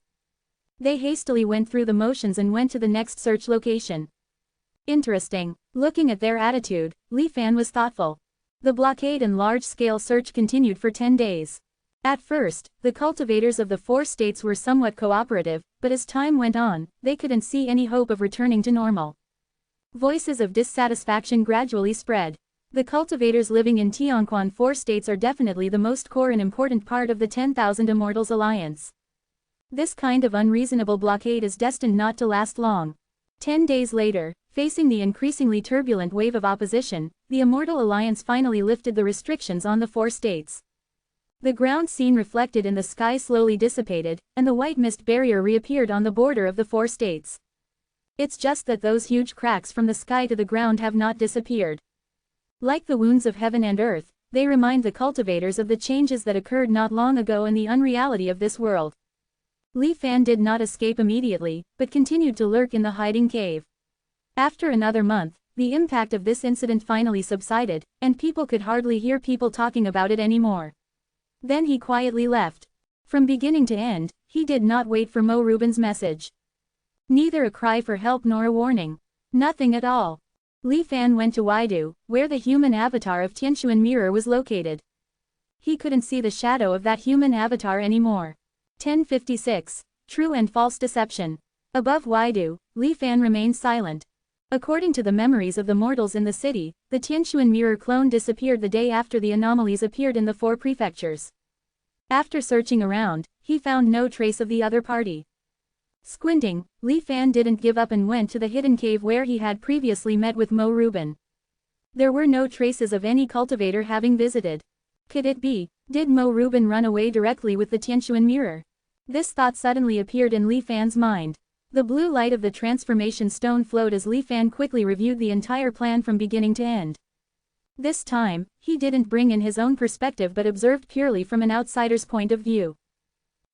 They hastily went through the motions and went to the next search location. Interesting. Looking at their attitude, Li Fan was thoughtful. The blockade and large-scale search continued for 10 days. At first, the cultivators of the 4 states were somewhat cooperative, but as time went on, they couldn't see any hope of returning to normal. Voices of dissatisfaction gradually spread. The cultivators living in Tianquan 4 states are definitely the most core and important part of the 10,000 Immortals Alliance. This kind of unreasonable blockade is destined not to last long. 10 days later, facing the increasingly turbulent wave of opposition, the Immortal Alliance finally lifted the restrictions on the 4 states. The ground scene reflected in the sky slowly dissipated, and the white mist barrier reappeared on the border of the 4 states. It's just that those huge cracks from the sky to the ground have not disappeared. Like the wounds of heaven and earth, they remind the cultivators of the changes that occurred not long ago and the unreality of this world. Li Fan did not escape immediately, but continued to lurk in the hiding cave. After another month, the impact of this incident finally subsided, and people could hardly hear people talking about it anymore. Then he quietly left. From beginning to end, he did not wait for Mo Rubin's message. Neither a cry for help nor a warning. Nothing at all. Li Fan went to Waidu, where the human avatar of Tianquan Mirror was located. He couldn't see the shadow of that human avatar anymore. 1056. True and False Deception. Above Waidu, Li Fan remained silent. According to the memories of the mortals in the city, the Tianquan Mirror clone disappeared the day after the anomalies appeared in the 4 prefectures. After searching around, he found no trace of the other party. Squinting, Li Fan didn't give up and went to the hidden cave where he had previously met with Mo Rubin. There were no traces of any cultivator having visited. Could it be, did Mo Rubin run away directly with the Tianquan Mirror? This thought suddenly appeared in Li Fan's mind. The blue light of the transformation stone flowed as Li Fan quickly reviewed the entire plan from beginning to end. This time, he didn't bring in his own perspective but observed purely from an outsider's point of view.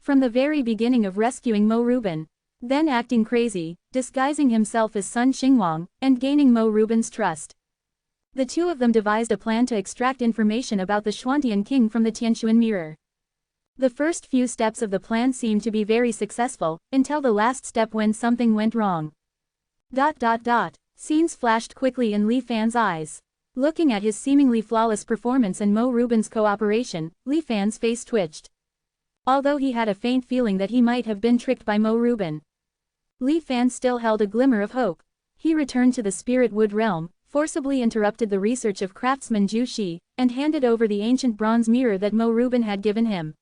From the very beginning of rescuing Mo Rubin, then acting crazy, disguising himself as Sun Xingwang, and gaining Mo Rubin's trust. The two of them devised a plan to extract information about the Xuantian king from the Tianquan Mirror. The first few steps of the plan seemed to be very successful, until the last step when something went wrong. Scenes flashed quickly in Li Fan's eyes. Looking at his seemingly flawless performance and Mo Rubin's cooperation, Li Fan's face twitched. Although he had a faint feeling that he might have been tricked by Mo Rubin, Li Fan still held a glimmer of hope. He returned to the Spirit Wood realm, forcibly interrupted the research of craftsman Zhu Shi, and handed over the ancient bronze mirror that Mo Rubin had given him.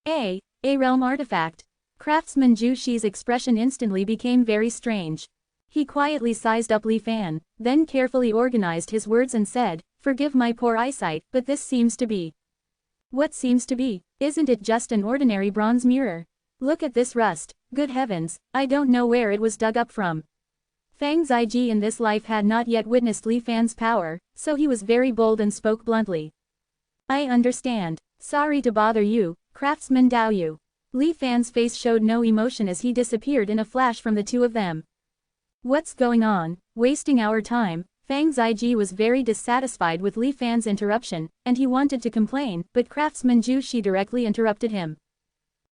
A realm artifact. Craftsman Zhu Shi's expression instantly became very strange. He quietly sized up Li Fan, then carefully organized his words and said, "Forgive my poor eyesight, but this seems to be." "What seems to be? Isn't it just an ordinary bronze mirror? Look at this rust, good heavens, I don't know where it was dug up from." Fang Ziji in this life had not yet witnessed Li Fan's power, so he was very bold and spoke bluntly. "I understand. Sorry to bother you, Craftsman Dao Yu." Li Fan's face showed no emotion as he disappeared in a flash from the two of them. What's going on? Wasting our time? Fang Ziji was very dissatisfied with Li Fan's interruption, and he wanted to complain, but craftsman Zhu Shi directly interrupted him.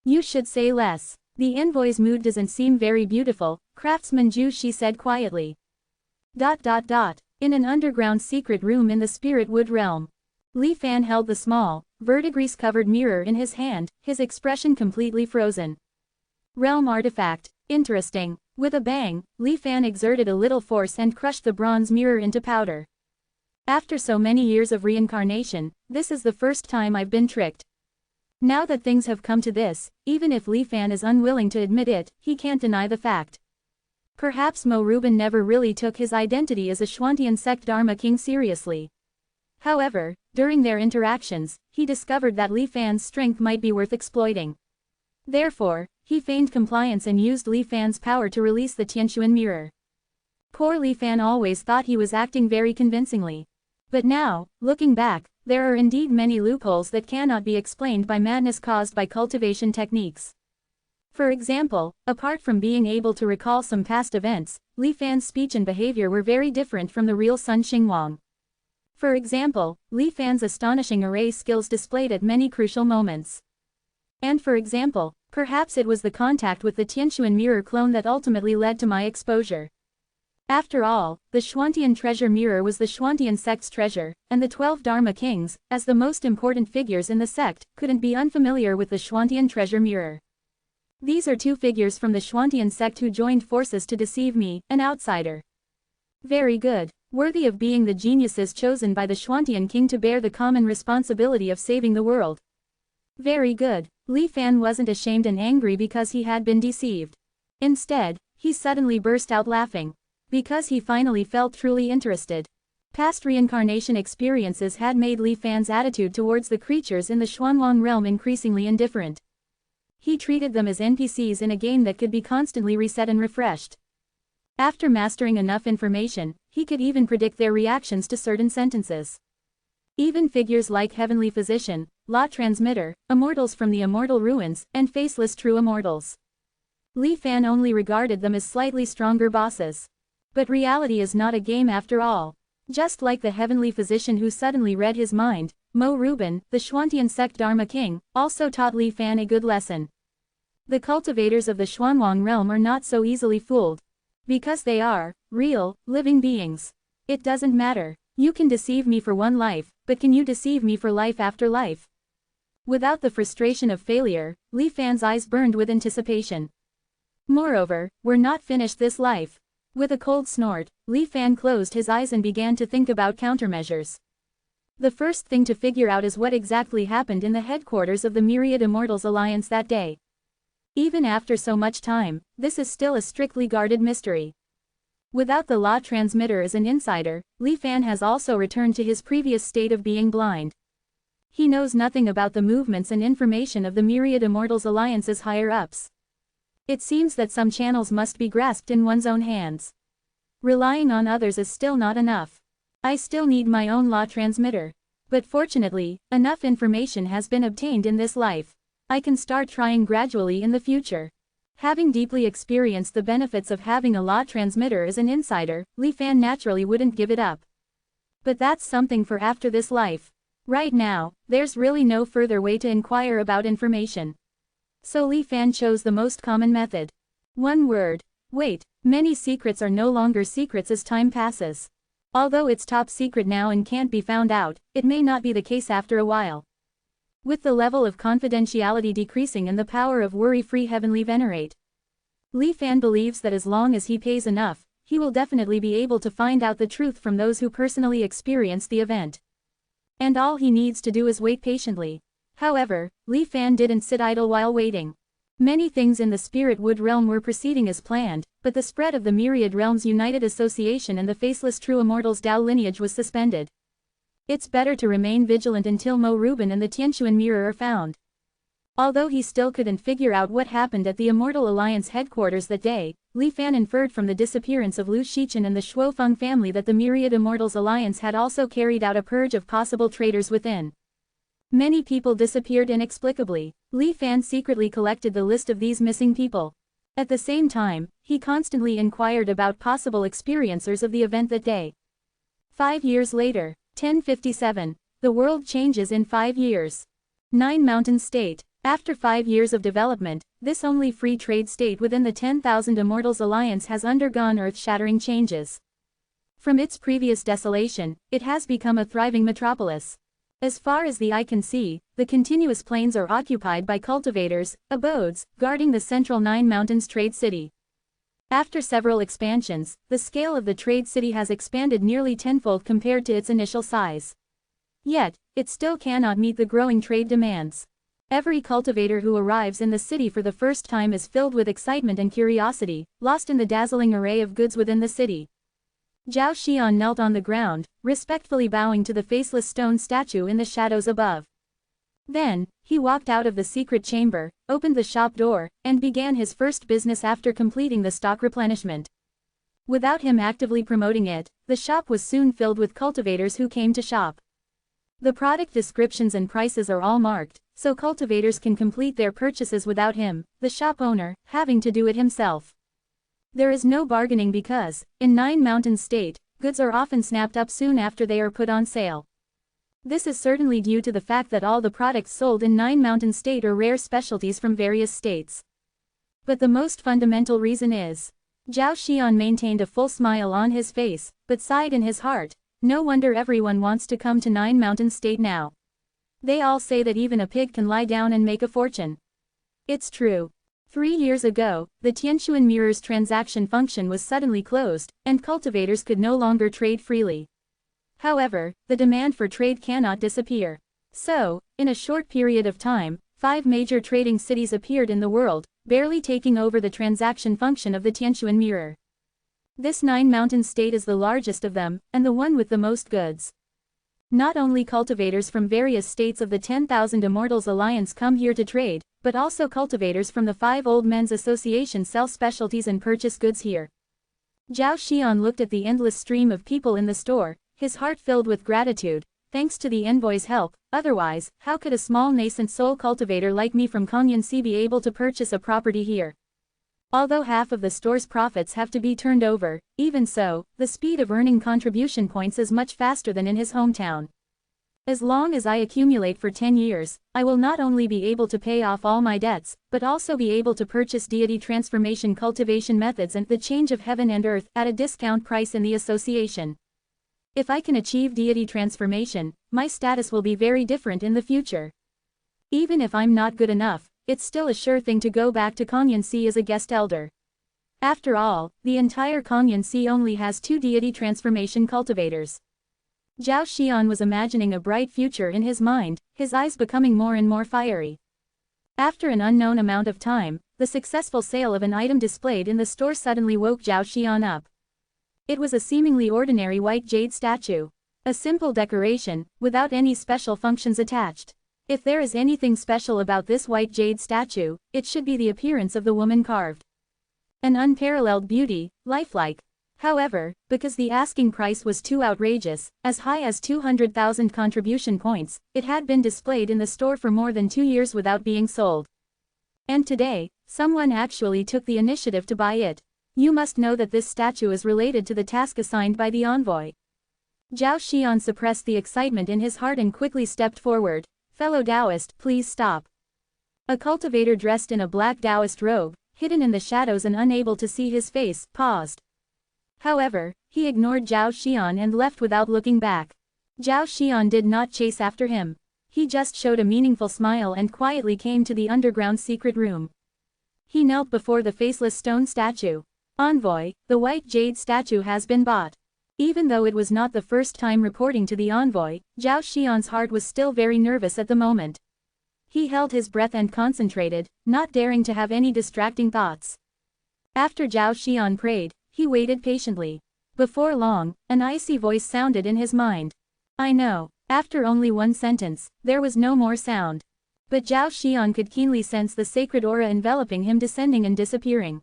You should say less. The envoy's mood doesn't seem very beautiful, craftsman Zhu Shi said quietly. In an underground secret room in the spirit wood realm. Li Fan held the small, verdigris-covered mirror in his hand, his expression completely frozen. Realm artifact. Interesting. With a bang, Li Fan exerted a little force and crushed the bronze mirror into powder. After so many years of reincarnation, this is the first time I've been tricked. Now that things have come to this, even if Li Fan is unwilling to admit it, he can't deny the fact. Perhaps Mo Rubin never really took his identity as a Xuantian sect Dharma king seriously. However, during their interactions, he discovered that Li Fan's strength might be worth exploiting. Therefore, he feigned compliance and used Li Fan's power to release the Tianxuan mirror. Poor Li Fan always thought he was acting very convincingly. But now, looking back, there are indeed many loopholes that cannot be explained by madness caused by cultivation techniques. For example, apart from being able to recall some past events, Li Fan's speech and behavior were very different from the real Sun Xingwang. For example, Li Fan's astonishing array skills displayed at many crucial moments. And for example, perhaps it was the contact with the Tianxuan mirror clone that ultimately led to my exposure. After all, the Xuantian treasure mirror was the Xuantian sect's treasure, and the 12 Dharma kings, as the most important figures in the sect, couldn't be unfamiliar with the Xuantian treasure mirror. These are two figures from the Xuantian sect who joined forces to deceive me, an outsider. Very good. Worthy of being the geniuses chosen by the Xuantian king to bear the common responsibility of saving the world. Very good. Li Fan wasn't ashamed and angry because he had been deceived. Instead, he suddenly burst out laughing. Because he finally felt truly interested. Past reincarnation experiences had made Li Fan's attitude towards the creatures in the Xuanwang realm increasingly indifferent. He treated them as NPCs in a game that could be constantly reset and refreshed. After mastering enough information, he could even predict their reactions to certain sentences. Even figures like Heavenly Physician, Law Transmitter, Immortals from the Immortal Ruins, and Faceless True Immortals. Li Fan only regarded them as slightly stronger bosses. But reality is not a game after all. Just like the Heavenly Physician who suddenly read his mind, Mo Rubin, the Xuantian sect Dharma king, also taught Li Fan a good lesson. The cultivators of the Xuanwang realm are not so easily fooled. Because they are real, living beings. It doesn't matter. You can deceive me for one life, but can you deceive me for life after life? Without the frustration of failure, Li Fan's eyes burned with anticipation. Moreover, we're not finished this life. With a cold snort, Li Fan closed his eyes and began to think about countermeasures. The first thing to figure out is what exactly happened in the headquarters of the Myriad Immortals Alliance that day. Even after so much time, this is still a strictly guarded mystery. Without the Law Transmitter as an insider, Li Fan has also returned to his previous state of being blind. He knows nothing about the movements and information of the Myriad Immortals Alliance's higher-ups. It seems that some channels must be grasped in one's own hands. Relying on others is still not enough. I still need my own Law Transmitter. But fortunately, enough information has been obtained in this life. I can start trying gradually in the future. Having deeply experienced the benefits of having a Law Transmitter as an insider, Li Fan naturally wouldn't give it up. But that's something for after this life. Right now, there's really no further way to inquire about information. So Li Fan chose the most common method. One word. Wait, many secrets are no longer secrets as time passes. Although it's top secret now and can't be found out, it may not be the case after a while. With the level of confidentiality decreasing and the power of worry-free heavenly venerate, Li Fan believes that as long as he pays enough, he will definitely be able to find out the truth from those who personally experienced the event. And all he needs to do is wait patiently. However, Li Fan didn't sit idle while waiting. Many things in the Spirit Wood realm were proceeding as planned, but the spread of the Myriad Realms United Association and the Faceless True Immortals Dao lineage was suspended. It's better to remain vigilant until Mo Rubin and the Tianxuan mirror are found. Although he still couldn't figure out what happened at the Immortal Alliance headquarters that day, Li Fan inferred from the disappearance of Lu Shichen and the Shuofeng family that the Myriad Immortals Alliance had also carried out a purge of possible traitors within. Many people disappeared inexplicably. Li Fan secretly collected the list of these missing people. At the same time, he constantly inquired about possible experiencers of the event that day. 5 years later, 1057, the world changes in 5 years. Nine Mountains State. After 5 years of development, this only free trade state within the 10,000 Immortals Alliance has undergone earth-shattering changes. From its previous desolation, it has become a thriving metropolis. As far as the eye can see, the continuous plains are occupied by cultivators, abodes, guarding the central Nine Mountains trade city. After several expansions, the scale of the trade city has expanded nearly tenfold compared to its initial size. Yet, it still cannot meet the growing trade demands. Every cultivator who arrives in the city for the first time is filled with excitement and curiosity, lost in the dazzling array of goods within the city. Zhao Xian knelt on the ground, respectfully bowing to the faceless stone statue in the shadows above. Then, he walked out of the secret chamber, opened the shop door, and began his first business after completing the stock replenishment. Without him actively promoting it, the shop was soon filled with cultivators who came to shop. The product descriptions and prices are all marked, so cultivators can complete their purchases without him, the shop owner, having to do it himself. There is no bargaining because, in Nine Mountains State, goods are often snapped up soon after they are put on sale. This is certainly due to the fact that all the products sold in Nine Mountains State are rare specialties from various states. But the most fundamental reason is, Zhao Xian maintained a full smile on his face, but sighed in his heart, no wonder everyone wants to come to Nine Mountains State now. They all say that even a pig can lie down and make a fortune. It's true. 3 years ago, the Tianquan Mirror's transaction function was suddenly closed, and cultivators could no longer trade freely. However, the demand for trade cannot disappear. So, in a short period of time, 5 major trading cities appeared in the world, barely taking over the transaction function of the Tianquan Mirror. This Nine Mountains State is the largest of them, and the one with the most goods. Not only cultivators from various states of the 10,000 Immortals Alliance come here to trade, but also cultivators from the 5 Old Men's Association sell specialties and purchase goods here. Zhao Xian looked at the endless stream of people in the store, his heart filled with gratitude. Thanks to the envoy's help, otherwise, how could a small nascent soul cultivator like me from Congyansi be able to purchase a property here? Although half of the store's profits have to be turned over, even so, the speed of earning contribution points is much faster than in his hometown. As long as I accumulate for 10 years, I will not only be able to pay off all my debts, but also be able to purchase deity transformation cultivation methods and the change of heaven and earth at a discount price in the association. If I can achieve deity transformation, my status will be very different in the future. Even if I'm not good enough, it's still a sure thing to go back to Congyansi as a guest elder. After all, the entire Congyansi only has 2 deity transformation cultivators. Zhao Xian was imagining a bright future in his mind, his eyes becoming more and more fiery. After an unknown amount of time, the successful sale of an item displayed in the store suddenly woke Zhao Xian up. It was a seemingly ordinary white jade statue. A simple decoration, without any special functions attached. If there is anything special about this white jade statue, it should be the appearance of the woman carved. An unparalleled beauty, lifelike. However, because the asking price was too outrageous, as high as 200,000 contribution points, it had been displayed in the store for more than 2 years without being sold. And today, someone actually took the initiative to buy it. You must know that this statue is related to the task assigned by the envoy. Zhao Xian suppressed the excitement in his heart and quickly stepped forward. Fellow Taoist, please stop. A cultivator dressed in a black Taoist robe, hidden in the shadows and unable to see his face, paused. However, he ignored Zhao Xian and left without looking back. Zhao Xian did not chase after him. He just showed a meaningful smile and quietly came to the underground secret room. He knelt before the faceless stone statue. Envoy, the white jade statue has been bought. Even though it was not the first time reporting to the envoy, Zhao Xian's heart was still very nervous at the moment. He held his breath and concentrated, not daring to have any distracting thoughts. After Zhao Xian prayed, he waited patiently. Before long, an icy voice sounded in his mind. I know. After only one sentence, there was no more sound. But Zhao Xian could keenly sense the sacred aura enveloping him descending and disappearing.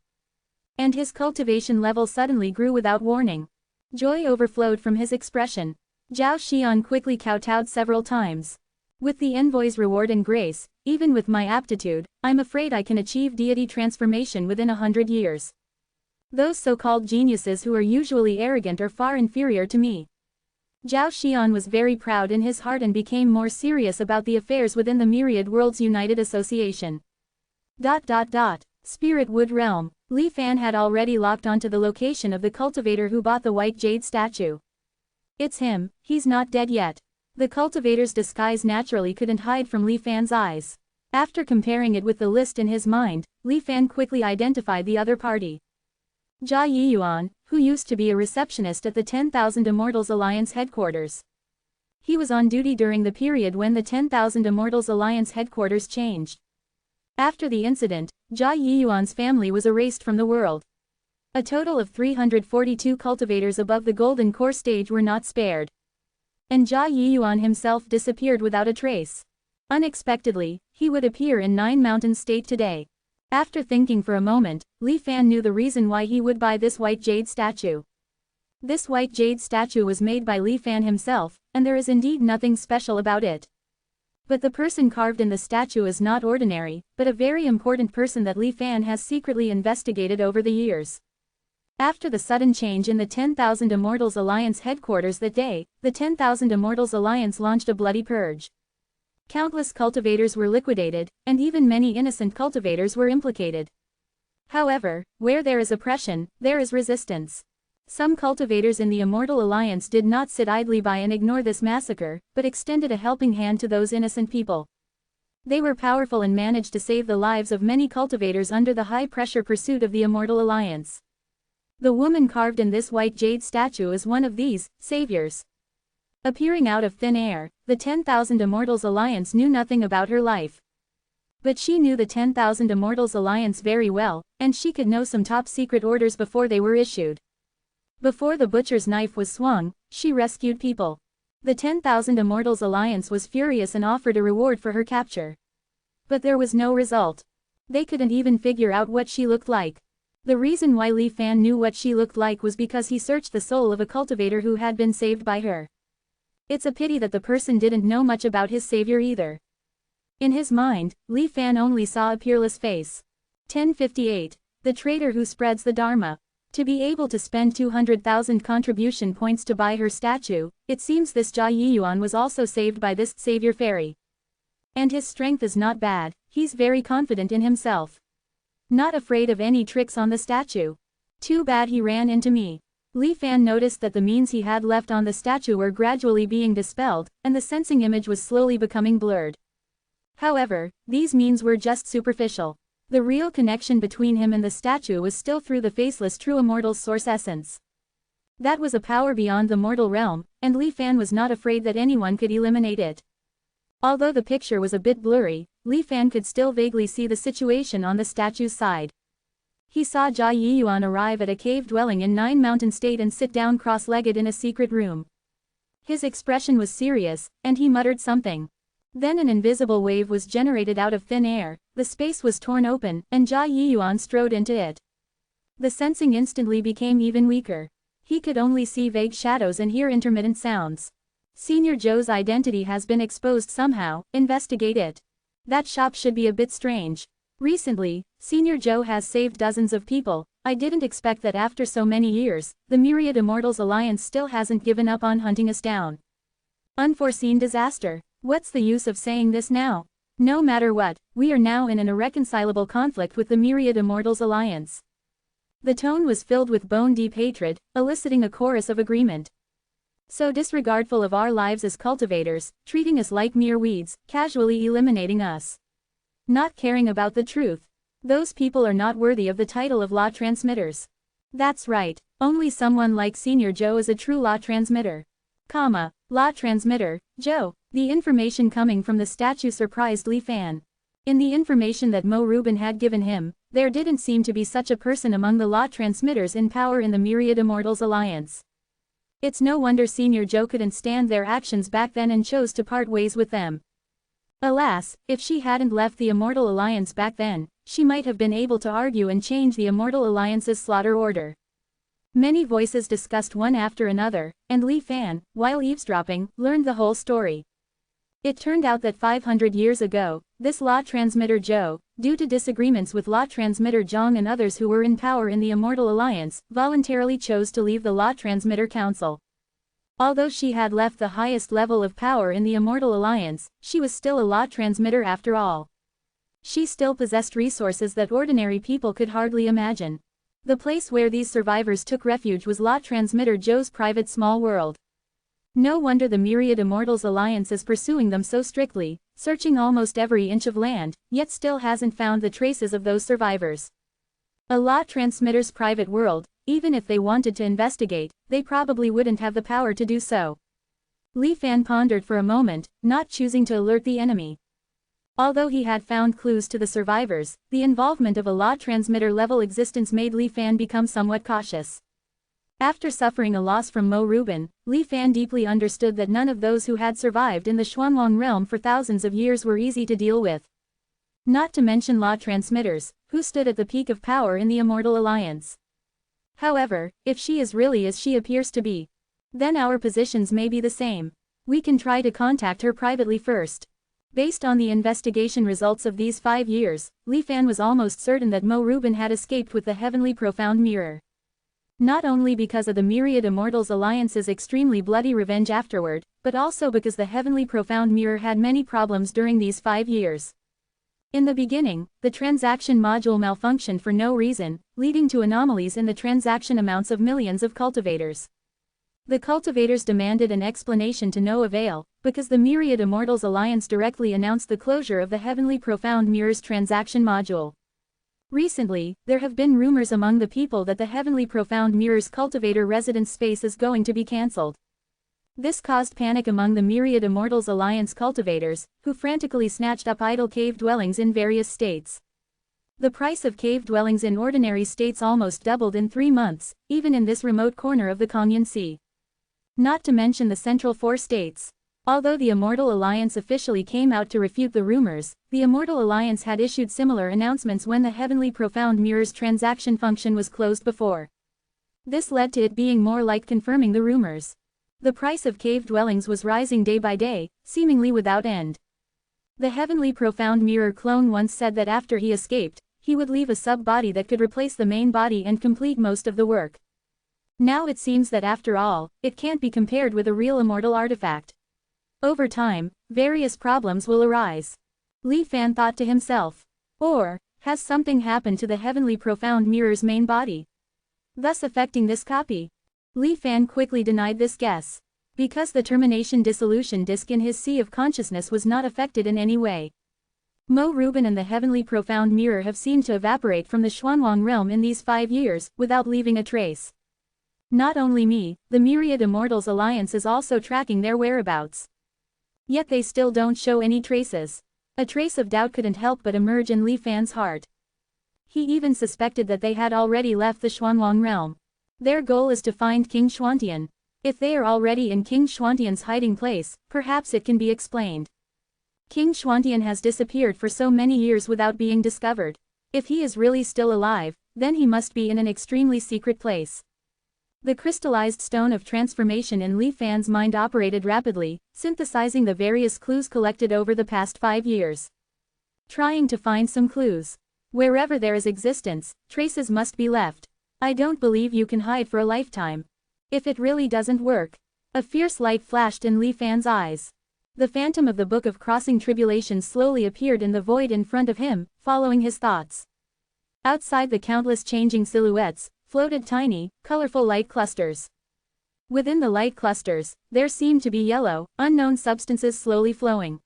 And his cultivation level suddenly grew without warning. Joy overflowed from his expression. Zhao Xian quickly kowtowed several times. With the envoy's reward and grace, even with my aptitude, I'm afraid I can achieve deity transformation within 100 years. Those so-called geniuses who are usually arrogant are far inferior to me. Zhao Xian was very proud in his heart and became more serious about the affairs within the Myriad Worlds United Association. Spirit Wood Realm. Li Fan had already locked onto the location of the cultivator who bought the white jade statue. It's him, he's not dead yet. The cultivator's disguise naturally couldn't hide from Li Fan's eyes. After comparing it with the list in his mind, Li Fan quickly identified the other party. Jia Yiyuan, who used to be a receptionist at the 10,000 Immortals Alliance headquarters. He was on duty during the period when the 10,000 Immortals Alliance headquarters changed. After the incident, Jia Yiyuan's family was erased from the world. A total of 342 cultivators above the Golden Core stage were not spared. And Jia Yiyuan himself disappeared without a trace. Unexpectedly, he would appear in Nine Mountains State today. After thinking for a moment, Li Fan knew the reason why he would buy this white jade statue. This white jade statue was made by Li Fan himself, and there is indeed nothing special about it. But the person carved in the statue is not ordinary, but a very important person that Li Fan has secretly investigated over the years. After the sudden change in the 10,000 Immortals Alliance headquarters that day, the 10,000 Immortals Alliance launched a bloody purge. Countless cultivators were liquidated, and even many innocent cultivators were implicated. However, where there is oppression, there is resistance. Some cultivators in the Immortal Alliance did not sit idly by and ignore this massacre, but extended a helping hand to those innocent people. They were powerful and managed to save the lives of many cultivators under the high-pressure pursuit of the Immortal Alliance. The woman carved in this white jade statue is one of these saviors. Appearing out of thin air, the 10,000 Immortals Alliance knew nothing about her life. But she knew the 10,000 Immortals Alliance very well, and she could know some top-secret orders before they were issued. Before the butcher's knife was swung, she rescued people. The 10,000 Immortals Alliance was furious and offered a reward for her capture. But there was no result. They couldn't even figure out what she looked like. The reason why Li Fan knew what she looked like was because he searched the soul of a cultivator who had been saved by her. It's a pity that the person didn't know much about his savior either. In his mind, Li Fan only saw a peerless face. 1058. The traitor who spreads the Dharma. To be able to spend 200,000 contribution points to buy her statue, it seems this Jia Yiyuan was also saved by this savior fairy. And his strength is not bad, he's very confident in himself. Not afraid of any tricks on the statue. Too bad he ran into me. Li Fan noticed that the means he had left on the statue were gradually being dispelled, and the sensing image was slowly becoming blurred. However, these means were just superficial. The real connection between him and the statue was still through the faceless true immortal's source essence. That was a power beyond the mortal realm, and Li Fan was not afraid that anyone could eliminate it. Although the picture was a bit blurry, Li Fan could still vaguely see the situation on the statue's side. He saw Jia Yiyuan arrive at a cave dwelling in Nine Mountain State and sit down cross-legged in a secret room. His expression was serious, and he muttered something. Then an invisible wave was generated out of thin air, the space was torn open, and Jia Yiyuan strode into it. The sensing instantly became even weaker. He could only see vague shadows and hear intermittent sounds. Senior Joe's identity has been exposed somehow, investigate it. That shop should be a bit strange. Recently, Senior Joe has saved dozens of people. I didn't expect that after so many years, the Myriad Immortals Alliance still hasn't given up on hunting us down. Unforeseen disaster. What's the use of saying this now? No matter what, we are now in an irreconcilable conflict with the Myriad Immortals Alliance. The tone was filled with bone-deep hatred, eliciting a chorus of agreement. So disregardful of our lives as cultivators, treating us like mere weeds, casually eliminating us. Not caring about the truth. Those people are not worthy of the title of law transmitters. That's right, only someone like Senior Joe is a true law transmitter. Law transmitter, Joe. The information coming from the statue surprised Li Fan. In the information that Mo Rubin had given him, there didn't seem to be such a person among the law transmitters in power in the Myriad Immortals Alliance. It's no wonder Senior Joe couldn't stand their actions back then and chose to part ways with them. Alas, if she hadn't left the Immortal Alliance back then, she might have been able to argue and change the Immortal Alliance's slaughter order. Many voices discussed one after another, and Li Fan, while eavesdropping, learned the whole story. It turned out that 500 years ago, this law transmitter Zhou, due to disagreements with law transmitter Zhang and others who were in power in the Immortal Alliance, voluntarily chose to leave the law transmitter council. Although she had left the highest level of power in the Immortal Alliance, she was still a law transmitter after all. She still possessed resources that ordinary people could hardly imagine. The place where these survivors took refuge was law transmitter Zhou's private small world. No wonder the myriad Immortals Alliance is pursuing them so strictly, searching almost every inch of land, yet still hasn't found the traces of those survivors. A law transmitter's private world, even if they wanted to investigate, they probably wouldn't have the power to do so. Li Fan pondered for a moment, not choosing to alert the enemy. Although he had found clues to the survivors, the involvement of a law transmitter level existence made Li Fan become somewhat cautious. After suffering a loss from Mo Ruben, Li Fan deeply understood that none of those who had survived in the Xuanwang realm for thousands of years were easy to deal with. Not to mention law transmitters, who stood at the peak of power in the Immortal Alliance. However, if she is really as she appears to be, then our positions may be the same. We can try to contact her privately first. Based on the investigation results of these 5 years, Li Fan was almost certain that Mo Ruben had escaped with the Heavenly Profound Mirror. Not only because of the Myriad Immortals Alliance's extremely bloody revenge afterward, but also because the Heavenly Profound Mirror had many problems during these 5 years. In the beginning, the transaction module malfunctioned for no reason, leading to anomalies in the transaction amounts of millions of cultivators. The cultivators demanded an explanation to no avail, because the Myriad Immortals Alliance directly announced the closure of the Heavenly Profound Mirror's transaction module. Recently, there have been rumors among the people that the Heavenly Profound Mirror's cultivator residence space is going to be cancelled. This caused panic among the Myriad Immortals Alliance cultivators, who frantically snatched up idle cave dwellings in various states. The price of cave dwellings in ordinary states almost doubled in 3 months, even in this remote corner of the Kangyun Sea. Not to mention the central 4 states. Although the Immortal Alliance officially came out to refute the rumors, the Immortal Alliance had issued similar announcements when the Heavenly Profound Mirror's transaction function was closed before. This led to it being more like confirming the rumors. The price of cave dwellings was rising day by day, seemingly without end. The Heavenly Profound Mirror clone once said that after he escaped, he would leave a sub-body that could replace the main body and complete most of the work. Now it seems that after all, it can't be compared with a real immortal artifact. Over time, various problems will arise. Li Fan thought to himself. Or, has something happened to the Heavenly Profound Mirror's main body, thus affecting this copy? Li Fan quickly denied this guess. Because the termination dissolution disk in his sea of consciousness was not affected in any way. Mo Ruben and the Heavenly Profound Mirror have seemed to evaporate from the Xuanwang realm in these 5 years, without leaving a trace. Not only me, the Myriad Immortals Alliance is also tracking their whereabouts. Yet they still don't show any traces. A trace of doubt couldn't help but emerge in Li Fan's heart. He even suspected that they had already left the Xuanwang realm. Their goal is to find King Xuantian. If they are already in King Xuantian's hiding place, perhaps it can be explained. King Xuantian has disappeared for so many years without being discovered. If he is really still alive, then he must be in an extremely secret place. The crystallized stone of transformation in Li Fan's mind operated rapidly, synthesizing the various clues collected over the past 5 years. Trying to find some clues. Wherever there is existence, traces must be left. I don't believe you can hide for a lifetime. If it really doesn't work. A fierce light flashed in Li Fan's eyes. The phantom of the Book of Crossing Tribulations slowly appeared in the void in front of him, following his thoughts. Outside the countless changing silhouettes, floated tiny, colorful light clusters. Within the light clusters, there seemed to be yellow, unknown substances slowly flowing.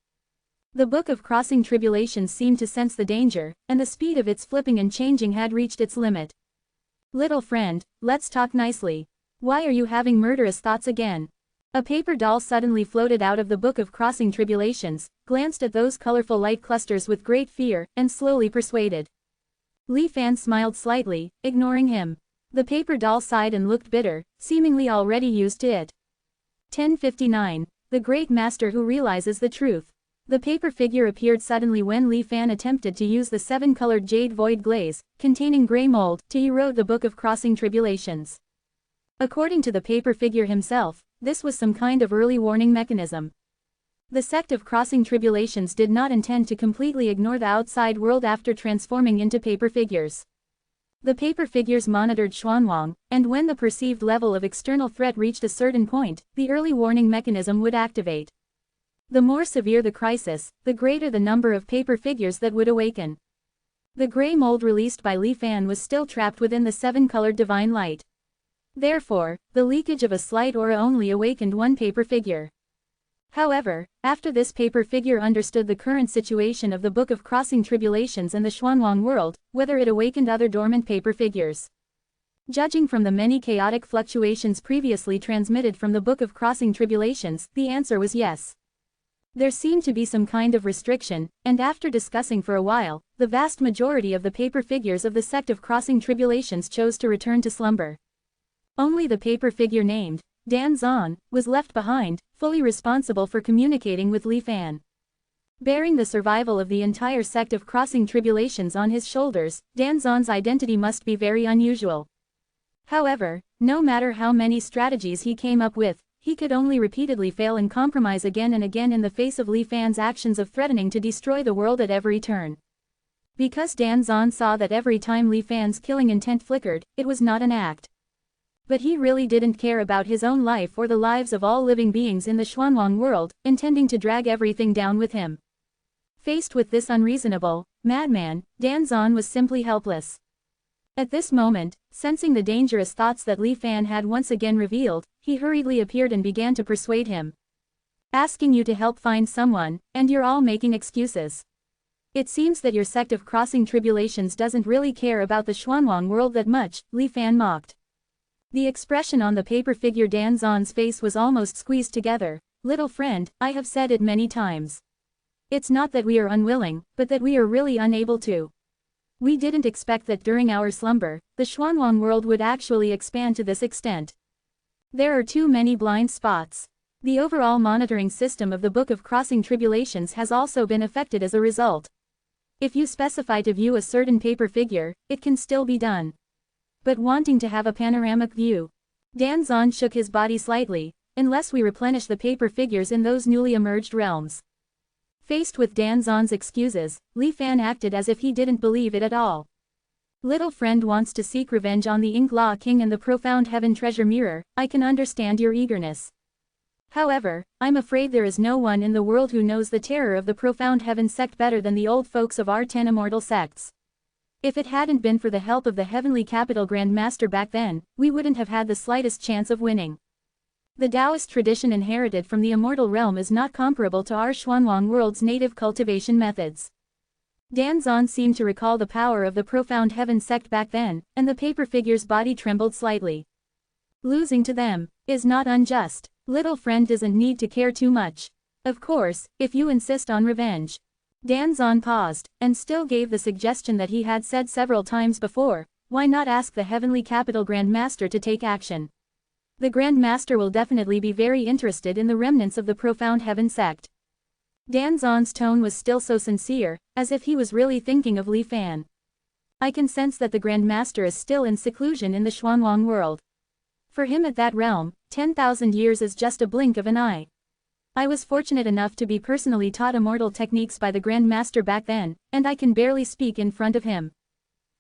The Book of Crossing Tribulations seemed to sense the danger, and the speed of its flipping and changing had reached its limit. Little friend, let's talk nicely. Why are you having murderous thoughts again? A paper doll suddenly floated out of the Book of Crossing Tribulations, glanced at those colorful light clusters with great fear, and slowly persuaded. Li Fan smiled slightly, ignoring him. The paper doll sighed and looked bitter, seemingly already used to it. 1059. The Great Master Who Realizes the Truth. The paper figure appeared suddenly when Li Fan attempted to use the 7-colored jade void glaze, containing gray mold, to erode the Book of Crossing Tribulations. According to the paper figure himself, this was some kind of early warning mechanism. The sect of Crossing Tribulations did not intend to completely ignore the outside world after transforming into paper figures. The paper figures monitored Xuanwang, and when the perceived level of external threat reached a certain point, the early warning mechanism would activate. The more severe the crisis, the greater the number of paper figures that would awaken. The gray mold released by Li Fan was still trapped within the seven-colored divine light. Therefore, the leakage of a slight aura only awakened one paper figure. However, after this paper figure understood the current situation of the Book of Crossing Tribulations and the Xuanwang world, whether it awakened other dormant paper figures. Judging from the many chaotic fluctuations previously transmitted from the Book of Crossing Tribulations, the answer was yes. There seemed to be some kind of restriction, and after discussing for a while, the vast majority of the paper figures of the sect of Crossing Tribulations chose to return to slumber. Only the paper figure named Dan Zan was left behind, fully responsible for communicating with Li Fan. Bearing the survival of the entire sect of Crossing Tribulations on his shoulders, Dan Zan's identity must be very unusual. However, no matter how many strategies he came up with, he could only repeatedly fail and compromise again and again in the face of Li Fan's actions of threatening to destroy the world at every turn. Because Dan Zan saw that every time Li Fan's killing intent flickered, it was not an act. But he really didn't care about his own life or the lives of all living beings in the Xuanwang world, intending to drag everything down with him. Faced with this unreasonable madman, Dan Zan was simply helpless. At this moment, sensing the dangerous thoughts that Li Fan had once again revealed, he hurriedly appeared and began to persuade him. Asking you to help find someone, and you're all making excuses. It seems that your sect of Crossing Tribulations doesn't really care about the Xuanwang world that much, Li Fan mocked. The expression on the paper figure Dan Zan's face was almost squeezed together. Little friend, I have said it many times. It's not that we are unwilling, but that we are really unable to. We didn't expect that during our slumber, the Xuanwang world would actually expand to this extent. There are too many blind spots. The overall monitoring system of the Book of Crossing Tribulations has also been affected as a result. If you specify to view a certain paper figure, it can still be done. But wanting to have a panoramic view, Dan Zan shook his body slightly, unless we replenish the paper figures in those newly emerged realms. Faced with Dan Zan's excuses, Li Fan acted as if he didn't believe it at all. Little friend wants to seek revenge on the Ink Law King and the Profound Heaven Treasure Mirror. I can understand your eagerness. However, I'm afraid there is no one in the world who knows the terror of the Profound Heaven sect better than the old folks of our 10 immortal sects. If it hadn't been for the help of the Heavenly Capital Grand Master back then, we wouldn't have had the slightest chance of winning. The Taoist tradition inherited from the Immortal realm is not comparable to our Xuanwang world's native cultivation methods. Dan Zan seemed to recall the power of the Profound Heaven sect back then, and the paper figure's body trembled slightly. Losing to them is not unjust. Little friend doesn't need to care too much. Of course, if you insist on revenge. Dan Zan paused, and still gave the suggestion that he had said several times before, why not ask the Heavenly Capital Grand Master to take action? The Grand Master will definitely be very interested in the remnants of the Profound Heaven sect. Dan Zan's tone was still so sincere, as if he was really thinking of Li Fan. I can sense that the Grand Master is still in seclusion in the Xuanwang world. For him at that realm, 10,000 years is just a blink of an eye. I was fortunate enough to be personally taught immortal techniques by the Grand Master back then, and I can barely speak in front of him.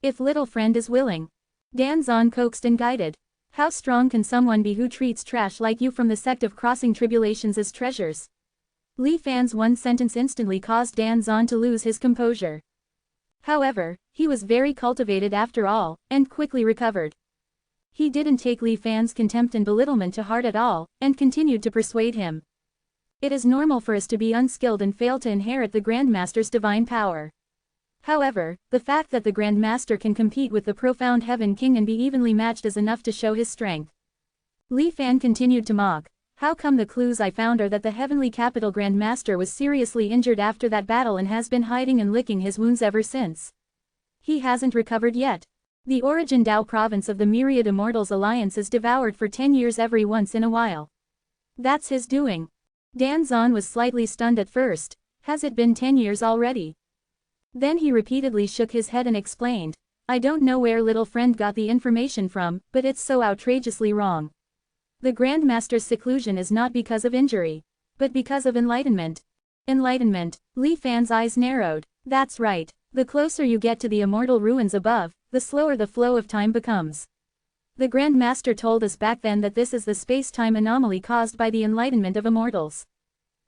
If little friend is willing. Dan Zan coaxed and guided. How strong can someone be who treats trash like you from the sect of Crossing Tribulations as treasures? Li Fan's one sentence instantly caused Dan Zan to lose his composure. However, he was very cultivated after all, and quickly recovered. He didn't take Li Fan's contempt and belittlement to heart at all, and continued to persuade him. It is normal for us to be unskilled and fail to inherit the Grand Master's divine power. However, the fact that the Grand Master can compete with the Profound Heaven King and be evenly matched is enough to show his strength. Li Fan continued to mock. How come the clues I found are that the Heavenly Capital Grand Master was seriously injured after that battle and has been hiding and licking his wounds ever since? He hasn't recovered yet. The Origin Dao province of the Myriad Immortals Alliance is devoured for 10 years every once in a while. That's his doing. Dan Zan was slightly stunned at first. Has it been 10 years already? Then he repeatedly shook his head and explained, I don't know where little friend got the information from, but it's so outrageously wrong. The Grand Master's seclusion is not because of injury. but because of enlightenment. Enlightenment. Li Fan's eyes narrowed. That's right. The closer you get to the immortal ruins above, the slower the flow of time becomes. The Grand Master told us back then that this is the space-time anomaly caused by the enlightenment of immortals.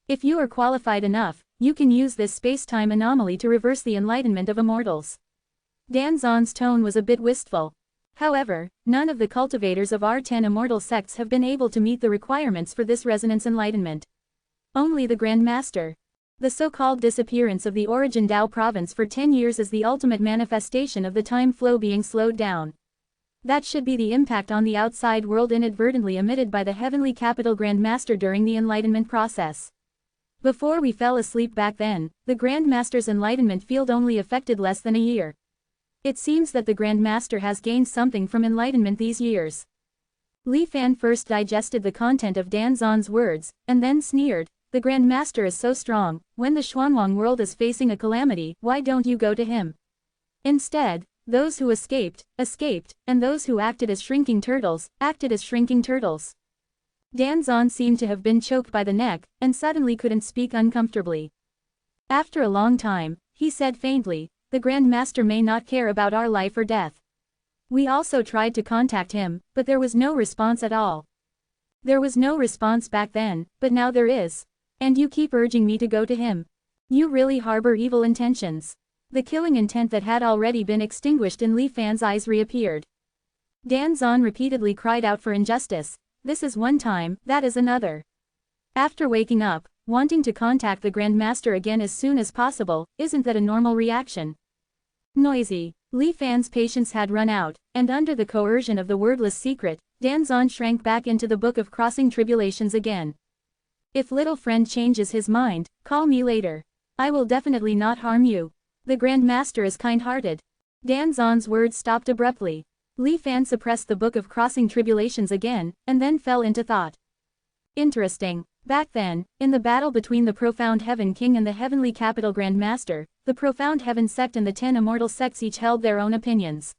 If you are qualified enough, you can use this space-time anomaly to reverse the enlightenment of immortals. Danzon's tone was a bit wistful. However, none of the cultivators of our 10 immortal sects have been able to meet the requirements for this resonance enlightenment. Only the Grand Master. The so-called disappearance of the Origin Dao province for 10 years is the ultimate manifestation of the time flow being slowed down. That should be the impact on the outside world inadvertently emitted by the heavenly capital Grand Master during the enlightenment process. Before we fell asleep back then, the Grand Master's enlightenment field only affected less than a year. It seems that the Grand Master has gained something from enlightenment these years. Li Fan first digested the content of Danzon's words, and then sneered. The Grand Master is so strong, when the Xuanwang world is facing a calamity, why don't you go to him? Instead, those who escaped, and those who acted as shrinking turtles. Danzon seemed to have been choked by the neck, and suddenly couldn't speak uncomfortably. After a long time, he said faintly, the Grand Master may not care about our life or death. We also tried to contact him, but there was no response at all. There was no response back then, but now there is. And you keep urging me to go to him. You really harbor evil intentions. The killing intent that had already been extinguished in Li Fan's eyes reappeared. Danzon repeatedly cried out for injustice. This is one time, that is another. After waking up, wanting to contact the Grand Master again as soon as possible, isn't that a normal reaction? Noisy. Li Fan's patience had run out, and under the coercion of the wordless secret, Danzon shrank back into the Book of Crossing Tribulations again. If little friend changes his mind, call me later. I will definitely not harm you. The Grand Master is kind-hearted. Danzon's words stopped abruptly. Li Fan suppressed the Book of Crossing Tribulations again, and then fell into thought. Interesting. Back then, in the battle between the Profound Heaven King and the Heavenly Capital Grand Master, the Profound Heaven sect and the 10 immortal sects each held their own opinions.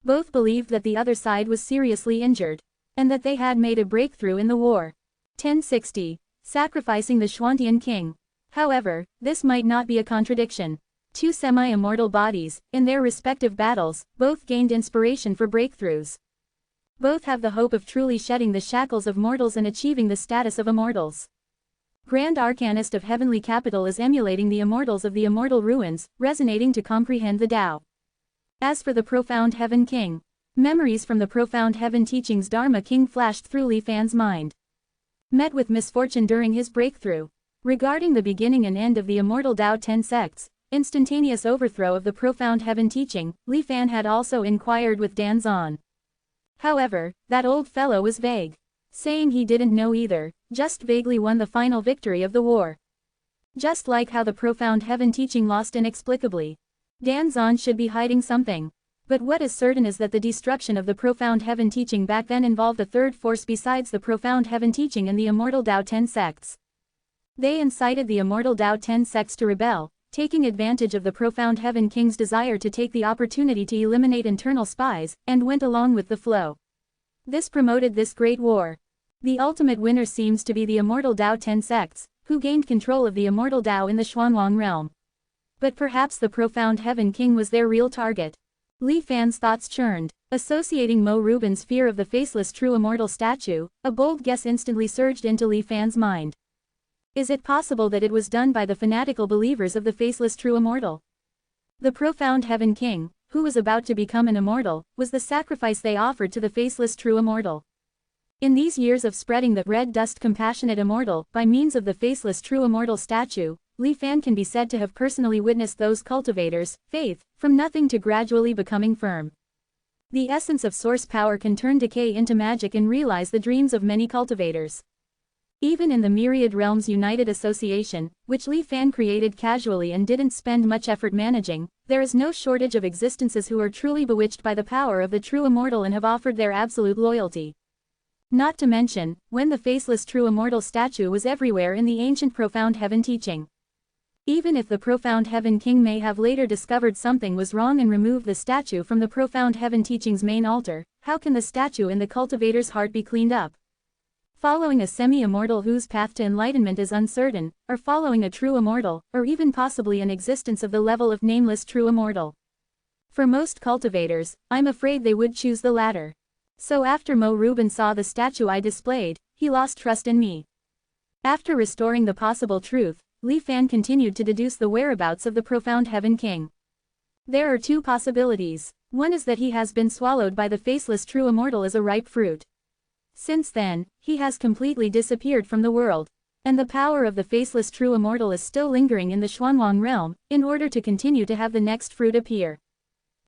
Both believed that the other side was seriously injured, and that they had made a breakthrough in the war. 1060. Sacrificing the Xuantian king. However, this might not be a contradiction. Two semi-immortal bodies, in their respective battles, both gained inspiration for breakthroughs. Both have the hope of truly shedding the shackles of mortals and achieving the status of immortals. Grand Arcanist of Heavenly Capital is emulating the immortals of the immortal ruins, resonating to comprehend the Tao. As for the Profound Heaven King, memories from the Profound Heaven Teachings Dharma King flashed through Li Fan's mind. Met with misfortune during his breakthrough. Regarding the beginning and end of the immortal Tao 10 sects, instantaneous overthrow of the Profound Heaven Teaching, Li Fan had also inquired with Danzon. However, that old fellow was vague. Saying he didn't know either, just vaguely won the final victory of the war. Just like how the Profound Heaven Teaching lost inexplicably. Danzon should be hiding something. But what is certain is that the destruction of the Profound Heaven Teaching back then involved a third force besides the Profound Heaven Teaching and the Immortal Tao 10 sects. They incited the Immortal Tao 10 sects to rebel, taking advantage of the Profound Heaven King's desire to take the opportunity to eliminate internal spies, and went along with the flow. This promoted this great war. The ultimate winner seems to be the Immortal Tao 10 sects, who gained control of the Immortal Tao in the Xuanwang realm. But perhaps the Profound Heaven King was their real target. Li Fan's thoughts churned. Associating Mo Rubin's fear of the faceless true immortal statue, a bold guess instantly surged into Li Fan's mind. Is it possible that it was done by the fanatical believers of the faceless true immortal? The Profound Heaven King, who was about to become an immortal, was the sacrifice they offered to the faceless true immortal. In these years of spreading the red dust compassionate immortal by means of the faceless true immortal statue, Li Fan can be said to have personally witnessed those cultivators' faith, from nothing to gradually becoming firm. The essence of source power can turn decay into magic and realize the dreams of many cultivators. Even in the Myriad Realms United Association, which Li Fan created casually and didn't spend much effort managing, there is no shortage of existences who are truly bewitched by the power of the true immortal and have offered their absolute loyalty. Not to mention, when the faceless true immortal statue was everywhere in the ancient Profound Heaven Teaching. Even if the Profound Heaven King may have later discovered something was wrong and removed the statue from the Profound Heaven Teaching's main altar, how can the statue in the cultivator's heart be cleaned up? following a semi-immortal whose path to enlightenment is uncertain, or following a true immortal, or even possibly an existence of the level of nameless true immortal. For most cultivators, I'm afraid they would choose the latter. So after Mo Rubin saw the statue I displayed, he lost trust in me. After restoring the possible truth, Li Fan continued to deduce the whereabouts of the profound Heaven King. There are two possibilities. One is that he has been swallowed by the faceless true immortal as a ripe fruit. Since then, he has completely disappeared from the world, and the power of the faceless true immortal is still lingering in the Xuanwang realm, in order to continue to have the next fruit appear.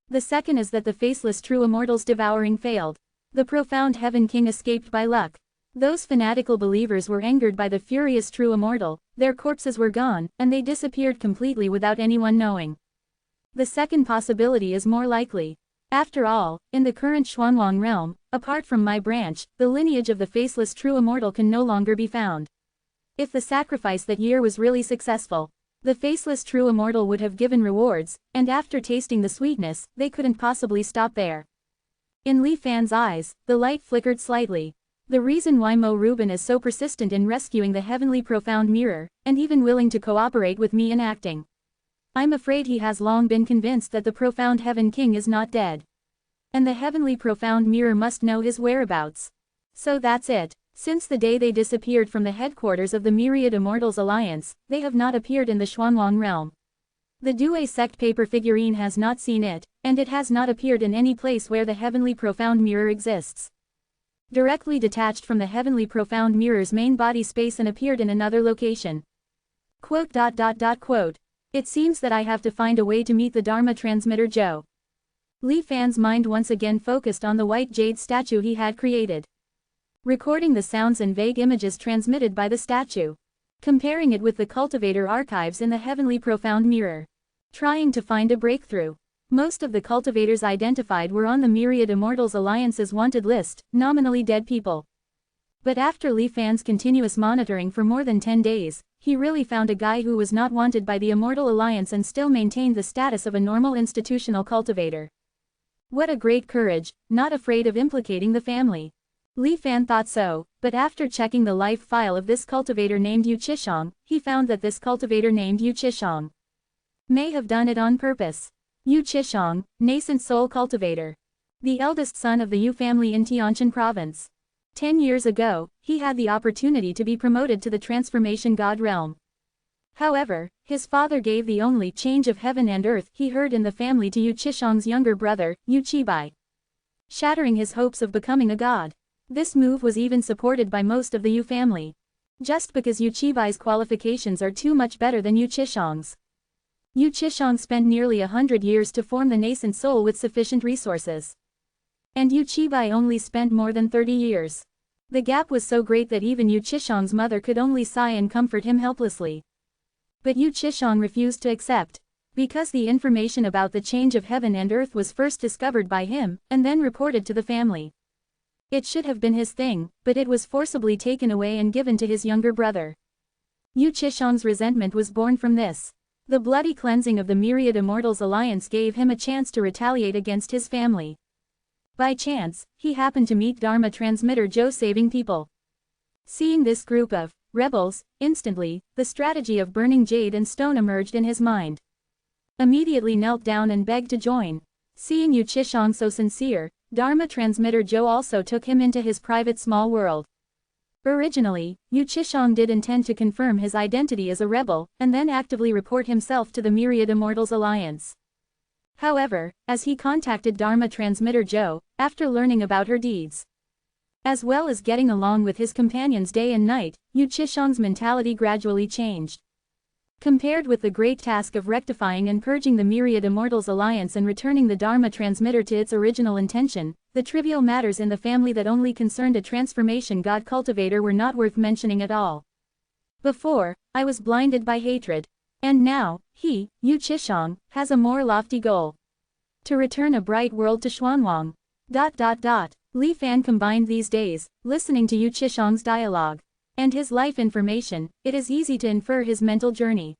The second is that the faceless true immortal's devouring failed. The profound Heaven King escaped by luck. Those fanatical believers were angered by the furious true immortal, their corpses were gone, and they disappeared completely without anyone knowing. The second possibility is more likely. After all, in the current Xuanwang realm, apart from my branch, the lineage of the faceless true immortal can no longer be found. If the sacrifice that year was really successful, the faceless true immortal would have given rewards, and after tasting the sweetness, they couldn't possibly stop there. In Li Fan's eyes, the light flickered slightly. The reason why Mo Rubin is so persistent in rescuing the heavenly profound mirror, and even willing to cooperate with me in acting. I'm afraid he has long been convinced that the profound Heaven King is not dead. And the heavenly profound mirror must know his whereabouts. So that's it. Since the day they disappeared from the headquarters of the Myriad Immortals Alliance, they have not appeared in the Xuanwang realm. The Due sect paper figurine has not seen it, and it has not appeared in any place where the heavenly profound mirror exists. Directly detached from the heavenly profound mirror's main body space and appeared in another location. Quote. It seems that I have to find a way to meet the Dharma transmitter Joe. Li Fan's mind once again focused on the white jade statue he had created. Recording the sounds and vague images transmitted by the statue. Comparing it with the cultivator archives in the heavenly profound mirror. Trying to find a breakthrough. Most of the cultivators identified were on the Myriad Immortals Alliance's wanted list, nominally dead people. But after Li Fan's continuous monitoring for more than 10 days, he really found a guy who was not wanted by the Immortal Alliance and still maintained the status of a normal institutional cultivator. What a great courage, not afraid of implicating the family. Li Fan thought so, but after checking the life file of this cultivator named Yu Qishong, he found that this cultivator named Yu Qishong may have done it on purpose. Yu Qishong, nascent soul cultivator. The eldest son of the Yu family in Tianjin province. 10 years ago, he had the opportunity to be promoted to the transformation god realm. However, his father gave the only change of heaven and earth he heard in the family to Yu Qishong's younger brother, Yu Qibai, shattering his hopes of becoming a god. This move was even supported by most of the Yu family. Just because Yu Qibai's qualifications are too much better than Yu Qishong's. Yu Qishong spent nearly 100 years to form the nascent soul with sufficient resources. And Yu Qibai only spent more than 30 years. The gap was so great that even Yu Qishong's mother could only sigh and comfort him helplessly. But Yu Qishong refused to accept. Because the information about the change of heaven and earth was first discovered by him, and then reported to the family. It should have been his thing, but it was forcibly taken away and given to his younger brother. Yu Qishong's resentment was born from this. The bloody cleansing of the Myriad Immortals Alliance gave him a chance to retaliate against his family. By chance, he happened to meet Dharma transmitter Joe saving people. Seeing this group of rebels, instantly, the strategy of burning jade and stone emerged in his mind. Immediately knelt down and begged to join. Seeing Yu Qishong so sincere, Dharma transmitter Joe also took him into his private small world. Originally, Yu Qishong did intend to confirm his identity as a rebel, and then actively report himself to the Myriad Immortals Alliance. However, as he contacted Dharma transmitter Joe, after learning about her deeds, as well as getting along with his companions day and night, Yu Qishong's mentality gradually changed. Compared with the great task of rectifying and purging the Myriad Immortals Alliance and returning the Dharma transmitter to its original intention, the trivial matters in the family that only concerned a transformation god cultivator were not worth mentioning at all. Before, I was blinded by hatred. And now, he, Yu Qishong, has a more lofty goal. To return a bright world to Xuanwang. Li Fan combined these days, listening to Yu Qishong's dialogue. And his life information, it is easy to infer his mental journey.